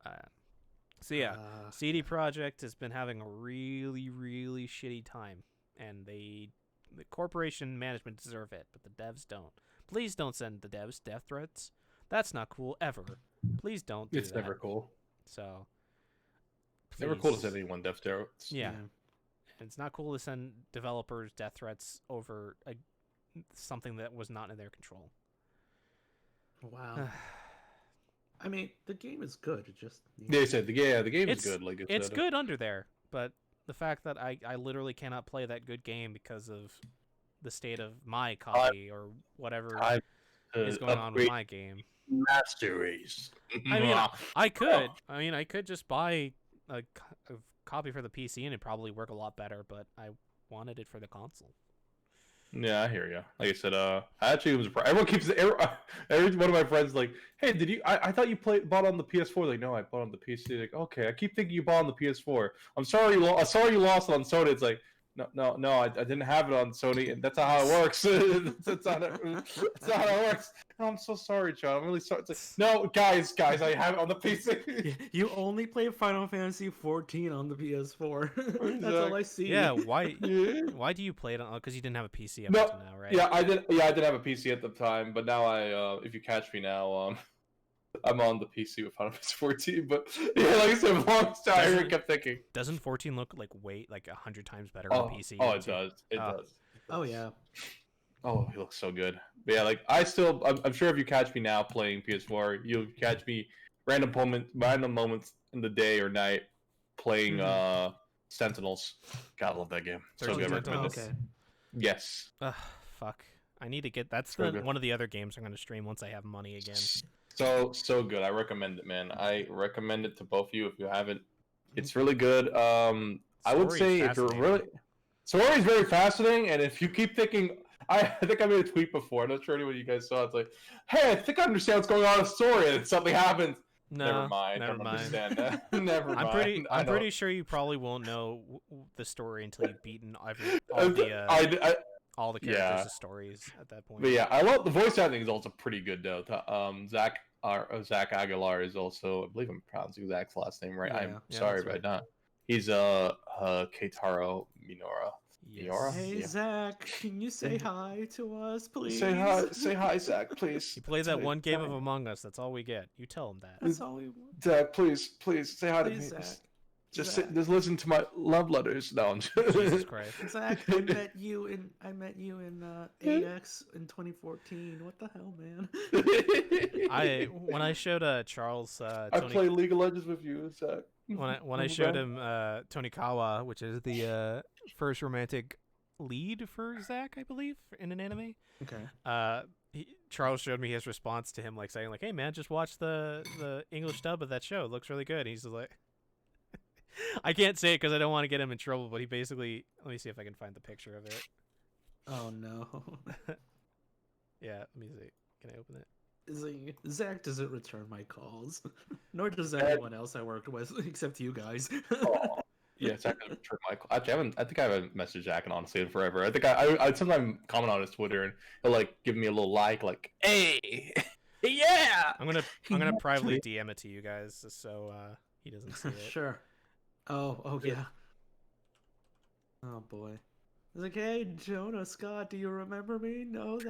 Damn. So yeah, CD Projekt has been having a really, really shitty time, and the corporation management deserve it, but the devs don't. Please don't send the devs death threats. That's not cool ever. Please don't do It's that. never cool. So, It's never cool to please. send anyone death threats. Yeah. And it's not cool to send developers death threats over something that was not in their control. Wow. I mean, the game is good. It just They said the game is good. Like it's good under there, but the fact that I literally cannot play that good game because of the state of my copy or whatever is going on with my game. Master Race. I mean, I could just buy a copy for the PC and it'd probably work a lot better, but I wanted it for the console. Yeah, I hear you. Like I said, I actually was surprised. Everyone keeps every one of my friends like, "Hey, did you? I thought you bought on the PS4." Like, no, I bought on the PC. Like, okay, I keep thinking you bought on the PS4. I'm sorry, I saw you lost it on Sony. It's like, no, I didn't have it on Sony, and that's not how it works. that's not how it works. No, I'm so sorry, John. I'm really sorry. It's like, no, guys, I have it on the PC. You only play Final Fantasy 14 on the PS4. That's all I see. Yeah, why do you play it on? Because you didn't have a PC up until now, right? Yeah, I did have a PC at the time, but now if you catch me now, I'm on the PC with Final Fantasy 14. But yeah, like I said, long time I kept thinking. Doesn't 14 look like 100 times better on PC? Oh, it does. It does. Oh yeah. Oh, he looks so good. But yeah, like I'm sure if you catch me now playing PS4, you'll catch me random moments in the day or night playing Sentinels. Gotta love that game. So good. Recommend it. Okay. Yes. Fuck. I need to get. That's one of the other games I'm going to stream once I have money again. So good. I recommend it, man. I recommend it to both of you if you haven't. It's really good. I would say if you're really, story is very fascinating, and if you keep thinking, I think I made a tweet before. I'm not sure anyone you guys saw. It's like, hey, I think I understand what's going on in the story, and something happens. No, never mind. Never mind. Understand that. Never mind. I'm pretty sure you probably won't know the story until you've beaten all the characters' stories at that point. But yeah, I love the voice acting is also pretty good though. Zach Aguilar is also, I believe I'm pronouncing Zach's last name right. I'm sorry about that. He's Keitaro Minora. Yes. Hey Zach, can you say hi to us, please? Say hi, Zach, please. He plays that one game of Among Us. That's all we get. You tell him that. That's all we want. Zach, please say hi to me. Zach. Just listen to my love letters. No, Jesus Christ. Zach, I met you in AX in 2014. What the hell, man? When I showed Charles I play League of Legends with you, Zach. When I showed him Tonikawa, which is the first romantic lead for Zach, I believe, in an anime. Okay. Charles showed me his response to him, like saying, like, "Hey man, just watch the English dub of that show. It looks really good." And he's just like, I can't say it because I don't want to get him in trouble, but he basically, let me see if I can find the picture of it. Oh no. Yeah, let me see. Can I open it? Zach doesn't return my calls, nor does anyone else I worked with, except you guys. Oh, yeah, Zach doesn't return my call. Actually, I think I haven't messaged Zach in honestly in forever. I think I sometimes comment on his Twitter and he'll like give me a little like, hey, yeah. I'm gonna privately DM it to you guys just so he doesn't see it. Sure. Oh yeah. Oh boy. It's like, hey, Jonah Scott, do you remember me? No,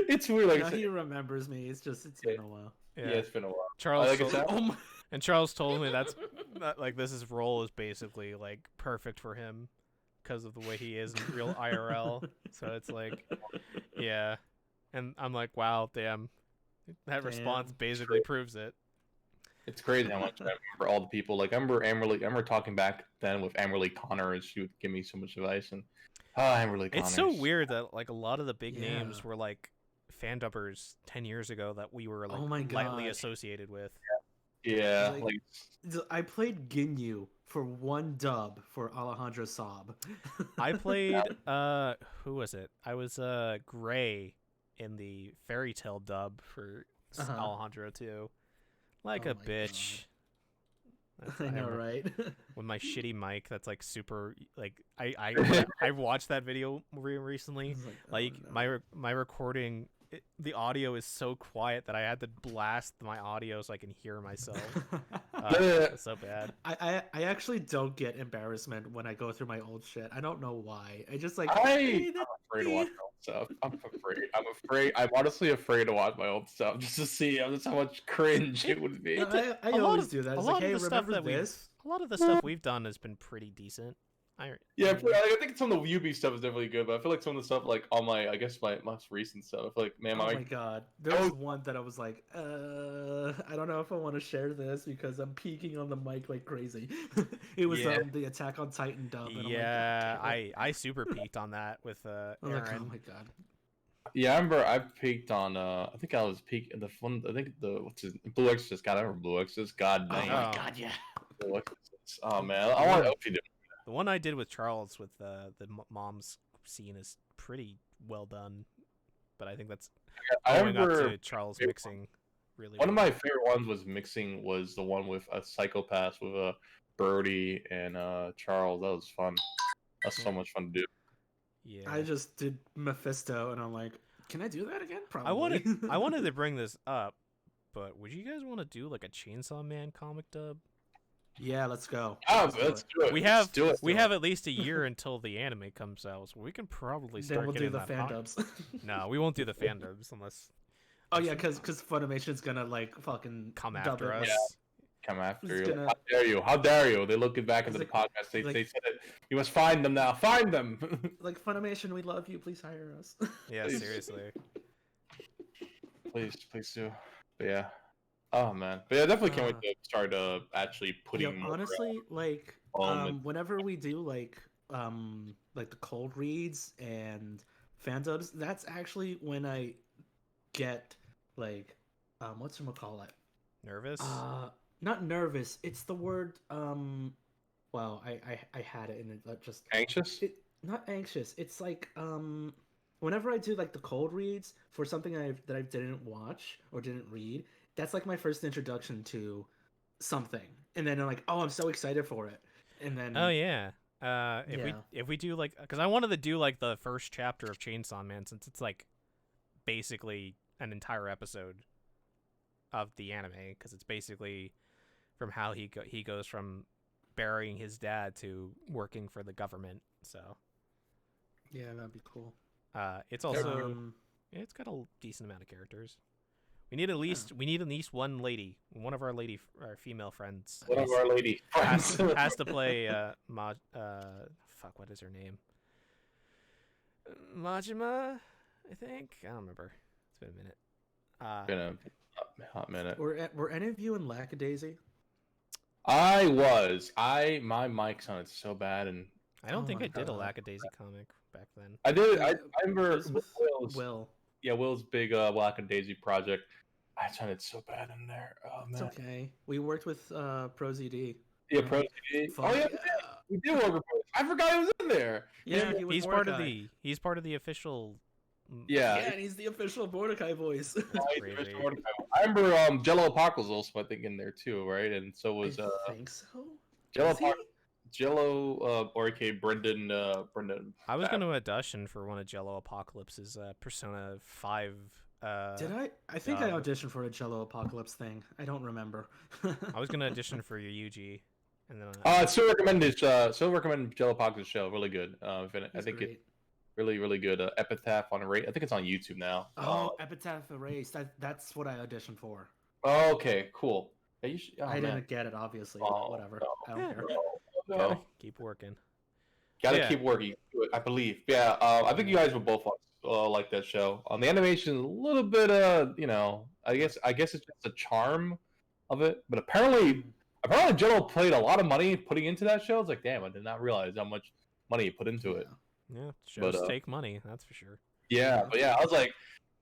it's weird. Like no, he remembers me. It's been a while. Yeah, it's been a while. Charles told me that like his role is basically like perfect for him because of the way he is in real IRL. So it's like, yeah, and I'm like, wow, damn, that response basically proves it. It's crazy how much I remember all the people. Like I remember talking back then with Amerly Connor, and she would give me so much advice. And Amerly Connor. It's so weird that like a lot of the big names were like fan dubbers 10 years ago that we were like lightly associated with. Yeah. I played Ginyu for one dub for Alejandro Saab. I played who was it? I was Gray in the Fairy Tale dub for Alejandro too. Like Oh a my bitch. I know, right? With my shitty mic that's like super like I watched that video recently. It's like, oh, no. My recording the audio is so quiet that I had to blast my audio so I can hear myself. It's so bad. I actually don't get embarrassment when I go through my old shit. I don't know why. I just like I'm afraid to watch my old stuff. I'm afraid. I'm honestly afraid to watch my old stuff just to see just how much cringe it would be. I always do that. It's like, hey, remember this? A lot of the stuff we've done has been pretty decent. I think some of the UB stuff is definitely good, but I feel like some of the stuff like on my most recent stuff, I feel like man, oh my god, there was one that I was like, I don't know if I want to share this because I'm peeking on the mic like crazy. It was the Attack on Titan dub. And yeah, I'm like, I super peaked on that with Aaron. like, oh my god. Yeah, I remember I peaked on I think I was peaking the fun. I think Blue Exorcist. God, I remember Blue Exorcist. God dang. Oh my god, yeah. Blue Exorcist. Oh man, I want to do. The one I did with Charles with the mom's scene is pretty well done, but I think that's going up to Charles mixing really. One of my favorite ones was the one with a Psychopath with Brody and Charles. That was fun. That's so much fun to do. Yeah, I just did Mephisto, and I'm like, can I do that again? Probably. I wanted to bring this up, but would you guys want to do like a Chainsaw Man comic dub? Yeah, let's go. Let's do it. We have at least a year until the anime comes out, so we can probably start. Then we'll getting do the fan dubs. No, we won't do the fan dubs unless. Oh yeah, because Funimation's gonna like fucking come after us. Yeah. Come after you. How dare you? How dare you? They look back into the podcast. They said it. You must find them now. Find them. Like Funimation, we love you. Please hire us. Yeah, seriously. Please do. But yeah. Oh man, but yeah, definitely can't wait to start actually putting. Yeah, honestly, like whenever we do like the cold reads and fan dubs, that's actually when I get like whatchamacallit? Nervous? Not nervous. It's the word well, I had it and it just anxious. Not anxious. It's like whenever I do like the cold reads for something that I didn't watch or didn't read. That's like my first introduction to something, and then I'm like, oh, I'm so excited for it, and then if we do like, because I wanted to do like the first chapter of Chainsaw Man since it's like basically an entire episode of the anime, because it's basically from how he goes from burying his dad to working for the government. So yeah, that'd be cool. It's also it's got a decent amount of characters. We need at least one lady, one of our female friends. One of our lady friends has to play fuck, what is her name? Majima, I think. I don't remember. It's been a minute. Been a hot minute. Were any of you in Lackadaisy? I was. My mic sounded so bad, and I don't think I did a Lackadaisy comic back then. I did. I remember Will. Yeah, Will's big Lackadaisy project. I sounded so bad in there. Oh man. It's okay. We worked with ProZD. Yeah, ProZD. Oh yeah, we did work with. I forgot he was in there. Yeah, he's part of the. He's part of the official. Yeah, and he's the official Mordecai voice. I remember Jello Apocalypse also, I think, in there too, right? And so was I think so. Jello Brendan. I was going to audition for one of Jello Apocalypse's Persona 5. Did I? I think I auditioned for a Jello Apocalypse thing. I don't remember. I was going to audition for your Yuji, and then still recommend Jello Apocalypse show. Really good. I think great. It's really, really good. Epitaph on Erase. I think it's on YouTube now. Oh, Epitaph Erase. That's what I auditioned for. Oh, okay, cool. Yeah, I didn't get it, obviously. But whatever. No. I don't care. Gotta keep working. Keep working. I believe. Yeah. I think you guys will both like that show. The animation is a little bit, I guess it's just the charm of it. But apparently Jello played a lot of money putting into that show. It's like, damn, I did not realize how much money he put into it. Yeah, shows take money, that's for sure. Yeah, but yeah, I was like,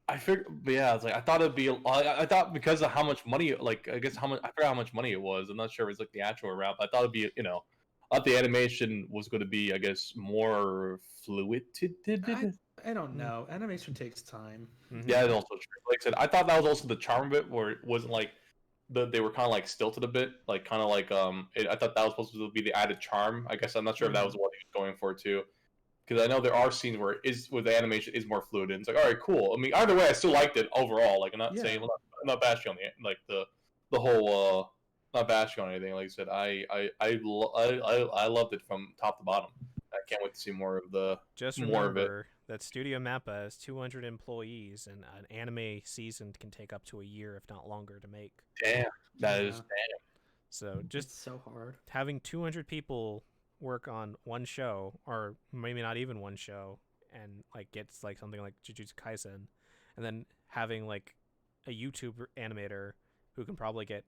I thought it'd be. I thought because of how much money, like, I forgot how much money it was. I'm not sure if it's like the actual route, but I thought it'd be, thought the animation was going to be, I guess, more fluid. I don't know. Animation takes time. Mhm. Yeah, it's also true. Like I said, I thought that was also the charm of it, where it wasn't like they were kind of like stilted a bit, like kind of like I thought that was supposed to be the added charm. I guess I'm not sure if that was what he was going for too, because I know there are scenes where the animation is more fluid, and it's like, all right, cool. I mean, either way, I still liked it overall. Like I'm not saying, I'm not bashing on the whole not bashing on anything. Like I said, I loved it from top to bottom. I can't wait to see more of the Just more of it. remember that Studio Mappa has 200 employees, and an anime season can take up to a year, if not longer, to make. Damn, that is Yeah. damn. So It's just so hard. having 200 people work on one show, or maybe not even one show, and like gets like something like Jujutsu Kaisen, and then having like a YouTube animator who can probably get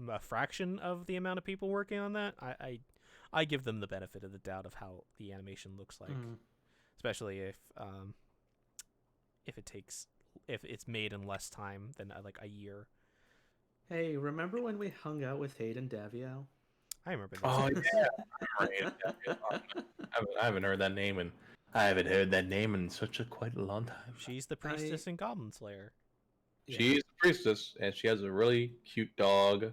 a fraction of the amount of people working on that, I give them the benefit of the doubt of how the animation looks like, especially if it's made in less time than like a year. Hey, remember when we hung out with Hayden Davio? I remember this. Oh yeah, I haven't heard that name, and I haven't heard that name in such a quite a long time. She's the priestess in Goblin Slayer. Yeah. She's a priestess, and she has a really cute dog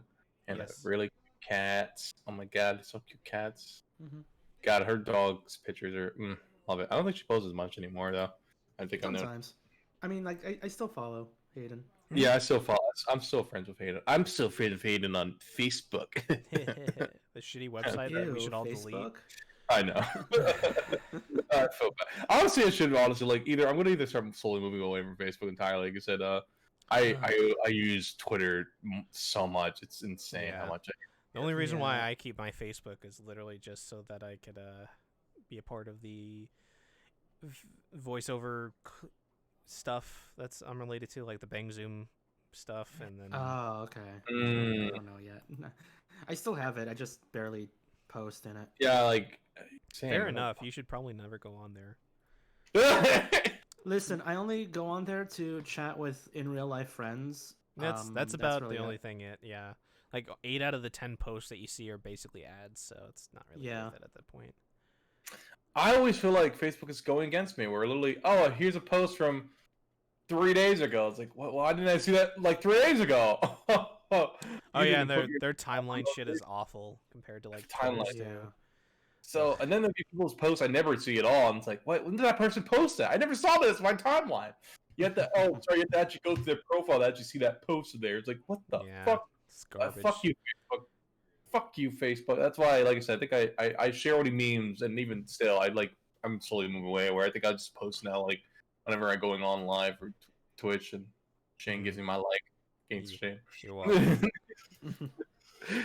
and Yes. a really cute cat. Oh my god, so cute cats. Mhm. God, her dog's pictures are love it. I don't think she poses much anymore though. I think I know. Sometimes. I mean, like, I still follow Hayden. Yeah, I still follow. I'm still friends with Hayden. I'm still friends with Hayden on Facebook. The shitty website that we should all delete. Facebook? I know. I feel bad. Honestly, I should like either I'm gonna start slowly moving away from Facebook entirely. Like I said, I use Twitter so much. It's insane how Yeah. much. The only reason why Yeah. I keep my Facebook is literally just so that I could be a part of the voiceover stuff that's unrelated to, like the Bang Zoom stuff, and then Oh, okay. Mm. I don't know yet. I still have it. I just barely post in it. Yeah, like same. fair enough. You should probably never go on there. Listen, I only go on there to chat with in real life friends. That's about really the only it. thing. Yeah. Like 8 out of the 10 posts that you see are basically ads, so it's not really worth it at that point. I always feel like Facebook is going against me. Where literally, oh, here's a post from 3 days ago. It's like, why didn't I see that like 3 days ago? Oh yeah, and their timeline shit is awful compared to like Timeline. Twitter's, too. Yeah. So, and then there'll be people's posts I never see at all, and it's like, when did that person post that? I never saw this in my timeline. You have to, you have to actually go to their profile to actually see that posted there. It's like, what the fuck? It's garbage. Fuck you, Facebook. Fuck you, Facebook. That's why, like I said, I think I share all the memes, and even still, I'm slowly moving away. Where I think I just post now, like whenever I'm going on live or Twitch, and Shane gives me my like. Against Shane. You're welcome.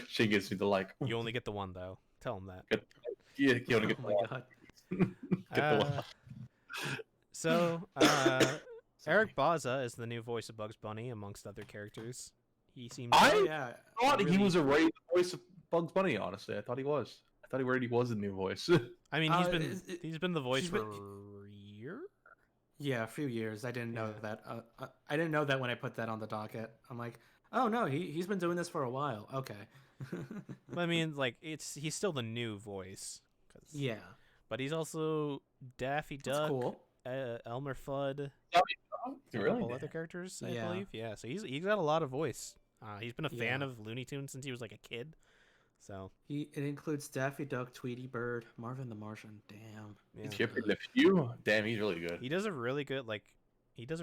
Shane gives me the like. You only get the one though. Tell him that. Yeah, you only get Oh the my one. god. Get the one. So, Eric Baza is the new voice of Bugs Bunny, amongst other characters. He seems. Oh, yeah. I thought he really- was already the voice of Bugs Bunny. Honestly, I thought he was. I thought he already was the new voice. I mean, is he's been the voice he's for been- a year. Yeah, a few years. I didn't know Yeah. that. I didn't know that when I put that on the docket. I'm like, oh no, he's been doing this for a while. Okay. I mean, like he's still the new voice. Yeah, But he's also Daffy that's Duck, cool. Elmer Fudd, a really? couple other characters, I Yeah. believe. Yeah, so he's got a lot of voice. He's been a fan Yeah. of Looney Tunes since he was like a kid. So It includes Daffy Duck, Tweety Bird, Marvin the Martian. Damn. yeah. Chip and the Few. Damn, he's really good. He does a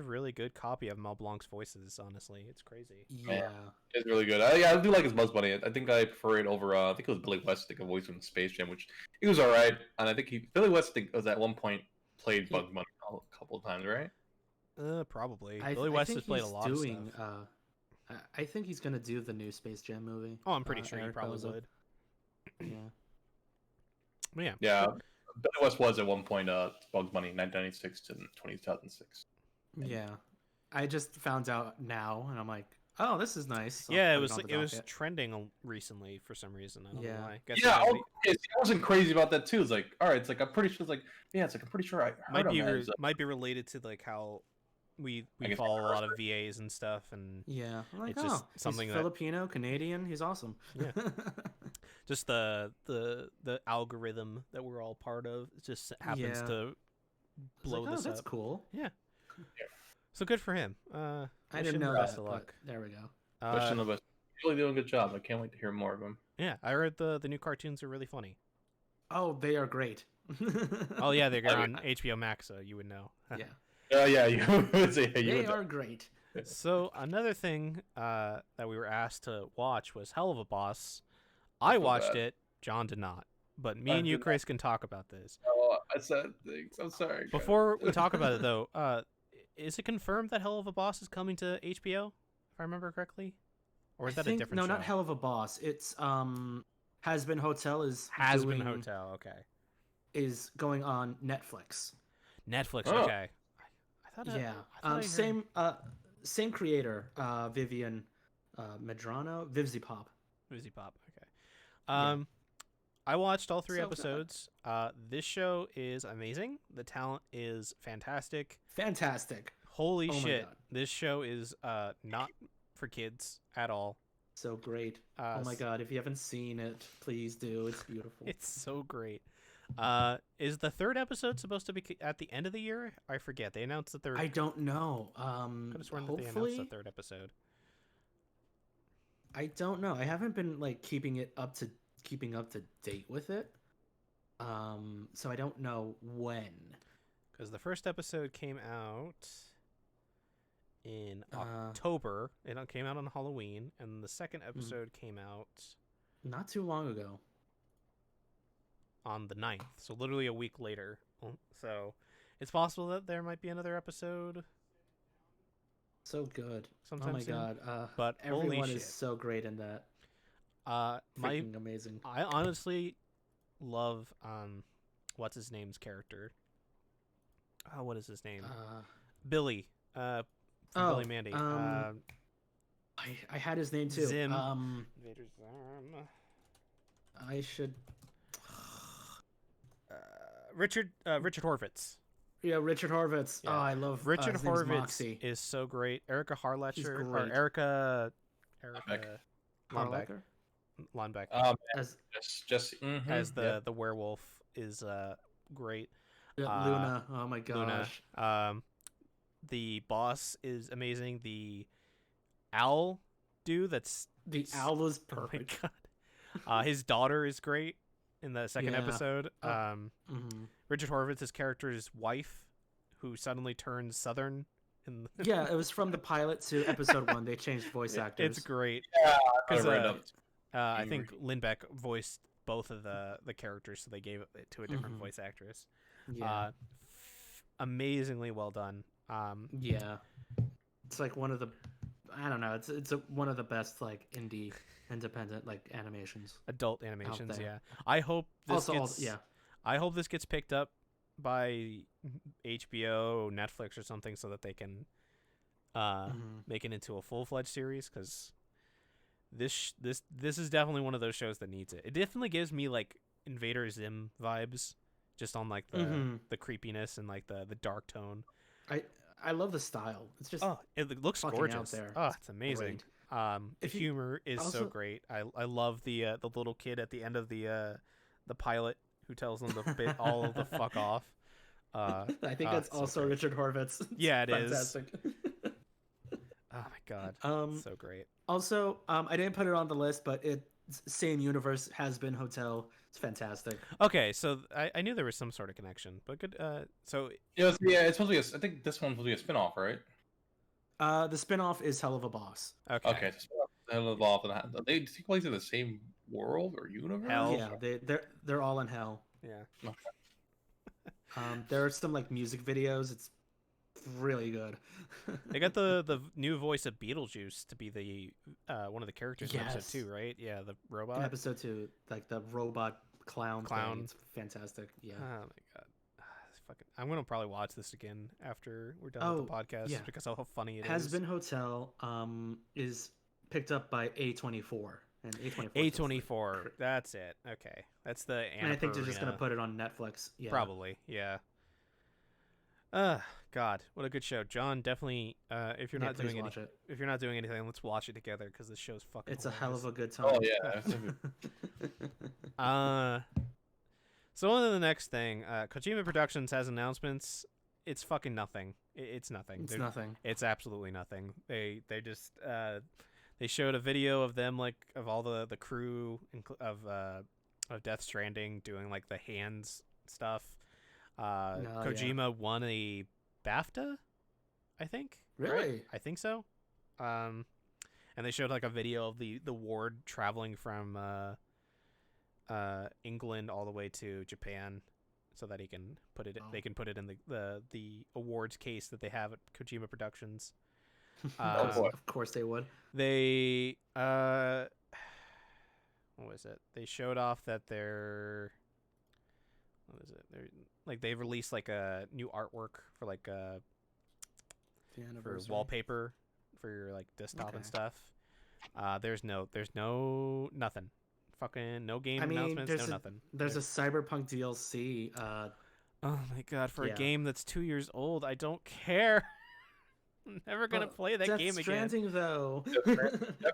really good copy of Mel Blanc's voices. Honestly, it's crazy. Yeah. It's really good. I do like his Bugs Bunny. I think I prefer it over. I think it was Billy West. I think a voice from Space Jam, which he was all right. And I think Billy West was at one point played Bugs Bunny a couple of times, right? Probably. I Billy West think has played a he's lot doing, of stuff. I think he's gonna do the new Space Jam movie. Oh, I'm pretty sure he Eric probably Bauza. would. Yeah. But yeah. Yeah, Billy West was at one point Bugs Bunny, 1996 to 2006. Yeah. I just found out now, and I'm like, oh, this is nice. So Yeah, I'll it put was on the was docket. trending recently for some reason. I don't know Yeah. why. Guess Yeah, because I wasn't crazy about that too. It's like, all right, it's like I'm pretty sure. It's like, yeah, it's like I'm pretty sure I heard might be him as, might be related to like how we I guess follow a lot of first. VAs and stuff, and Yeah. I'm like, It's just oh, something he's that- Filipino, Canadian. He's awesome. Yeah. just the algorithm that we're all part of just happens Yeah. to blow this that's up. cool. Yeah. So good for him. I wish didn't him know the that, best of but luck. there we go. Question of us. He's really doing a good job. I can't wait to hear more of him. Yeah, I heard the new cartoons are really funny. Oh, they are great. Oh yeah, they're I on HBO Max, so you would know. Yeah, Yeah, you would say you they would. are great. So another thing that we were asked to watch was Hell of a Boss. I watched bad. it. John did not. But me I and you, did not. Chris, can talk about this. Oh, I said things. I'm sorry. guys. Before we talk about it, though, is it confirmed that Hell of a Boss is coming to HBO? If I remember correctly, or is that a different show? No, not Hell of a Boss. It's Has Been Hotel is Has Been Hotel. Okay. is going on Netflix. Netflix. Oh. Okay. I thought. Yeah. I thought I heard... Same creator, Vivian Medrano, Vivzy Pop. Wizzy Pop. Okay. Yeah. I watched all 3 So good. episodes. This show is amazing. The talent is fantastic. Fantastic. Holy Oh my shit! God. This show is not for kids at all. So great. Uh, Oh my god, if you haven't seen it, please do. It's beautiful. It's so great. Is the 3rd episode supposed to be at the end of the year? I forget. They announced the 3rd. I don't know. Could have sworn that they Hopefully, announced the 3rd episode. I don't know. I haven't been like keeping up to date with it. So I don't know when. Because the first episode came out in Uh, October. It came out on Halloween, and the second Mm-hmm. episode came out Not too long ago. on the 9th. So literally a week later. So it's possible that there might be another episode So good. sometime Oh my soon. god. But holy Everyone shit. is so great in that. My Freaking amazing. I honestly love what's his name's character. Oh, what is his name? Billy. From Billy Mandy. I had his name too. Zim. I should. Richard Horvitz. Yeah, Richard Horvitz. Yeah. Oh, I love Richard his name's Horvitz Moxie. is so great. Erica Harlacher or great. Erica Linebacker. Linebacker. Linebacker. As Just as the werewolf is great. Luna. Oh my gosh. Luna. The boss is amazing. The owl dude that's The owl was oh my perfect. god. His daughter is great in the second Yeah. episode. Mhm. Richard Horvitz's character's wife, who suddenly turns Southern. In the Yeah, it was from the pilot to episode 1. They changed voice actors. it's great. Yeah, I 'Cause, read up. I think Lindbeck voiced both of the characters, so they gave it to a different Mhm. voice actress. Yeah. Amazingly well done. Yeah. It's like one of the I don't know, it's one of the best like independent like animations. Adult animations, there. yeah. I hope this gets yeah. I hope this gets picked up by HBO, Netflix, or something, so that they can Mhm. make it into a full-fledged series. Because this is definitely one of those shows that needs it. It definitely gives me like Invader Zim vibes, just on like the Mhm. the creepiness and like the dark tone. I love the style. It's just It looks fucking out gorgeous. there. Oh, It's it's amazing. The If you- humor is so also- great. I love the little kid at the end of the pilot who tells them to bit all of the fuck off. I think that's it's so also great. Richard Horvitz. Yeah, it is. Fantastic. Oh my god, so great. Also, I didn't put it on the list, but it's same universe, Has Been Hotel. It's fantastic. Okay, so I knew there was some sort of connection, but good. So Yeah, it's supposed to be. I think this one's supposed to be a spin-off, right? The spin-off is Hell of a Boss. Okay, so Hell of a Boss, and they take place in the same world or universe. Hell. Yeah, they're all in hell. yeah. There are some like music videos. It's really good. They got the new voice of Beetlejuice to be the one of the characters in Yes. episode 2, right? Yeah, the In robot. episode 2, like the robot clown. Clown. Thing. It's fantastic. Yeah. Oh my god. It's fucking, I'm gonna probably watch this again after we're done with the podcast, yeah. because of how funny it Has is. Been Hotel is picked up by A24, and A24. A24. That's it. Okay, that's the. And I think they're just gonna Annapurna. put it on Netflix. Yeah. Probably, yeah. God, what a good show, John. Definitely. If you're not please doing watch it. if you're not doing anything, let's watch it together because this show's fucking. It's a hell of a good Oh time. yeah. So on to the next thing. Kojima Productions has announcements. It's fucking nothing. It's nothing. It's nothing. It's absolutely nothing. They just they showed a video of them, like, of all the crew of Death Stranding doing like the hands stuff. Kojima won a BAFTA, I think. Really? Right? I think so. And they showed like a video of the ward traveling from England all the way to Japan, so that he can put it. They can put it in the awards case that they have at Kojima Productions. Of course they would. They what was it? They showed off that they're they've released like a new artwork for like The for anniversary. wallpaper for your like desktop and stuff. There's no nothing. Fucking no game announcements, nothing. There's a Cyberpunk DLC. Oh my god, for a Yeah. game that's 2 years old, I don't care. I'm never gonna play that game again. Death Stranding, though.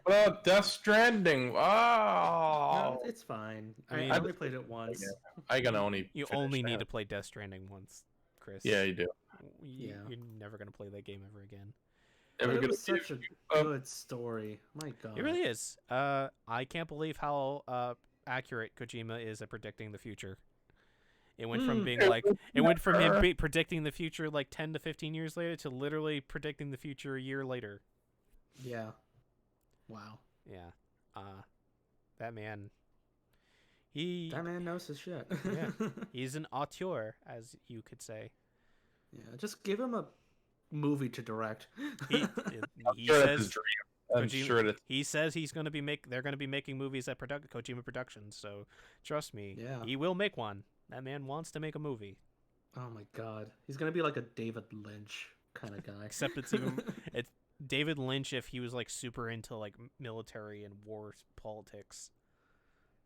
Oh, Death Stranding. Oh. No, it's fine. I mean, I only played it once. I gotta only. You finish only need that. to play Death Stranding once, Chris. Yeah, you do. Yeah. You're never gonna play that game ever again. But Ever it gonna was such a um, good story. My God. It really is. I can't believe how accurate Kojima is at predicting the future. It went from being like him predicting the future like 10 to 15 years later to literally predicting the future a year later. Yeah. Wow. Yeah. That man. That man knows his shit. Yeah. He's an auteur, as you could say. Yeah. Just give him a movie to direct. He sure that's says his dream. I'm Kojima- sure that. he says he's going to be they're going to be making movies at Kojima Productions, so trust me. Yeah. He will make one. That man wants to make a movie. Oh my God. He's gonna be like a David Lynch kind of guy. Except it's David Lynch if he was like super into like military and war politics.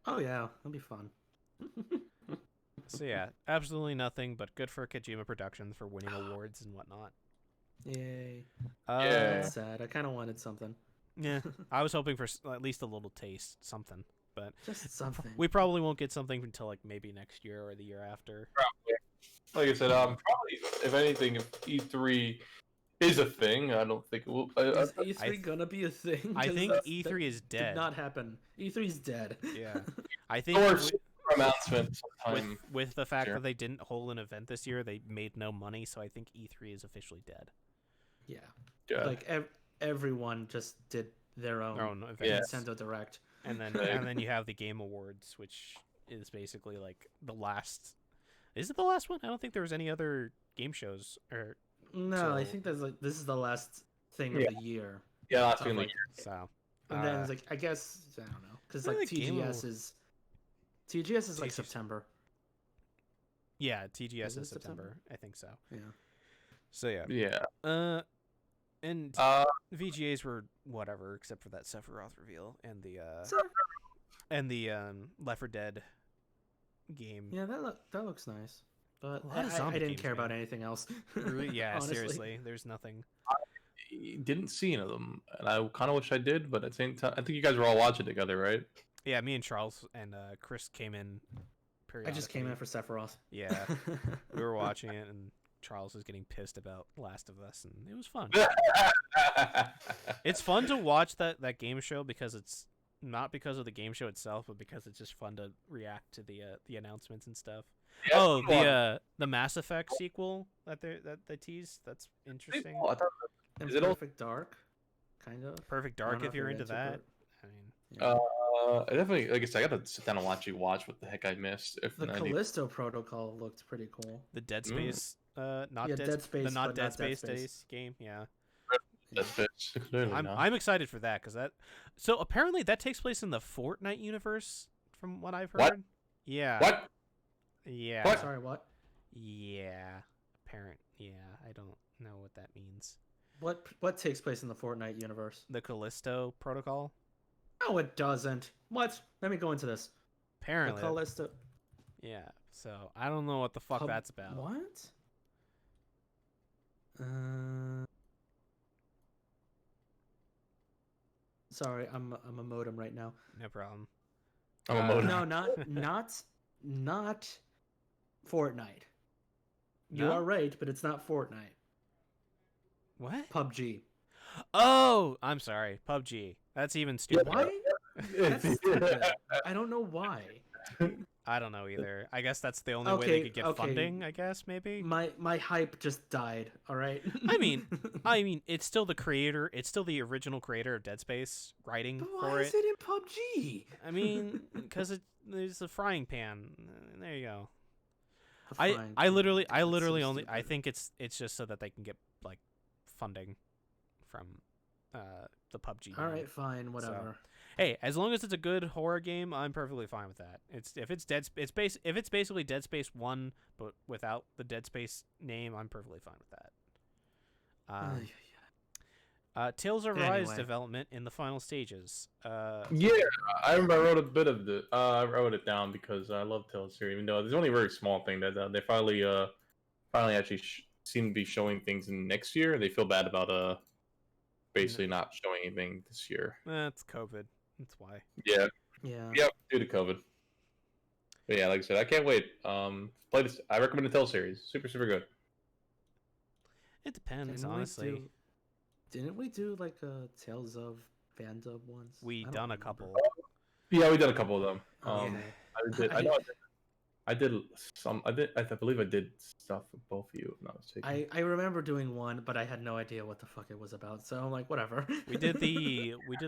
Oh yeah, that'll be fun. So yeah, absolutely nothing, but good for Kojima Productions for winning awards and whatnot. Yay. Yeah. That's sad. I kind of wanted something. Yeah, I was hoping for at least a little taste, something. But Just something. we probably won't get something until like maybe next year or the year after. Like I said, probably if anything, if E3 is a thing, I don't think it will. Is E3 gonna be a thing? I 'Cause think that E3 is did dead. not happen. E3's dead. Yeah, I think Or with, announcement sometime. with the fact Sure. that they didn't hold an event this year, they made no money, so I think E3 is officially dead. Yeah. Yeah. Like everyone just did their own event. Yeah. Nintendo Direct. And then you have the Game Awards, which is basically like the last. Is it the last one? I don't think there was any other game shows or No, I So- think this is the last thing Yeah. of the year. Yeah, last Of thing of the like- year. so. And then it's like I guess I don't know because like I think Game TGS is like TGS September. Yeah, TGS Is it is September. I think so. Yeah. So yeah. Yeah. And VGAs were whatever except for that Sephiroth reveal and the Left 4 Dead game. Yeah, that looks nice. But A lot of zombie I didn't games, care about man. anything else. Really? Yeah, honestly. seriously. There's nothing. Didn't see any of them, and I kind of wish I did. But at the same time, I think you guys were all watching together, right? Yeah, me and Charles and Chris came in I periodically. just came in for Sephiroth. Yeah. We were watching it and Charles was getting pissed about Last of Us and it was fun. It's fun to watch that game show because it's not because of the game show itself, but because it's just fun to react to the announcements and stuff. Yeah, Oh, well, the Mass Effect sequel that they teased. That's interesting. I thought- And Is it all- Perfect Dark, kind of. Perfect I don't Dark know if you're into that. Super- I mean, Yeah. I definitely, like I said, I gotta sit down and watch what the heck I missed. If The I need- Callisto Protocol looked pretty cool. the Dead Mm. Space, not Yeah, Dead, Dead Space, the not but Dead not Dead Space Space. Days game. Yeah, that's it. Clearly not. I'm excited for that because that. So apparently that takes place in the Fortnite universe, from what I've heard. What? Yeah. What? Yeah. What? Sorry, what? Yeah. Yeah. I don't know what that means. What takes place in the Fortnite universe? The Callisto Protocol. No, it doesn't. What? Let me go into this. The Apparently. Callisto. Yeah. So I don't know what the fuck that's about. What? Sorry, I'm a modem right now. No problem. I'm a modem. No, not Fortnite. You No? are right, but it's not Fortnite. What? PUBG. Oh, I'm sorry. PUBG. That's even stupider. Why? That's stupid. I don't know why. I don't know either. I guess that's the only way they could get funding. I guess maybe. My hype just died. All right. I mean, it's still the creator. It's still the original creator of Dead Space writing But for why it. is it in PUBG? I mean, because there's a frying pan. There you go. Fine. I literally That's so only. I stupid. think it's just so that they can get like funding from the PUBG. All game. right, fine, whatever. Hey, as long as it's a good horror game, I'm perfectly fine with that. If it's basically Dead Space 1 but without the Dead Space name, I'm perfectly fine with that. Tales of Rise Anyway. development in the final stages. Yeah, I remember I wrote a bit of the. I wrote it down because I love Tales series, even though there's only a very small thing that they finally actually seem to be showing things in next year. They feel bad about basically not showing anything this year. It's COVID. That's why. Yeah. Yeah. Yep. Due to COVID. But yeah, like I said, I can't wait. Play this. I recommend the Tales series. Super, super good. It depends, Didn't we honestly. Didn't we do like a Tales of Fandub once? We I don't done a remember. couple. Yeah, we did a couple of them. Okay. I know. I did some. I believe I did stuff with both of you. If I'm not mistaken. I remember doing one, but I had no idea what the fuck it was about. So I'm like, whatever. We did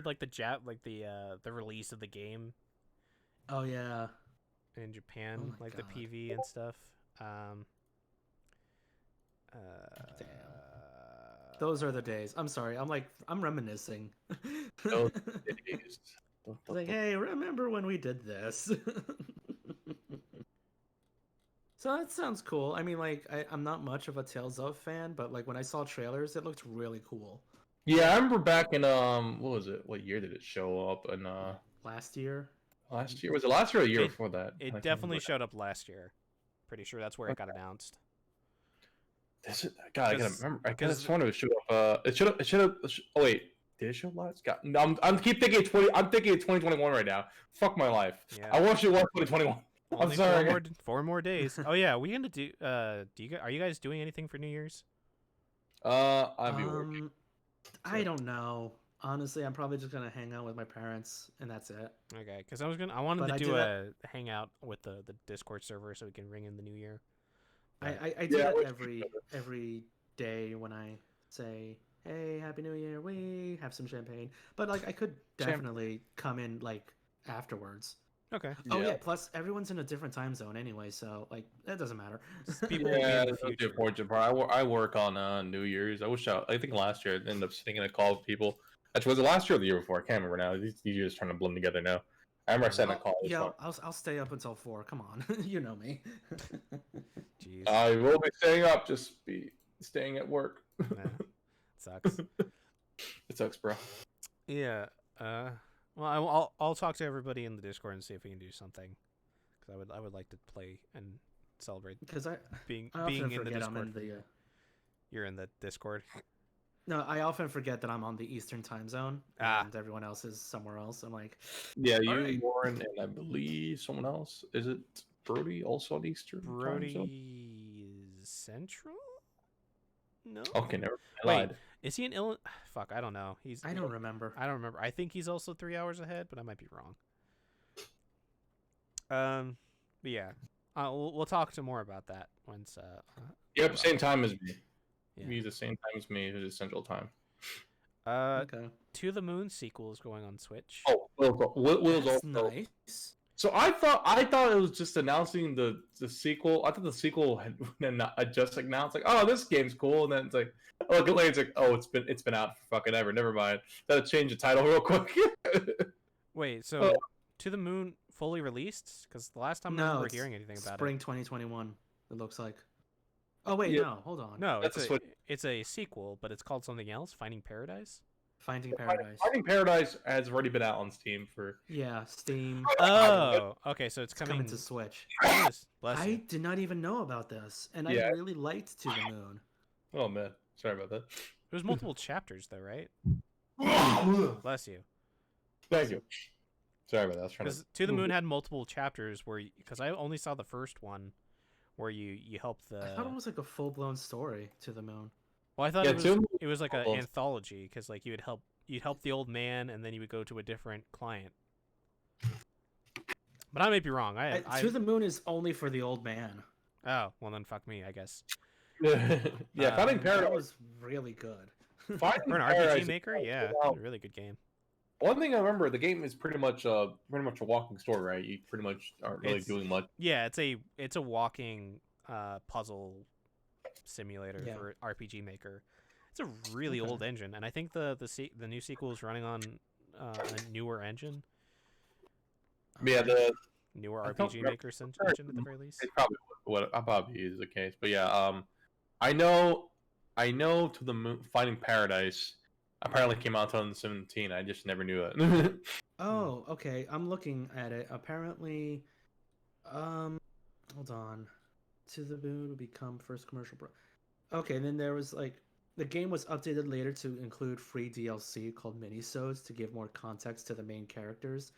like the release of the game Oh yeah. in Japan, Oh my like God. the PV and stuff. Those are the days. I'm sorry. I'm reminiscing. Those days. Like, hey, remember when we did this? So that sounds cool. I mean, like, I'm not much of a Tales of fan, but like when I saw trailers, it looked really cool. Yeah, I remember back in what was it? What year did it show up? In Last year. last year, was it last year or the year It- before that? I It can't definitely remember. showed up last year. Pretty sure that's where it got announced. God, I gotta 'Cause- remember. I could have 'cause- sworn it showed up. It should have. Oh wait, did it show last? God, no, I'm keep thinking 20. I'm thinking 2021 right now. Fuck my life. Yeah. I watched it was 2021. I'm Only sorry. four more days. Oh yeah, we gonna do. Are you guys doing anything for New Year's? I'll be working. I don't know. Honestly, I'm probably just gonna hang out with my parents, and that's it. Okay, because I wanted But to I do do a hangout with the Discord server so we can ring in the New Year. I do Yeah, that which- every day when I say, "Hey, Happy New Year!" We have some champagne, but like I could definitely come in like afterwards. Okay. Oh Yeah. yeah, plus everyone's in a different time zone anyway, so like that doesn't matter. People will be Yeah, in the that's the future. unfortunate part. I work on New Year's. I think last year I ended up sitting in a call with people. Actually, was it last year or the year before? I can't remember now. These years trying to blend together now. I remember I sat in a call. with Yeah, someone. I'll stay up until 4. Come on, you know me. Jeez. I will be staying up. Just be staying at work. Nah, sucks. It sucks, bro. Yeah. Well, I'll talk to everybody in the Discord and see if we can do something. Because I would like to play and celebrate Because I being often in the forget I'm Discord. in the. You're in the Discord. No, I often forget that I'm on the Eastern time zone Ah. and everyone else is somewhere else. I'm like, Yeah, you, Alright. Warren, and I believe someone else. Is it Brody also on Eastern time zone? Brody is Central? No. Okay, never. I Wait. lied. Is he in Illinois? Fuck, I don't know. I don't remember. I don't remember. I think he's also 3 hours ahead, but I might be wrong. But yeah, we'll talk to more about that once. Yep, same time as me. Yeah. He's the same time as me. It's Central Time. Okay. To the Moon sequel is going on Switch. Oh, Will's That's also. nice. So I thought it was just announcing the sequel. I thought the sequel had just announced like, oh, this game's cool, and then it's like, oh, later it's like, oh, it's been out for fucking ever. Never mind. Gotta change the title real quick. Wait, so To the Moon fully released? Because the last time I No, remember it's hearing anything about Spring 2021. It looks like. Oh wait, Yeah. no, hold on. it. No, That's a Switch. it's a sequel, but it's called something else. Finding Paradise. Finding Paradise. Finding Paradise has already been out on Steam for. Yeah, Steam. Oh, okay. So it's It's coming coming to Switch. Yes, bless I you. did not even know about this, and Yeah. I really liked To the Moon. Oh man, Sorry about that. There's multiple chapters though, right? Bless you. Thank you. Sorry about that. I was trying Because To the Moon had multiple chapters where, because I only saw the first one, where you help the. I thought it was like a full blown story to the moon. Well, I thought Yeah, it was like an full-blown. anthology because like you'd help the old man and then you would go to a different client. But I may be wrong. To the Moon is only for the old man. Oh well, then fuck me, I guess. Yeah, Finding That Paradise was really good. Finding For an Paradise RPG maker, is- yeah, well, a really good game. One thing I remember, the game is pretty much a walking story, right? You pretty much aren't really doing much. Yeah, it's a walking puzzle simulator Yeah. for RPG maker. It's a really old engine, and I think the new sequel is running on a newer engine, Yeah, the newer I don't RPG remember. maker engine at the very least. it probably is the case, but yeah, I know To the Moon, Finding Paradise apparently came out in 2017. I just never knew it. Oh, okay. I'm looking at it. Apparently, hold on. To the Moon would become first commercial. Okay, then there was like the game was updated later to include free DLC called Minisodes to give more context to the main characters,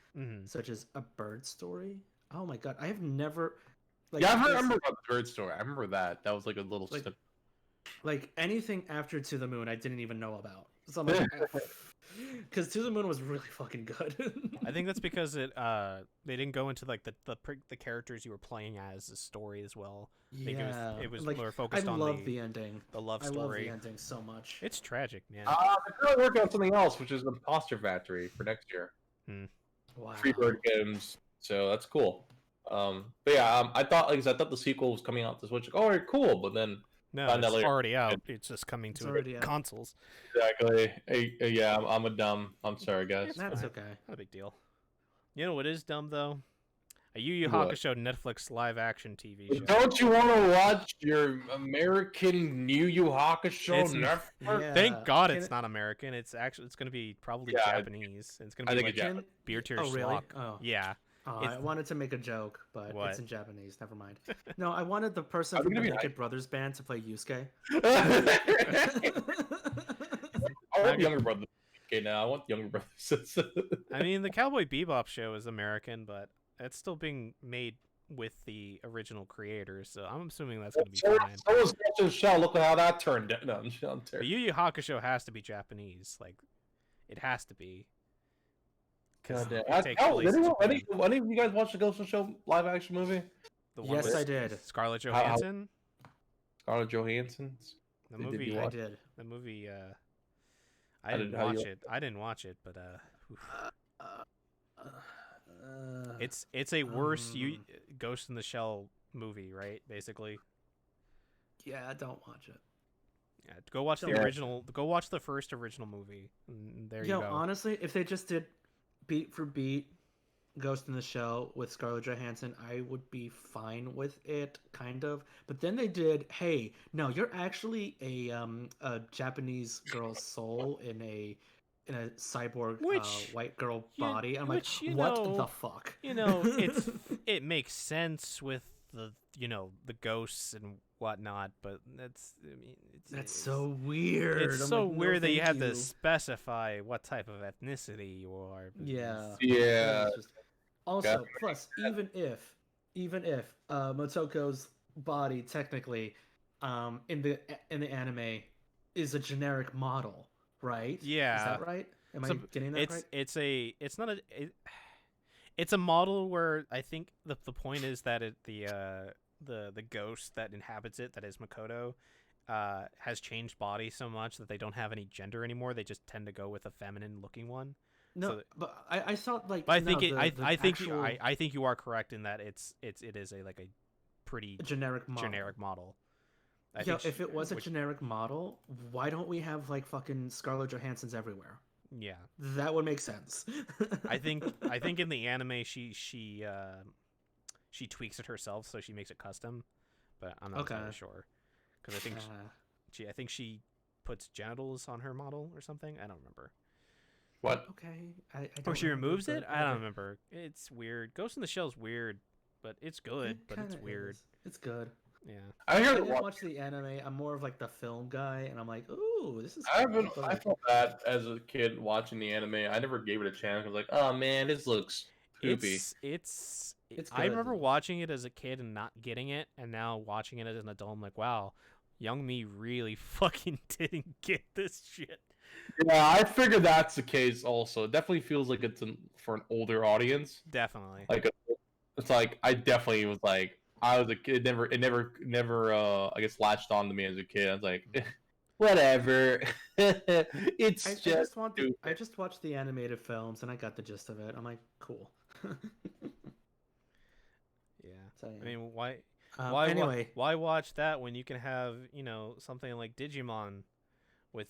such as a bird story. Oh my god, I have never. Like, Yeah, I remember about the bird story. I remember that. That was like a little Like- snippet. Like anything after To the Moon, I didn't even know about. So I'm like, because To the Moon was really fucking good. I think that's because they didn't go into like the characters you were playing as the story as well. I think it was like, more focused I on love the ending. the love I love story. the ending so much. It's tragic, man. I'm currently working on something else, which is Imposter Factory for next year. Wow. Freebird games, so that's cool. But yeah, I thought the sequel was coming out to Switch. Like, oh, cool, but then No, find out it's later. already out. It's just coming It's to already out. consoles. Exactly. Yeah, I'm a dumb. I'm sorry, guys. That's fine. okay. Not a big deal. You know what is dumb though? A Yu Yu What? Hakusho Netflix live action TV show. Don't you want to watch your American Yu Yu Hakusho It's- Netflix? Yeah. Thank God Can it's it- not American. It's going to be probably Yeah, Japanese. It's going I to be think like it's Can- beer tier Oh really? schlock. Oh. Yeah. Oh, It's- I wanted to make a joke, but What? it's in Japanese. Never mind. No, I wanted the person I'm from the gonna be Naked Brothers band to play Yusuke. I want younger brother. Okay, now I want younger brothers. I mean, the Cowboy Bebop show is American, but it's still being made with the original creators, so I'm assuming that's going to be fine. So was Ghost in the Shell. Look at how that turned out. No, I'm But terrible. Yu Yu Hakusho has to be Japanese. Like, it has to be. 'Cause God damn. it takes Oh, place in Japan. any of you guys watch the Ghost in the Shell live action movie? The one Yes, with I did. Scarlett How- Johansson. Scarlett Johansson. The Did movie. you I watch- did. The movie. I How didn't how you watch like it. I didn't watch it, but Uh, it's a worse um, Ghost in the Shell movie, right? Basically. yeah, don't watch it. Yeah, go watch the Don't- original. Go watch the first original movie. And there you Yo, go. honestly, if they just did beat for beat Ghost in the Shell with Scarlett Johansson, I would be fine with it, kind of. But then they did, hey, no, you're actually a Japanese girl's soul in a cyborg Which, white girl you- body. I'm like, which, you what know- the fuck? You know, it makes sense with the the ghosts and whatnot, but that's That's so weird. It's I'm so like, no, weird that you thank have to specify what type of ethnicity you are. Yeah. Yeah. It's just- Also, plus, even if Motoko's body technically, in the anime, is a generic model, right? Yeah. Is that right? Am I getting that right? It's a model where I think the point is that the ghost that inhabits it, that is Makoto, has changed body so much that they don't have any gender anymore. They just tend to go with a feminine looking one. No, so- but I thought like. But I no, think the I think you are correct in that it is a pretty generic model. generic model. I Yeah, think if it was a which- generic model, why don't we have like fucking Scarlett Johansson's everywhere? yeah. That would make sense. I think in the anime she tweaks it herself, so she makes it custom, but I'm not entirely Okay. sure because I think Uh, she puts genitals on her model or something. I don't remember. What? okay. I Or don't she remember, removes but it. I don't whatever. remember. It's weird. Ghost in the Shell's weird, but it's good. It But it's kinda weird. is. It's good. Yeah. I I heard didn't watch the anime. I'm more of like the film guy, and I'm like, ooh, this is. I cool. haven't. But, I like, felt bad as a kid watching the anime. I never gave it a chance. I was like, oh man, this looks poopy. It's It's I good, remember though. watching it as a kid and not getting it, and now watching it as an adult, I'm like, wow, young me really fucking didn't get this shit. Yeah, I figured that's the case. Also, it definitely feels like it's for an older audience. Definitely. Like, it's like I definitely was like, I was a kid. Never. I guess latched on to me as a kid. I was like, whatever. It's I just. just want the. I just watched the animated films, and I got the gist of it. I'm like, cool. Yeah. So, I yeah. mean, why Anyway, why watch that when you can have, something like Digimon with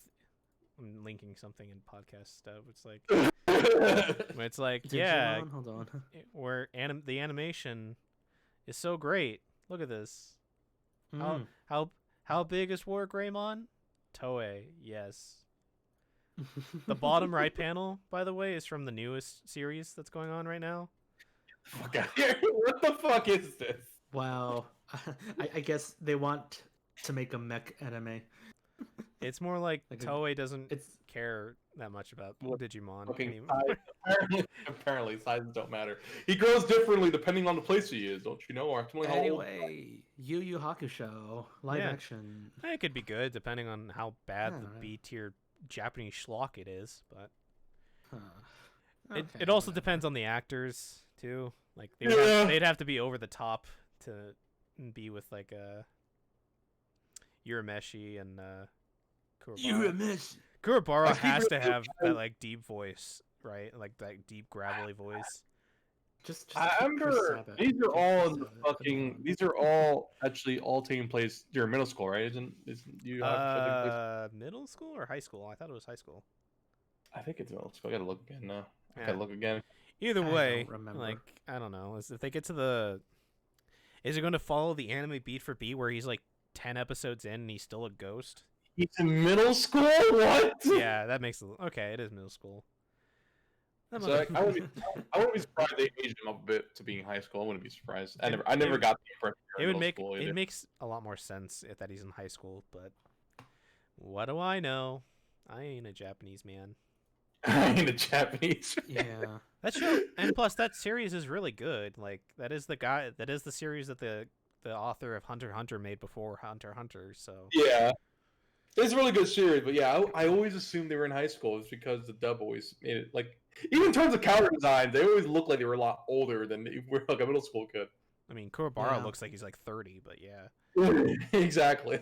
I'm linking something in podcast stuff. It's like it's like yeah, Digimon, hold on. where the animation is so great. Look at this. Mm. How big is War Greymon? Toei, yes. The bottom right panel, by the way, is from the newest series that's going on right now. Fuck out here. What the fuck is this? Wow. I guess they want to make a mech anime. It's more like Like Toei doesn't It's care that much about What Digimon Fucking anymore. size. Apparently, sizes don't matter. He grows differently depending on the place he is. Don't you know? Or how old. anyway, Yu Yu Hakusho live Yeah. action. It could be good depending on how bad I the don't know. B tier Japanese schlock it is, but Huh. it Okay, also whatever. depends on the actors too. Like Yeah. they'd have to be over the top to be with like Urameshi and Kuwabara. Kuwabara I keep has to really have that like deep voice, right? Like that deep gravelly voice. Just I keep Chris remember Sabat. these are Keep all Chris in the Sabat. It'll be fucking. fun. These are all actually all taking place during middle school, right? Isn't you have taking place? Middle school or high school? I thought it was high school. I think it's middle school. I gotta look again now. I Yeah. gotta look again. Either I way, don't remember. like I don't know. If they get to the, is it going to follow the anime beat for beat where he's like 10 episodes in and he's still a ghost? He's in middle school. What? Yeah, that makes it okay. It is middle school. That So mother- I wouldn't be surprised they aged him up a bit to being high school. I wouldn't be surprised. I never got the impression. it they were would in make middle school it either. makes a lot more sense that he's in high school, but what do I know? I ain't a Japanese man. I ain't a Japanese. Yeah. That show, and plus that series is really good. Like that is the series that the author of Hunter x Hunter made before Hunter x Hunter. So Yeah. It's a really good series, but yeah, I always assumed they were in high school. It's because the dub always made it like, even in terms of character design, they always look like they were a lot older than they were like a middle school kid. I mean, Kuwabara Yeah. looks like he's like 30, but yeah. Exactly.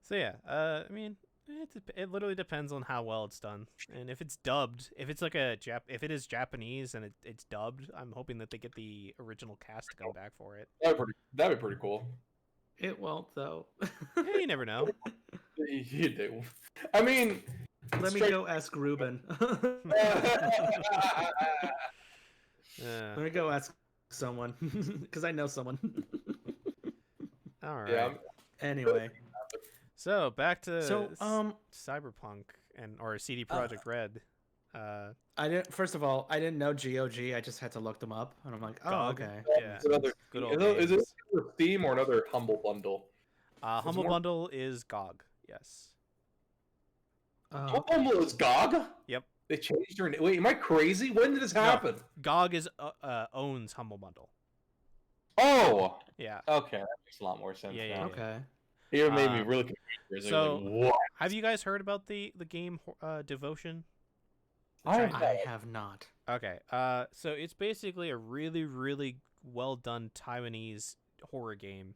So yeah, I mean, it literally depends on how well it's done, and if it's dubbed, if it's like if it is Japanese and it's dubbed, I'm hoping that they get the original cast to come back for it. That'd be pretty cool. It won't though. Yeah, you never know. You do. I mean, Let me straight- go ask Ruben. Let me go ask someone because I know someone. All right. Yeah. Anyway, So back to so Cyberpunk or CD Projekt Red. I didn't. First of all, I didn't know GOG. I just had to look them up, and I'm like, oh, GOG. okay. Yeah, It's another. good old Is it games. another Steam or another Humble Bundle? Humble more- Bundle is GOG. Yes. Oh, Humble is GOG. Yep. They changed their name. Wait, am I crazy? When did this happen? GOG owns Humble Bundle. Oh, Yeah. okay, that makes a lot more sense. Yeah, now. yeah. okay. It made me Um, really confused. so- Like, what? Have you guys heard about the game Devotion? I have not. Okay. So it's basically a really, really well done Taiwanese horror game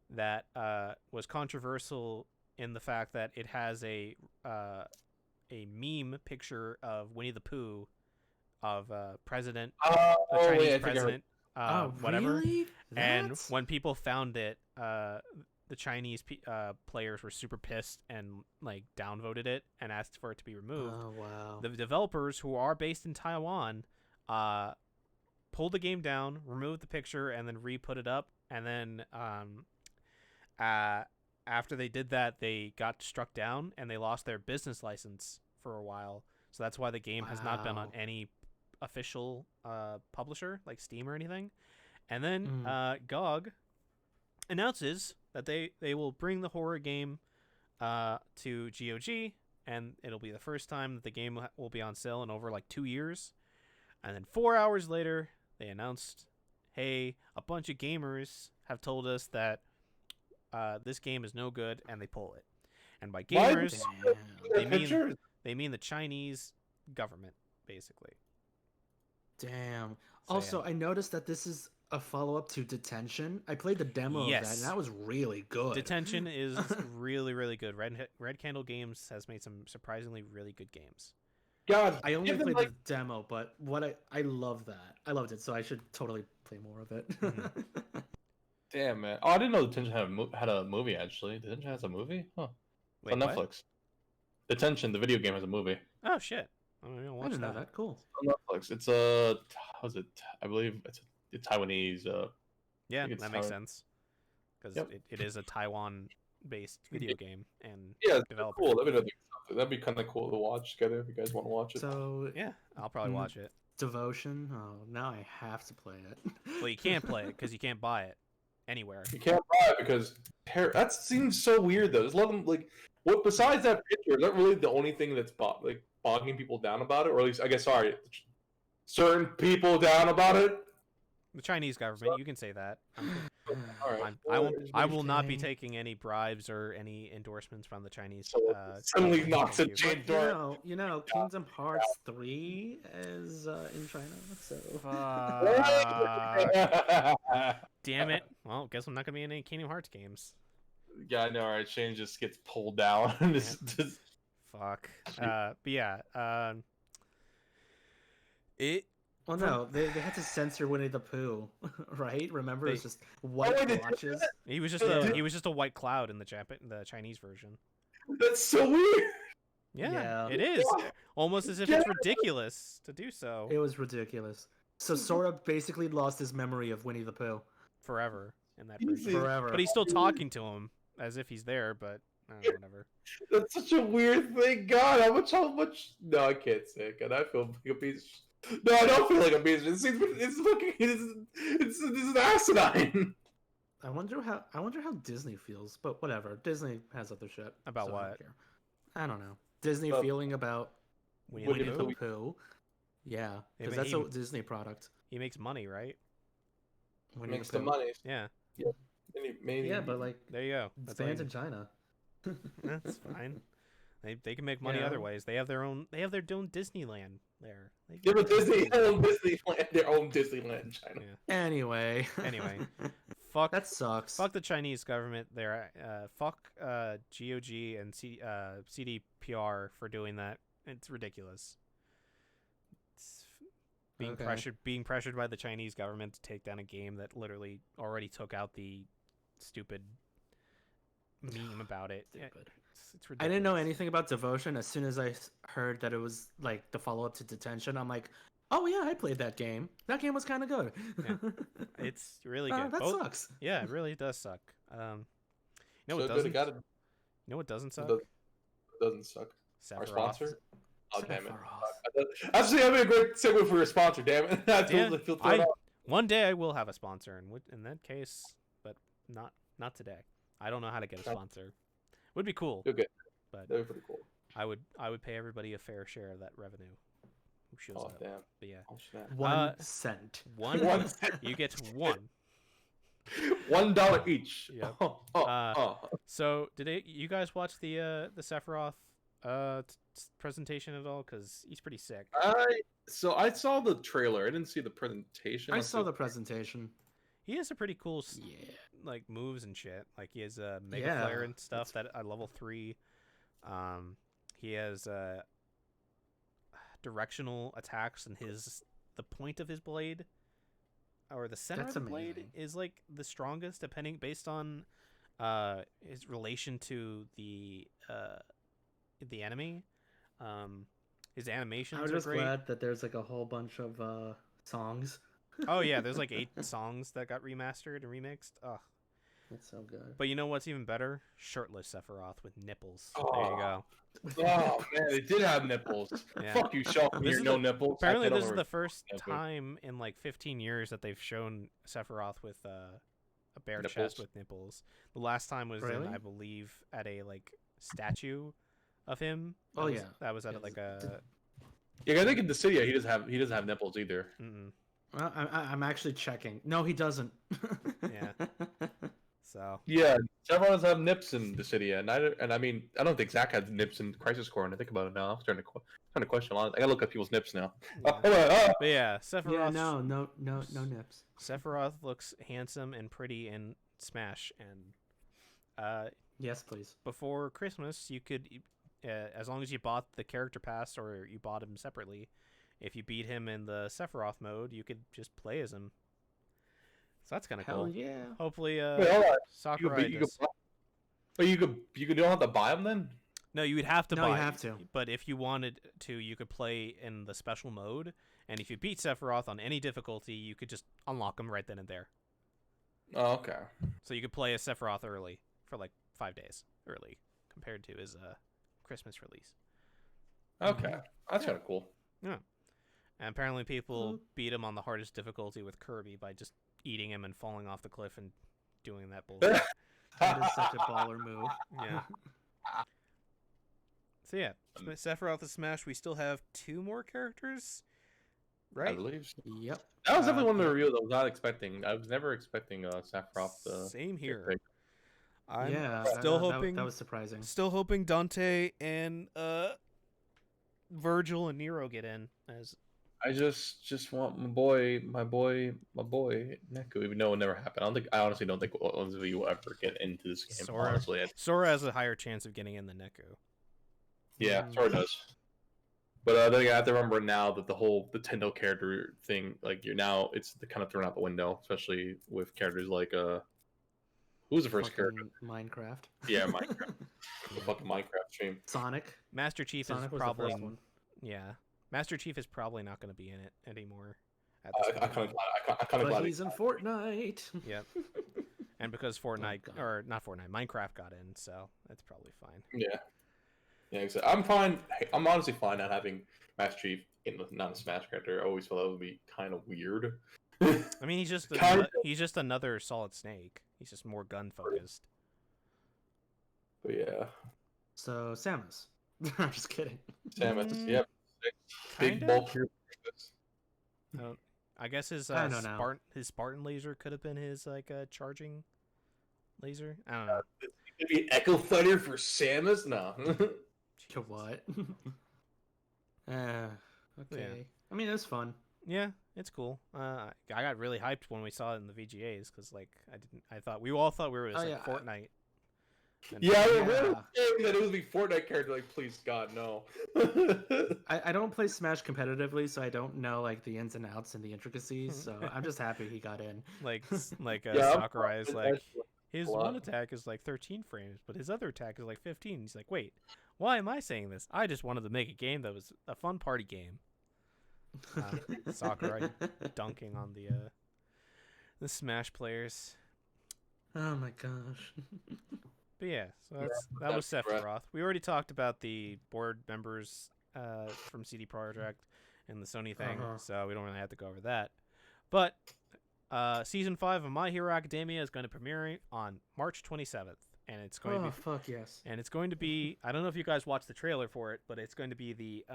that was controversial in the fact that it has a meme picture of Winnie the Pooh of President, the Chinese yeah, I think I heard. president, whatever. Really? And That's- when people found it, the Chinese players were super pissed and like downvoted it and asked for it to be removed. Oh wow. The developers, who are based in Taiwan, pulled the game down, removed the picture, and then re-put it up. And then after they did that, they got struck down and they lost their business license for a while. So that's why the game has not been on Wow. any official publisher like Steam or anything. And then Mm. GOG announces that they will bring the horror game to GOG, and it'll be the first time that the game will be on sale in over like 2 years. And then 4 hours later, they announced, hey, a bunch of gamers have told us that this game is no good, and they pull it. And by gamers, they mean the Chinese government, basically. Damn. So, Also, I noticed that this is a follow-up to Detention. I played the demo of that, and that was really good. Detention is really, really good. Red Candle Games has made some surprisingly really good games. God, I only played the demo, but I love that. I loved it, so I should totally play more of it. Mm-hmm. Damn, man. Oh, I didn't know Detention had a movie, actually. Detention has a movie? Huh. Wait, on Netflix. What? Detention, the video game, has a movie. Oh, shit. I'm gonna watch I didn't know that. Cool. On Netflix. It's how's it? I believe it's a Taiwanese. Yeah, that makes sense. Because it is a Taiwan-based video game and developer. Cool. That'd be kind of cool to watch together if you guys want to watch it. So yeah, I'll probably watch it. Devotion. Oh, now I have to play it. Well, you can't play it because you can't buy it anywhere. You can't buy it because that seems so weird though. There's a lot of like, what besides that picture? Is that really the only thing that's bogging people down about it, or at least certain people down about it? The Chinese government, you can say that. All right. I will not be taking any bribes or any endorsements from the Chinese. Suddenly knocks a chain door. You know, Kingdom Hearts 3 is in China, so. Damn it! Well, guess I'm not gonna be in any Kingdom Hearts games. Yeah, I know. Right, Shane just gets pulled down. Fuck. But yeah. Well, no, they had to censor Winnie the Pooh, right? Remember, it's just white blotches. He was just a white cloud in the Chinese version. That's so weird. Yeah, it is. Almost as if it's ridiculous to do so. It was ridiculous. So Sora basically lost his memory of Winnie the Pooh forever in that version. Forever. But he's still talking to him as if he's there, but whatever. That's such a weird thing. God, how much? No, I can't say it. God, I feel like a piece. No, I don't feel like a piece. It's asinine. I wonder how Disney feels, but whatever. Disney has other shit. About so what? I don't know. Disney feeling about Winnie the Pooh. Yeah, because that's a Disney product. He makes money, right? Winnie makes the money. Yeah. Maybe. Yeah, but like there you go. That's banned in China. That's fine. They can make money other ways. They have their own Disneyland there. They have their own Disneyland in China. Yeah. Anyway. Fuck that sucks. Fuck the Chinese government there. Fuck GOG and CDPR for doing that. It's ridiculous. It's being pressured by the Chinese government to take down a game that literally already took out the stupid meme about it. It's ridiculous. I didn't know anything about Devotion. As soon as I heard that it was like the follow-up to Detention, I'm like, oh yeah, I played that game. That game was kind of good. Yeah. It's really good. That sucks. Yeah, it really does suck. You know what doesn't? You know what doesn't suck? Doesn't suck. Sephiroth. Our sponsor. Oh damn it! Actually, that'd be a great segue for your sponsor. Damn it! I totally feel thrown off. One day I will have a sponsor, in that case, but not today. I don't know how to get a sponsor. Would be cool. You'll get, but that'd be pretty cool. I would pay everybody a fair share of that revenue. Who shows up? Damn. But yeah. Oh, snap. 1 cent. One cent. You get one. $1 each. Yeah. So did you guys watch the Sephiroth presentation at all? Because he's pretty sick. So I saw the trailer. I didn't see the presentation. I saw the presentation. He has a pretty cool like moves and shit. Like he has a mega flare and stuff that at level 3. He has directional attacks, and the point of his blade or the center of the blade is like the strongest, based on his relation to the enemy. His animations are great. I'm just glad that there's like a whole bunch of songs. Oh yeah, there's like 8 songs that got remastered and remixed. Oh, that's so good. But you know what's even better? Shirtless Sephiroth with nipples. Oh. There you go. Oh man, it did have nipples. Yeah. Fuck you, Shelton. You're no nipples. Apparently, this is the first time in like 15 years that they've shown Sephiroth with a bare Nipples? chest with nipples. The last time was Really? in, I believe, at a like statue of him. Oh, yeah. That was at Yes. like a. Yeah, I think in the city he doesn't have nipples either. Mm-mm. Well, I'm actually checking. No, he doesn't. Yeah. So Yeah, several does have nips in the city, and I mean I don't think Zach has nips in Crisis Core. And I think about it now, I'm starting to question a lot. I gotta look at people's nips now. yeah. Hold on, But yeah, Sephiroth. Yeah, no nips. Sephiroth looks handsome and pretty in Smash, and Yes, please. before Christmas, you could, as long as you bought the character pass or you bought him separately, if you beat him in the Sephiroth mode, you could just play as him. So that's kind of Hell cool. yeah. Hopefully, Wait, hold on. Sakurai does. But you don't have to buy them then. No, you would have to No, buy. you it, have to. But if you wanted to, you could play in the special mode, and if you beat Sephiroth on any difficulty, you could just unlock him right then and there. Oh, okay. So you could play as Sephiroth early for like 5 days early compared to his Christmas release. Okay, that's kind of cool. And apparently people Cool. beat him on the hardest difficulty with Kirby by just eating him and falling off the cliff and doing that bullshit. That is such a baller move. Yeah. So yeah, Sephiroth is Smash. We still have 2 more characters, I right? believe so. Yep. That was definitely one of the reveals I was not expecting. I was never expecting Sephiroth. Same get here. picked. I'm Yeah. still hoping. that was surprising. Still hoping Dante and Virgil and Nero get in as. I just want my boy Neku, even though it never happened. I honestly don't think one of you will ever get into this game. Sora. Honestly, Sora has a higher chance of getting in the Neku. yeah, Sora does. But then I have to remember now that the whole Nintendo character thing, like it's kind of thrown out the window, especially with characters like who was the first character? Minecraft. Yeah, Minecraft. The fucking Minecraft stream. Sonic. Master Chief Sonic is was probably the first one. yeah. Master Chief is probably not going to be in it anymore. At I this kind point. of But glad. he's in Fortnite. Yep. And because Fortnite God. or not Fortnite, Minecraft got in, so that's probably fine. Yeah. Yeah, exactly. I'm fine. I'm honestly fine not having Master Chief in not a Smash character. I always thought that would be kind of weird. I mean, Kind of. he's just another Solid Snake. He's just more gun focused. But yeah, So Samus. I'm just kidding. Samus. Yep. Big Kinda? bulkier. I guess his I don't know. Spartan laser could have been his charging laser. I don't know. Maybe Echo Fighter for Samus? No. To what? Okay. I mean, it was fun. Yeah, it's cool. I got really hyped when we saw it in the VGAs because we all thought we were just Oh, like yeah, Fortnite. And- Yeah, Yeah. we were saying that it was the Fortnite character. Like, please, God, no. I don't play Smash competitively, so I don't know like the ins and outs and the intricacies. So I'm just happy he got in. like Yeah, I'm Sakurai is fine. like his a lot. one attack is like 13 frames, but his other attack is like 15. He's like, wait, why am I saying this? I just wanted to make a game that was a fun party game. Sakurai dunking on the Smash players. Oh my gosh. But yeah, so that was Sephiroth. We already talked about the board members from CD Projekt and the Sony thing, so we don't really have to go over that. But season 5 of My Hero Academia is going to premiere on March 27th, and it's going to be fuck yes. and it's going to be. I don't know if you guys watched the trailer for it, but it's going to be the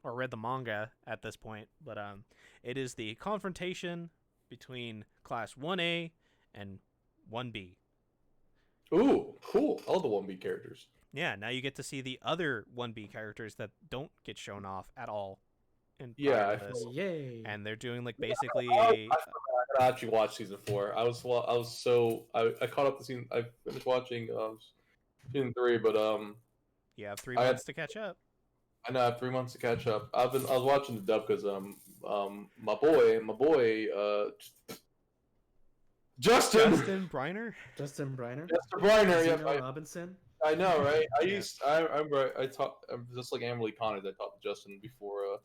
or read the manga at this point, but it is the confrontation between Class 1A and 1B. Ooh, cool. All the 1B characters. Yeah, now you get to see the other 1B characters that don't get shown off at all. Yeah, prior I to this. Yay. And they're doing like basically I actually watched season 4. I caught up to season. I finished watching season 3, but you have 3 I had- months to catch up. I know I have 3 months to catch up. I was watching the dub because my boy Justin Briner. Justin Briner. Justin Briner. Zeno Yeah, Robinson. I know, right? Yeah. I remember I talked just like Emily Connors. I talked to Justin before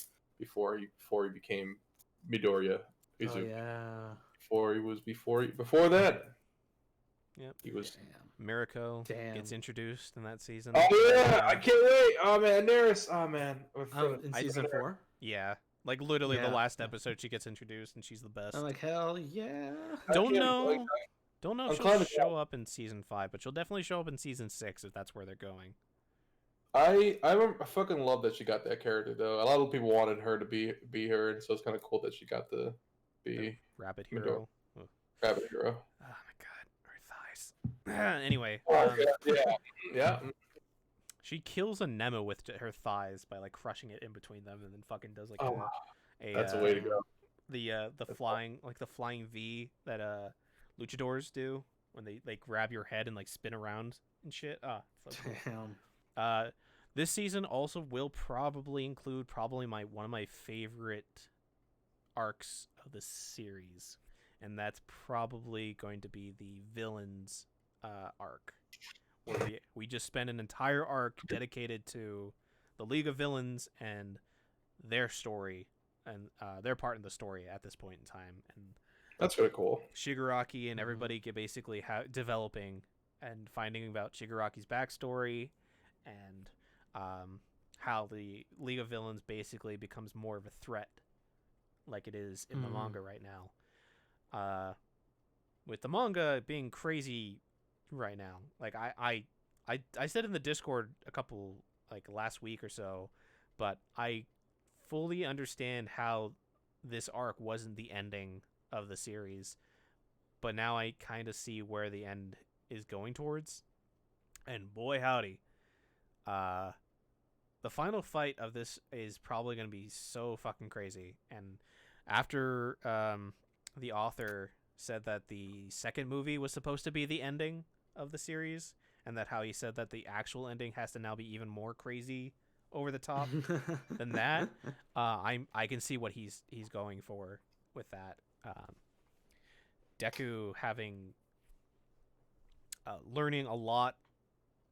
he became Midoriya. Oh yeah. Before that. Yep. He was. Damn. Mirako Damn. gets introduced in that season. Oh yeah, I can't wait. Oh man, Neris. Oh man. In season 4. Yeah, like literally the Yeah. last episode she gets introduced and she's the best. I'm like, hell yeah. Don't know Don't know I'm if she'll kind of show up in season 5, but she'll definitely show up in season 6 if that's where they're going. I fucking love that she got that character though. A lot of people wanted her to be her, and so it's kind of cool that she got to be The Rabbit Mandalorian. Hero. Oh. Rabbit Hero. Oh my god, her thighs. Anyway, Yeah. she kills a Nemo with her thighs by like crushing it in between them, and then fucking does like That's a way to go. The flying V that luchadors do when they grab your head and like spin around and shit. So cool. Damn. This season also will probably include one of my favorite arcs of the series, and that's probably going to be the villains arc, where we just spend an entire arc dedicated to the League of Villains and their story and their part in the story at this point in time. And that's really cool. Shigaraki and everybody get basically developing and finding about Shigaraki's backstory and how the League of Villains basically becomes more of a threat, like it is in the manga right now. With the manga being crazy right now, like I said in the Discord a couple like last week or so, but I fully understand how this arc wasn't the ending of the series, but now I kind of see where the end is going towards, and boy howdy, the final fight of this is probably going to be so fucking crazy. And after the author said that the second movie was supposed to be the ending of the series, and that how he said that the actual ending has to now be even more crazy over the top than that, I can see what he's going for with that. Deku having learning a lot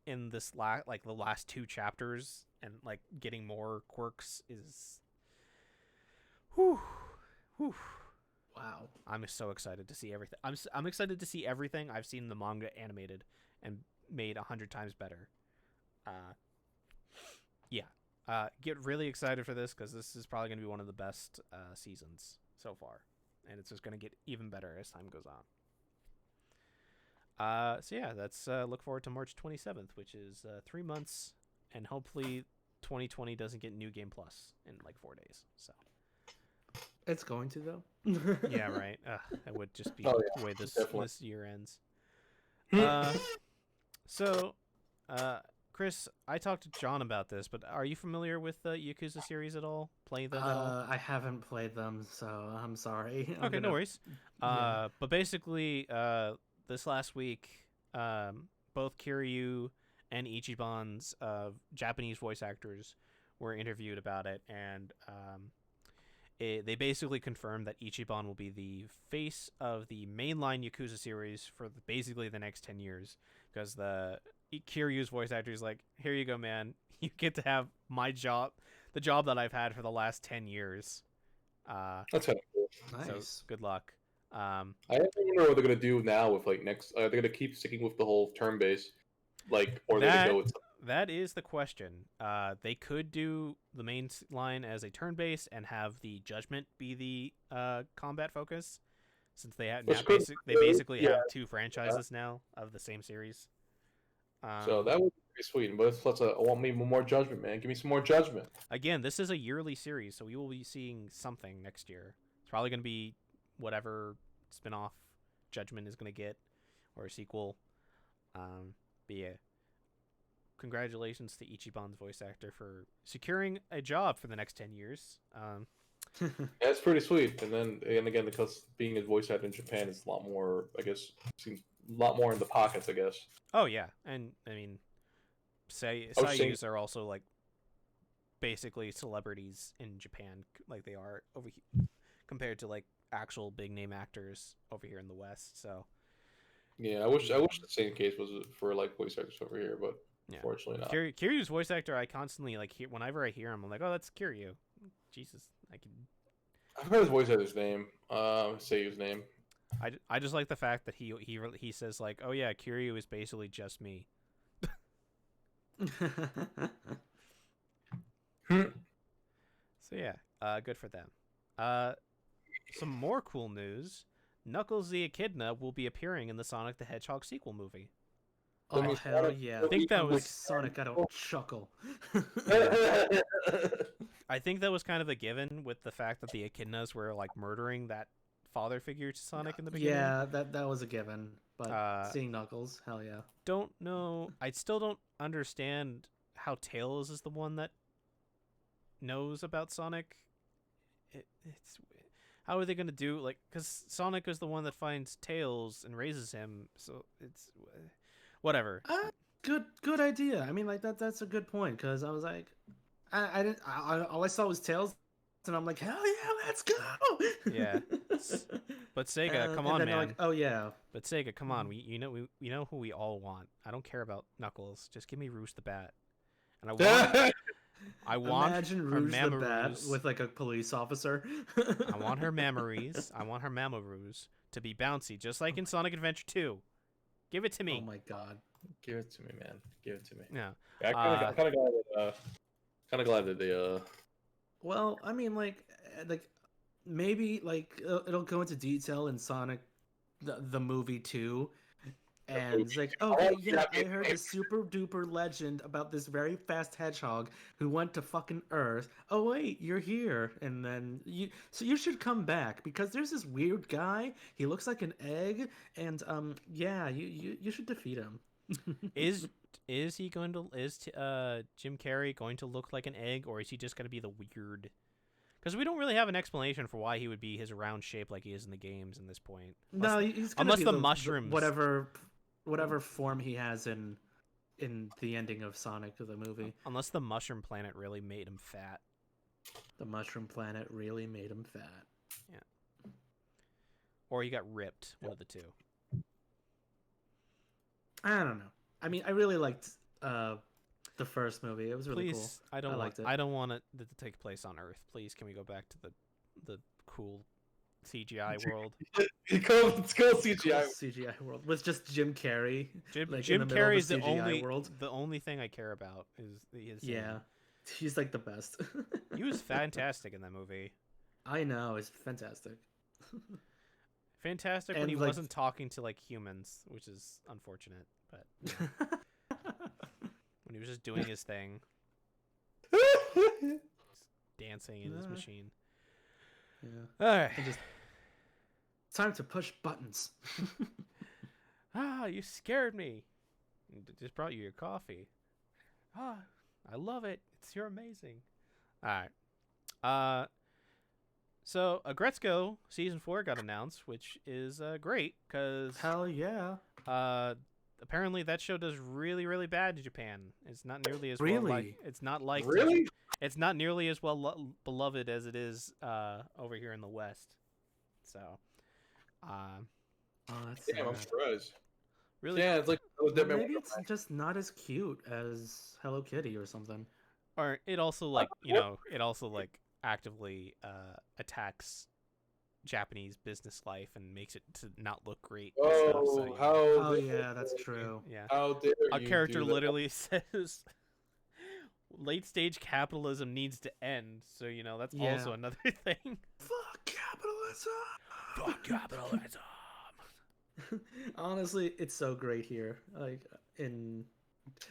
in this the last 2 chapters, and like getting more quirks is whew. Wow. I'm so excited to see everything. I'm excited to see everything I've seen in the manga animated and made 100 times better. Get really excited for this, because this is probably going to be one of the best seasons so far, and it's just going to get even better as time goes on. So yeah, that's look forward to March 27th, which is 3 months, and hopefully 2020 doesn't get New Game Plus in like 4 days. So It's going to though. yeah, right. That would just be Oh, the yeah, way this definitely. year ends. Chris, I talked to John about this, but are you familiar with the Yakuza series at all? Play them at all? I haven't played them, so I'm sorry. Okay, no worries. Yeah. But basically, this last week, both Kiryu and Ichiban's Japanese voice actors were interviewed about it, and they basically confirmed that Ichiban will be the face of the mainline Yakuza series for basically the next 10 years, because the Kiryu's voice actor is like, here you go, man. You get to have my job, the job that I've had for the last 10 years. That's kind of cool. Nice. So good luck. I wonder what they're gonna do now with like next. They're gonna keep sticking with the whole turn base, like, or they're gonna go with. That is the question. They could do the main line as a turn base and have the Judgment be the combat focus, since they have they basically have 2 franchises now of the same series. So that would be pretty sweet. But I want me more Judgment, man. Give me some more Judgment. Again, this is a yearly series, so we will be seeing something next year. It's probably going to be whatever spin-off Judgment is going to get, or a sequel. But yeah, congratulations to Ichiban's voice actor for securing a job for the next 10 years. Yeah, it's pretty sweet. And then again, because being a voice actor in Japan is a lot more, I guess, seems a lot more in the pockets, I guess. Oh yeah, and I mean, seiyus are also like basically celebrities in Japan, like they are over here, compared to like actual big name actors over here in the West. So yeah, I wish the same case was for like voice actors over here, but yeah. Unfortunately not. Kiryu's voice actor, I constantly like hear whenever I hear him. I'm like, oh, that's Kiryu. Jesus, I can. I've heard his voice actor's name. Say his name. I just like the fact that he says like, oh yeah, Kiryu is basically just me. So yeah, good for them. Some more cool news. Knuckles the Echidna will be appearing in the Sonic the Hedgehog sequel movie. Oh, mean, hell Sonic yeah. will think that Unlike was- Sonic, I don't chuckle. I think that was kind of a given with the fact that the Echidnas were like murdering that father figure to Sonic in the beginning. Yeah, that was a given. But seeing Knuckles, hell yeah. Don't know. I still don't understand how Tails is the one that knows about Sonic. It's how are they going to do like because Sonic is the one that finds Tails and raises him, so it's whatever. Good idea. I mean, like that's a good point because I was like, I didn't. All I saw was Tails, and I'm like, hell yeah, let's go. Yeah. But Sega, come and on, then they're man. like, oh yeah. But Sega, come on. We know who we all want. I don't care about Knuckles. Just give me Rouge the Bat, and I want Imagine her Rouge the Bat Mamoru's. with like a police officer. I want her Mamories. I want her Mamoru's to be bouncy, just like in Sonic Adventure 2. Give it to me. Oh my god. Give it to me, man. Give it to me. Yeah. I'm kind of glad that they Well, I mean, like maybe like it'll go into detail in Sonic, the movie too, and it's like, oh yeah, I heard the super duper legend about this very fast hedgehog who went to fucking Earth. Oh wait, you're here, and then you should come back because there's this weird guy. He looks like an egg, and yeah, you should defeat him. Is he going to Jim Carrey going to look like an egg, or is he just going to be the weird? Because we don't really have an explanation for why he would be his round shape like he is in the games in this point. No, he's gonna unless be the mushrooms, whatever form he has in the ending of Sonic the movie. Unless the mushroom planet really made him fat. The mushroom planet really made him fat. Yeah. Or he got ripped. One of the two. I don't know. I mean, I really liked the first movie. It was really cool. I liked it. I don't want it to take place on Earth. Please, can we go back to the cool CGI world? It's called CGI. CGI world with just Jim Carrey. Jim Carrey Carrey is world. the only thing I care about is yeah, he's like the best. He was fantastic in that movie. I know, it's fantastic. Fantastic And, when he like, wasn't talking to like humans, which is unfortunate, but you know, when he was just doing his thing, dancing in his Yeah. machine. Yeah. All right. It's time to push buttons. You scared me. Just brought you your coffee. I love it. You're amazing. All right. So Agretzko season 4 got announced, which is great because Hell yeah. apparently that show does really, really bad in Japan. It's not nearly as Really? well liked. It's not like Really? It's not nearly as well beloved as it is over here in the West. So, Oh, that's Damn, I'm sad. surprised. really, Yeah, it's like Well, maybe it's just not as cute as Hello Kitty or something. or it also like it also like actively attacks Japanese business life and makes it to not look great. And stuff, Oh, so, you know. how? Oh dare yeah, that's you. true. Yeah. How dare A you character do that? literally says late stage capitalism needs to end. So, you know, that's Yeah. also another thing. Fuck capitalism. Fuck capitalism. Honestly, it's so great here. Like in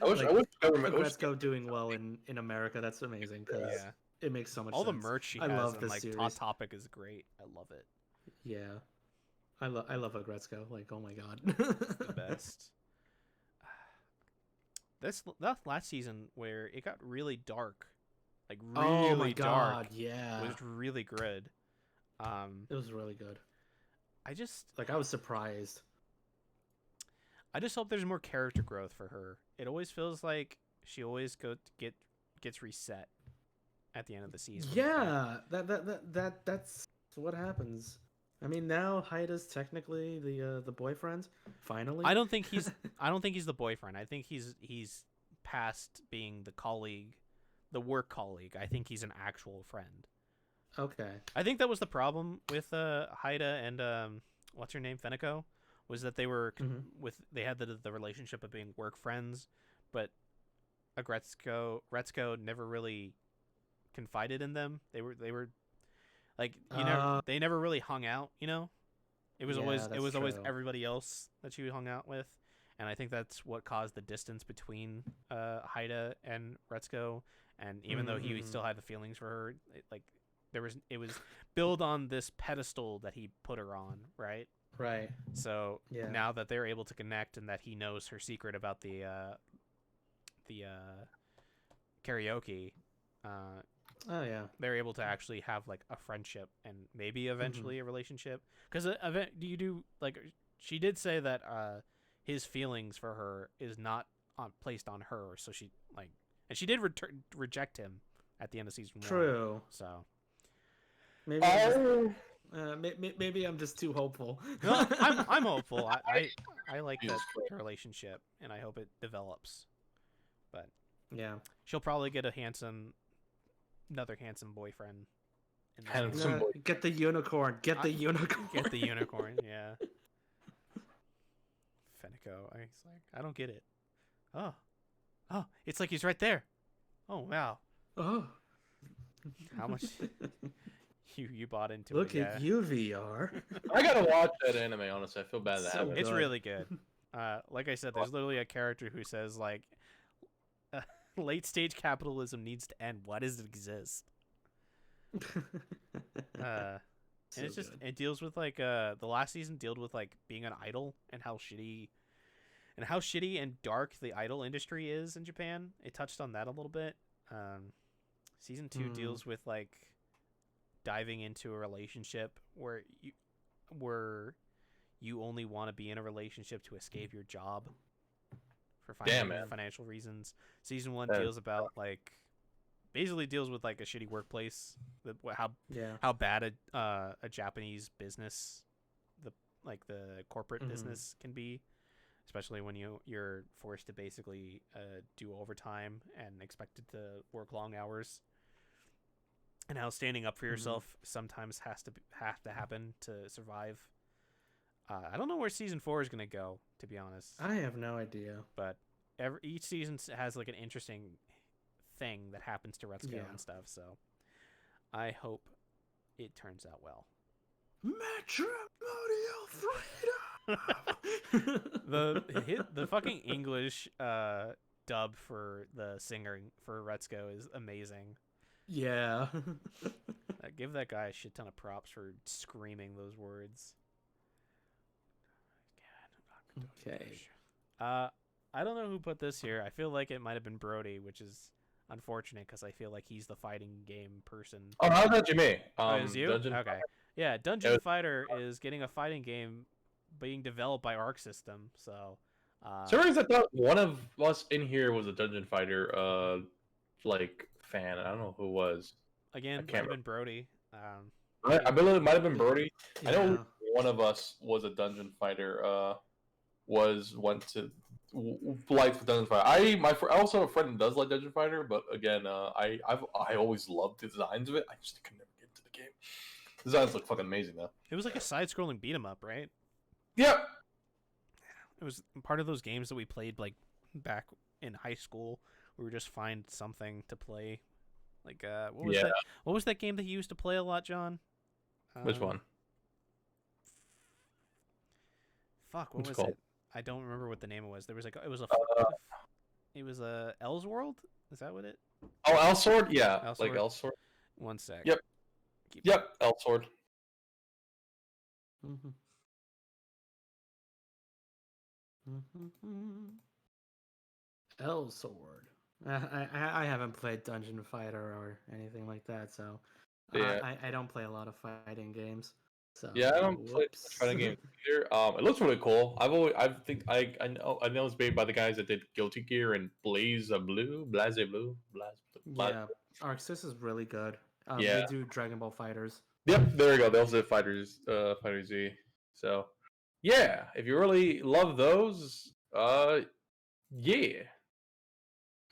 I wish like, government. I wish Agretzko doing well in America. That's amazing because Yeah. it makes so much All the sense. merch she I has love and this like series. Hot Topic is great. I love it. Yeah, I love Agretzko. Like, oh my god, The best. That last season where it got really dark, like really oh my dark, god, yeah, was really good. it was really good. I just Like, I was surprised. hope there's more character growth for her. It always feels like she always gets reset at the end of the season. Yeah, that's what happens. I mean, now Haida's technically the boyfriend. Finally, I don't think he's the boyfriend. I think he's past being the colleague, the work colleague. I think he's an actual friend. Okay. I think that was the problem with Haida and what's her name, Feneko, was that they were they had the relationship of being work friends, but Agretzko never really confided in them. They were like, you know, they never really hung out, you know. It was Yeah, always that's true. everybody else that she hung out with, and I think that's what caused the distance between Haida and Retsuko. And even though he Mm-hmm. still had the feelings for her, it was built on this pedestal that he put her on, right? Right. So Yeah. now that they're able to connect and that he knows her secret about the karaoke, Oh yeah. they're able to actually have like a friendship and maybe eventually a relationship. Because she did say that his feelings for her is not placed on her, so she and she did reject him at the end of season 1. True. So Maybe I'm just, maybe I'm just too hopeful. no, I'm hopeful. I like that relationship, and I hope it develops. But yeah. she'll probably get another handsome boyfriend. In this Handsome. one. Get the unicorn. Get the unicorn. Get the unicorn. Yeah. Fenico. I don't get it. Oh, it's like he's right there. Oh wow. Oh. How much you bought into Look it? at you, VR. I gotta watch that anime. Honestly, I feel bad that So happened. It's good. really good. Like I said, there's literally a character who says like, "Late stage capitalism needs to end. Why does it exist?" And it's just it deals with like the last season dealt with like being an idol and how shitty and dark the idol industry is in Japan. It touched on that a little bit. Season 2 deals with like diving into a relationship where you only want to be in a relationship to escape your job for financial reasons. Season 1 deals about like basically deals with like a shitty workplace, how bad a Japanese business, the corporate business can be, especially when you're forced to basically do overtime and expected to work long hours, and how standing up for yourself sometimes have to happen to survive. I don't know where season 4 is gonna go, to be honest. I have no idea. But each season has like an interesting thing that happens to Retsuko and stuff. So I hope it turns out well. Matrimonial freedom. the fucking English dub for the singer for Retsuko is amazing. Yeah. Give that guy a shit ton of props for screaming those words. Okay. I don't know who put this here. I feel like it might have been Brody, which is unfortunate because I feel like he's the fighting game person. Oh, how's that, Jimmy? It was you? Dungeon Okay. Fighter. Yeah, Dungeon Fighter is getting a fighting game being developed by Arc System. So, Serious, I thought one of us in here was a Dungeon Fighter fan. I don't know who it was. Again, might have been Brody. I believe it might have been Brody. Yeah. I know one of us was a Dungeon Fighter. Went to likes Dungeon Fighter. I also have a friend who does like Dungeon Fighter, but again, I always loved the designs of it. I just could never get into the game. The designs look fucking amazing though. It was like a side-scrolling beat 'em up, right? Yep. It was part of those games that we played like back in high school. We would just find something to play. Like what was that game that you used to play a lot, John? Which one? Fuck, what was it? I don't remember what the name was. There was like it was a Ellsworld? Is that what it? Oh, Elsword? Yeah, Elsword? like Elsword. One sec. Yep. Yep, Elsword. Elsword. I haven't played Dungeon Fighter or anything like that, so Yeah. I don't play a lot of fighting games. So Yeah, I don't play fighting games either. It looks really cool. I know it's made by the guys that did Guilty Gear and Blaze Blue. Yeah, Arc System is really good. Yeah. They do Dragon Ball Fighters. Yep, there we go. They also did Fighter Z. So, yeah, if you really love those, yeah.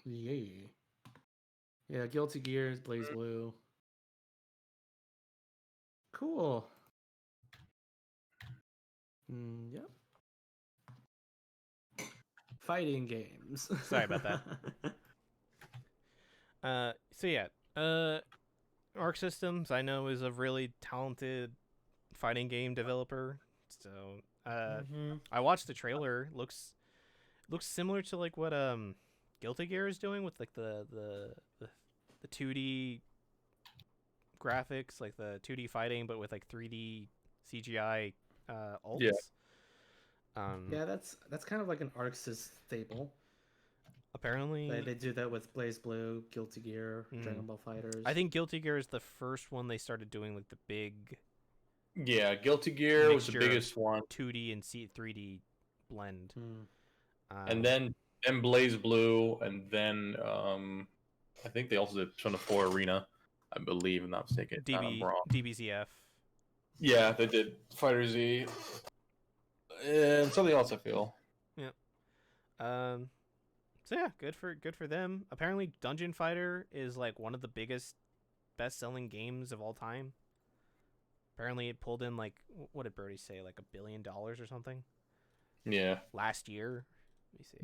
Yeah, Guilty Gears, Blaze Blue. Cool. Yep. Fighting games. Sorry about that. So yeah, Arc Systems I know is a really talented fighting game developer. So, Mm-hmm. I watched the trailer. Looks similar to like what Guilty Gear is doing with like the 2D graphics, like the 2D fighting, but with like 3D CGI ults. Yeah. Yeah, that's kind of like an Arc Sys staple. Apparently, They do that with Blaze Blue, Guilty Gear, Dragon Ball Fighters. I think Guilty Gear is the first one they started doing like the big Yeah, Guilty Gear was the mixture of biggest one, 2D and 3D blend. and then Blaze Blue, and then I think they also did Persona 4 Arena, I believe, if I'm not mistaken. I'm wrong. DBZF. Yeah, they did Fighter Z, and something else. I feel. Yeah. So yeah, good for them. Apparently, Dungeon Fighter is like one of the biggest, best-selling games of all time. Apparently, it pulled in like, what did Brody say, like $1 billion or something? Yeah. Last year. Let me see.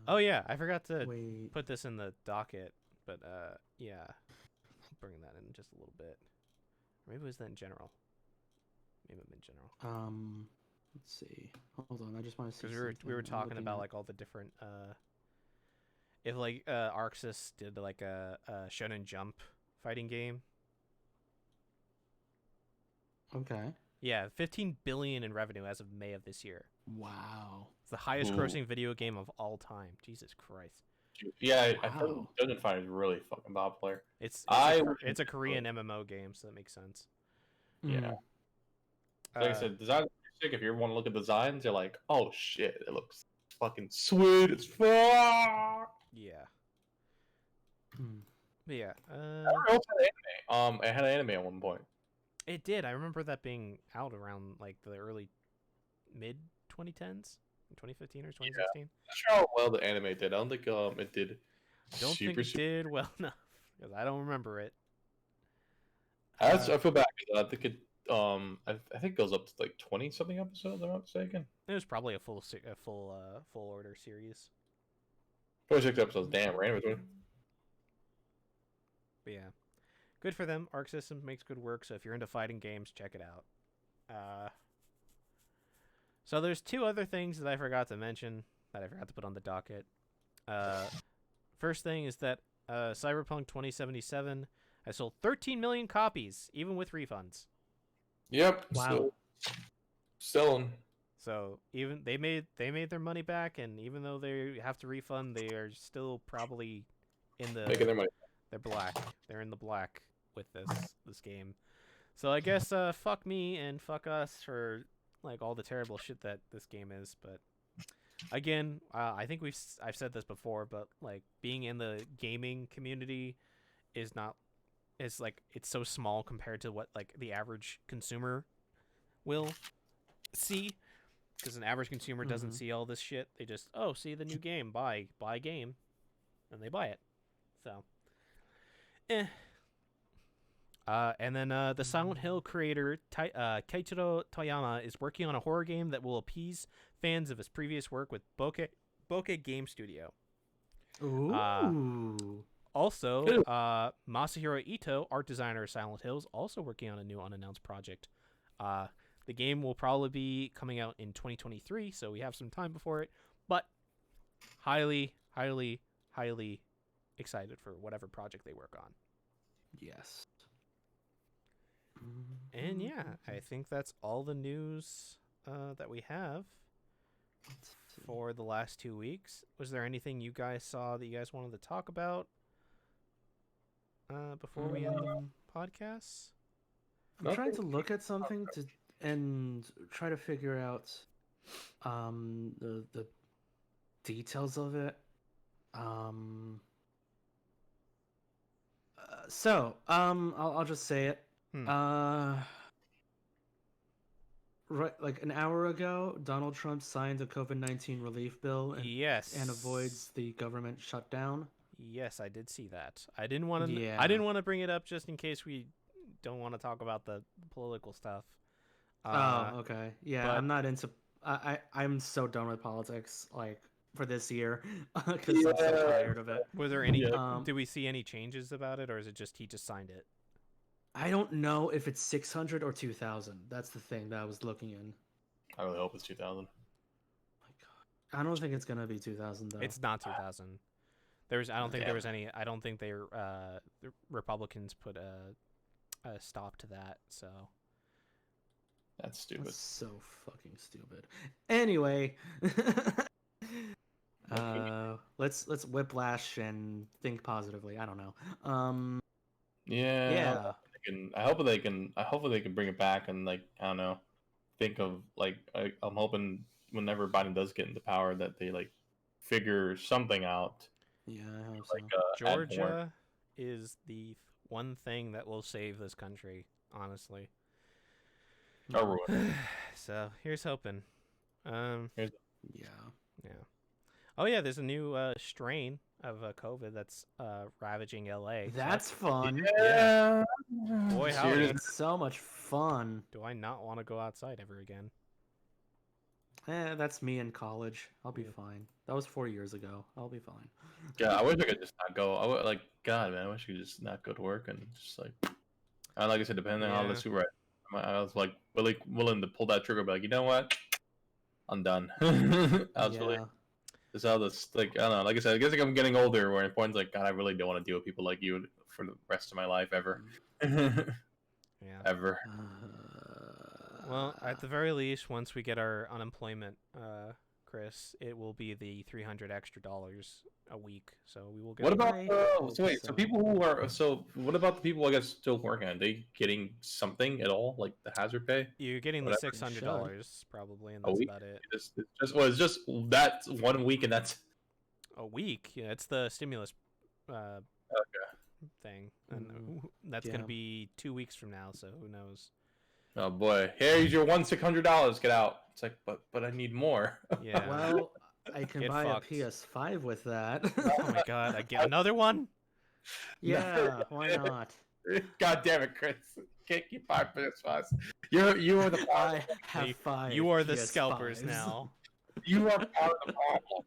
Oh yeah, I forgot to put this in the docket, but yeah, I'll bring that in just a little bit. Maybe it was that in general. Maybe it in general. Let's see. Hold on, I just want to see. Because we were talking about like all the different if like Arxis did like a Shonen Jump fighting game. Okay. Yeah, 15 billion in revenue as of May of this year. Wow. It's the highest grossing video game of all time. Jesus Christ. Yeah, I heard Dungeon Fighter is really fucking popular. It's a Korean MMO game, so that makes sense. Yeah. Like I said, design is sick. If you ever want to look at designs, you're like, oh shit, it looks fucking sweet as fuck. Yeah. But yeah. It also had anime. It had an anime at one point. It did. I remember that being out around like the early mid 2010s, 2015 or 2016. Yeah. I'm not sure how well the anime did. I don't think it did. It did well enough because I don't remember it. I feel bad because I think it. I think it goes up to like 20 something episodes. If I'm not mistaken. It was probably a full order series. 26 episodes. Damn, random. But yeah, good for them. Arc System makes good work. So if you're into fighting games, check it out. So there's two other things that I forgot to mention that I forgot to put on the docket. First thing is that Cyberpunk 2077 has sold 13 million copies, even with refunds. Yep. Wow. Selling. So even they made their money back, and even though they have to refund, they are still probably in the making their money. They're black. They're in the black with this game. So I guess fuck me and fuck us for like all the terrible shit that this game is. But again, I think I've said this before, but like being in the gaming community is like it's so small compared to what like the average consumer will see, because an average consumer doesn't see all this shit. They just see the new game, buy game, and they buy it. So and then the Silent Hill creator Keiichiro Toyama is working on a horror game that will appease fans of his previous work with Bokeh Game Studio. Ooh. Also, Masahiro Ito, art designer of Silent Hill, is also working on a new unannounced project. The game will probably be coming out in 2023, so we have some time before it. But highly, highly, highly excited for whatever project they work on. Yes. And yeah, I think that's all the news that we have for the last 2 weeks. Was there anything you guys saw that you guys wanted to talk about before we end the podcast? I'm trying to look at something and try to figure out the details of it. I'll just say it. Right, like an hour ago, Donald Trump signed a COVID-19 relief bill and avoids the government shutdown. Yes, I did see that. I didn't want to bring it up just in case we don't want to talk about the political stuff. Okay. Yeah, but I'm not into I'm so done with politics. Like for this year because I'm so tired of it. Were there any? Yeah. Do we see any changes about it, or is it just he just signed it? I don't know if it's 600 or 2,000. That's the thing that I was looking in. I really hope it's 2000. My God, I don't think it's gonna be 2,000 though. It's not 2,000. There's. I don't think there Damn. was any. I don't think the Republicans put a stop to that. So That's stupid. That's so fucking stupid. Anyway, let's whiplash and think positively. I don't know. Yeah. Yeah. I hope they can. I hope they can bring it back and like I don't know. Think of like I'm hoping whenever Biden does get into power that they like figure something out. Yeah, I hope so. Like add more. Georgia is the one thing that will save this country. Honestly. Or ruin. So here's hoping. Yeah. Yeah. Oh yeah, there's a new strain of COVID that's ravaging LA. So That's fun. Yeah. Boy, howdy. Seriously. It's so much fun. Do I not want to go outside ever again? That's me in college. I'll be fine. That was 4 years ago. I'll be fine. Yeah, I wish I could just not go. I would like God, man. I wish I could just not go to work and just like, like I said, depending on how Yeah. this right. I was like really willing to pull that trigger, but like, you know what? I'm done. I was really Yeah. this how this like I don't know. Like I said, I guess like I'm getting older. Where at points like God, I really don't want to deal with people like you for the rest of my life ever, Yeah. ever. Well, at the very least, once we get our unemployment, Chris, it will be the $300 extra a week. So we will get. What about I so hope wait? So so. people who are so what about the people I guess still working? Are they getting something at all, like the hazard pay? You're getting the Whatever. $600 probably, and A that's week? about it. It's just that 1 week, and that's A week? Yeah, it's the stimulus thing, and that's yeah. gonna be 2 weeks from now. So who knows? oh boy. Here's your $600. Get out. It's like, but I need more. Yeah. Well, I can Get buy fucked. a PS5 with that. Oh my god! I get another one. Yeah, why not? God damn it, Chris! Can't keep 5 PS5s. You are the I problem. have 5. You are the PS5s. scalpers now. You are part of the problem.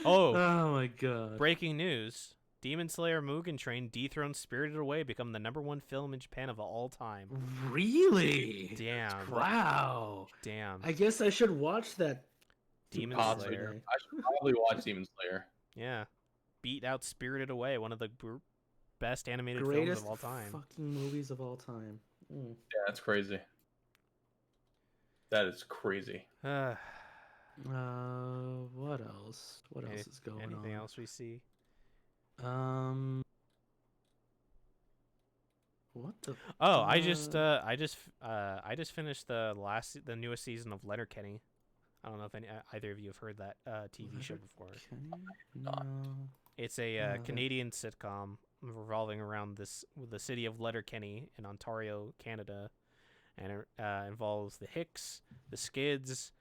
Oh, Oh my god. breaking news! Demon Slayer Mugen Train dethroned Spirited Away, become the #1 film in Japan of all time. Really? Damn. Wow. Damn. I guess I should watch that. Demon Possibly. Slayer. I should probably watch Demon Slayer. Yeah. Beat out Spirited Away, one of the best animated Greatest films of all time. fucking movies of all time. Mm. Yeah, that's crazy. That is crazy. What else? What else is going on? Anything else we see? What the? Oh, I just finished the newest season of Letterkenny. I don't know if either of you have heard that TV show before. No. It's a No. Canadian sitcom revolving around the city of Letterkenny in Ontario, Canada, and it involves the Hicks, the Skids.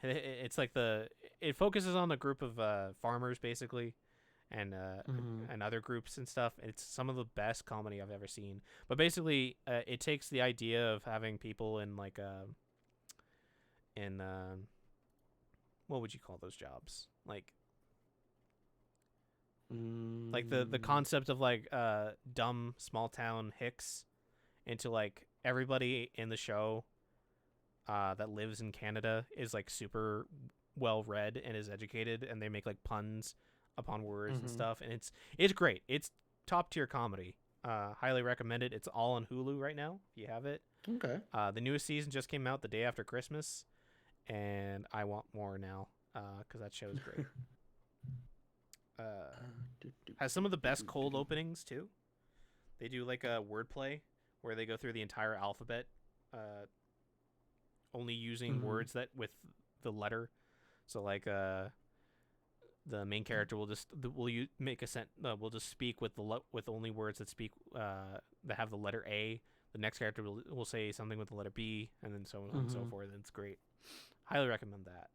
It's like it focuses on a group of farmers basically, and and other groups and stuff. It's some of the best comedy I've ever seen. But basically, it takes the idea of having people in like what would you call those jobs? Like the concept of like dumb small town Hicks into like everybody in the show that lives in Canada is like super well read and is educated, and they make like puns upon words and stuff, and it's great. It's top tier comedy. Highly recommend it. It's all on Hulu right now if you have it. Okay. The newest season just came out the day after Christmas, and I want more now because that show's great. Has some of the best cold openings too. They do like a wordplay where they go through the entire alphabet, only using words that with the letter. So like the main character will just make a will just speak with with only words that speak that have the letter A. The next character will say something with the letter B, and then so on and so forth. And it's great. Highly recommend that.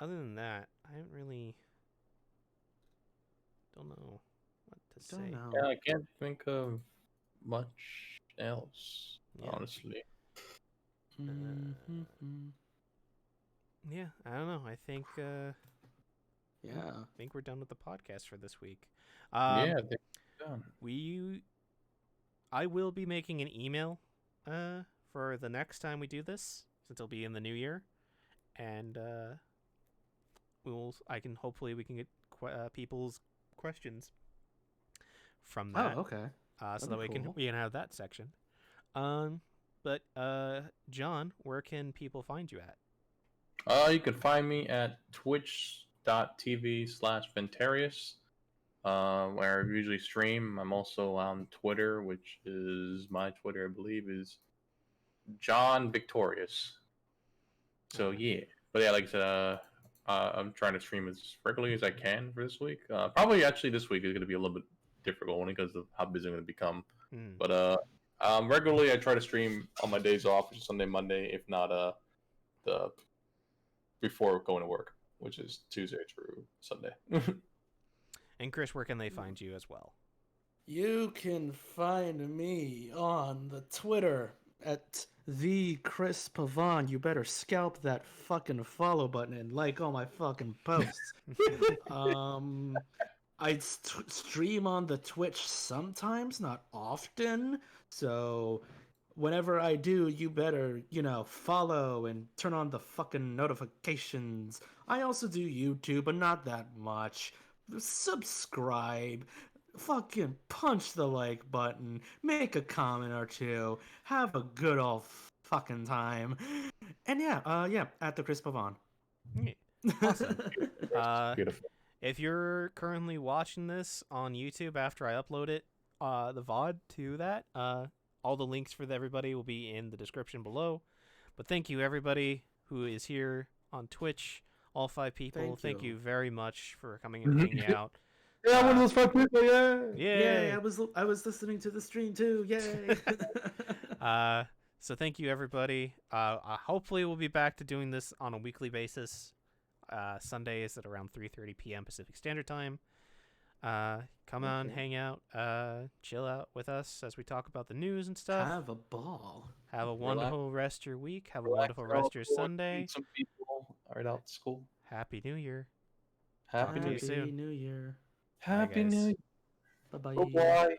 Other than that, I haven't really don't know what to say. Yeah, I can't think of much else, Yeah. honestly. Yeah, I don't know. I think Yeah. we're done with the podcast for this week. Yeah, I think it's done. I will be making an email for the next time we do this, since it'll be in the new year, and hopefully we can get people's questions from Oh, that, okay. so That'd that be we cool. can have that section. But John, where can people find you at? You can find me at twitch.tv/Ventarius, where I usually stream. I'm also on Twitter, which is my Twitter, I believe, is John Victorious. So yeah, but yeah, like I said, I'm trying to stream as regularly as I can for this week. Probably actually this week is going to be a little bit difficult only because of how busy I'm going to become. Hmm. But regularly I try to stream on my days off, which is Sunday, Monday, if not the before going to work, which is Tuesday through Sunday. And Chris, where can they find you as well? You can find me on the Twitter at the Chris Pavon. You better scalp that fucking follow button and like all my fucking posts. I stream on the Twitch sometimes, not often. So whenever I do, you better, follow and turn on the fucking notifications. I also do YouTube, but not that much. Subscribe. Fucking punch the like button. Make a comment or two. Have a good old fucking time. And yeah, at the Chris Pavon. Yeah. Awesome. Beautiful. If you're currently watching this on YouTube after I upload it, the VOD to that, all the links for everybody will be in the description below. But thank you, everybody who is here on Twitch, all 5 people. Thank you very much for coming and hanging out. Yeah, one of those 5 people. Yeah. Yay! I was listening to the stream too. Yay! So thank you, everybody. Hopefully we'll be back to doing this on a weekly basis. Sundays at around 3:30 p.m. Pacific Standard Time. Come on, hang out, chill out with us as we talk about the news and stuff. Have a ball. Have a wonderful rest of your week. Have a wonderful rest of your Sunday. Meet some people right out of school. Happy New Year. Happy Talk to you soon. New Year. Happy guys. New Year. Bye-bye. Bye-bye.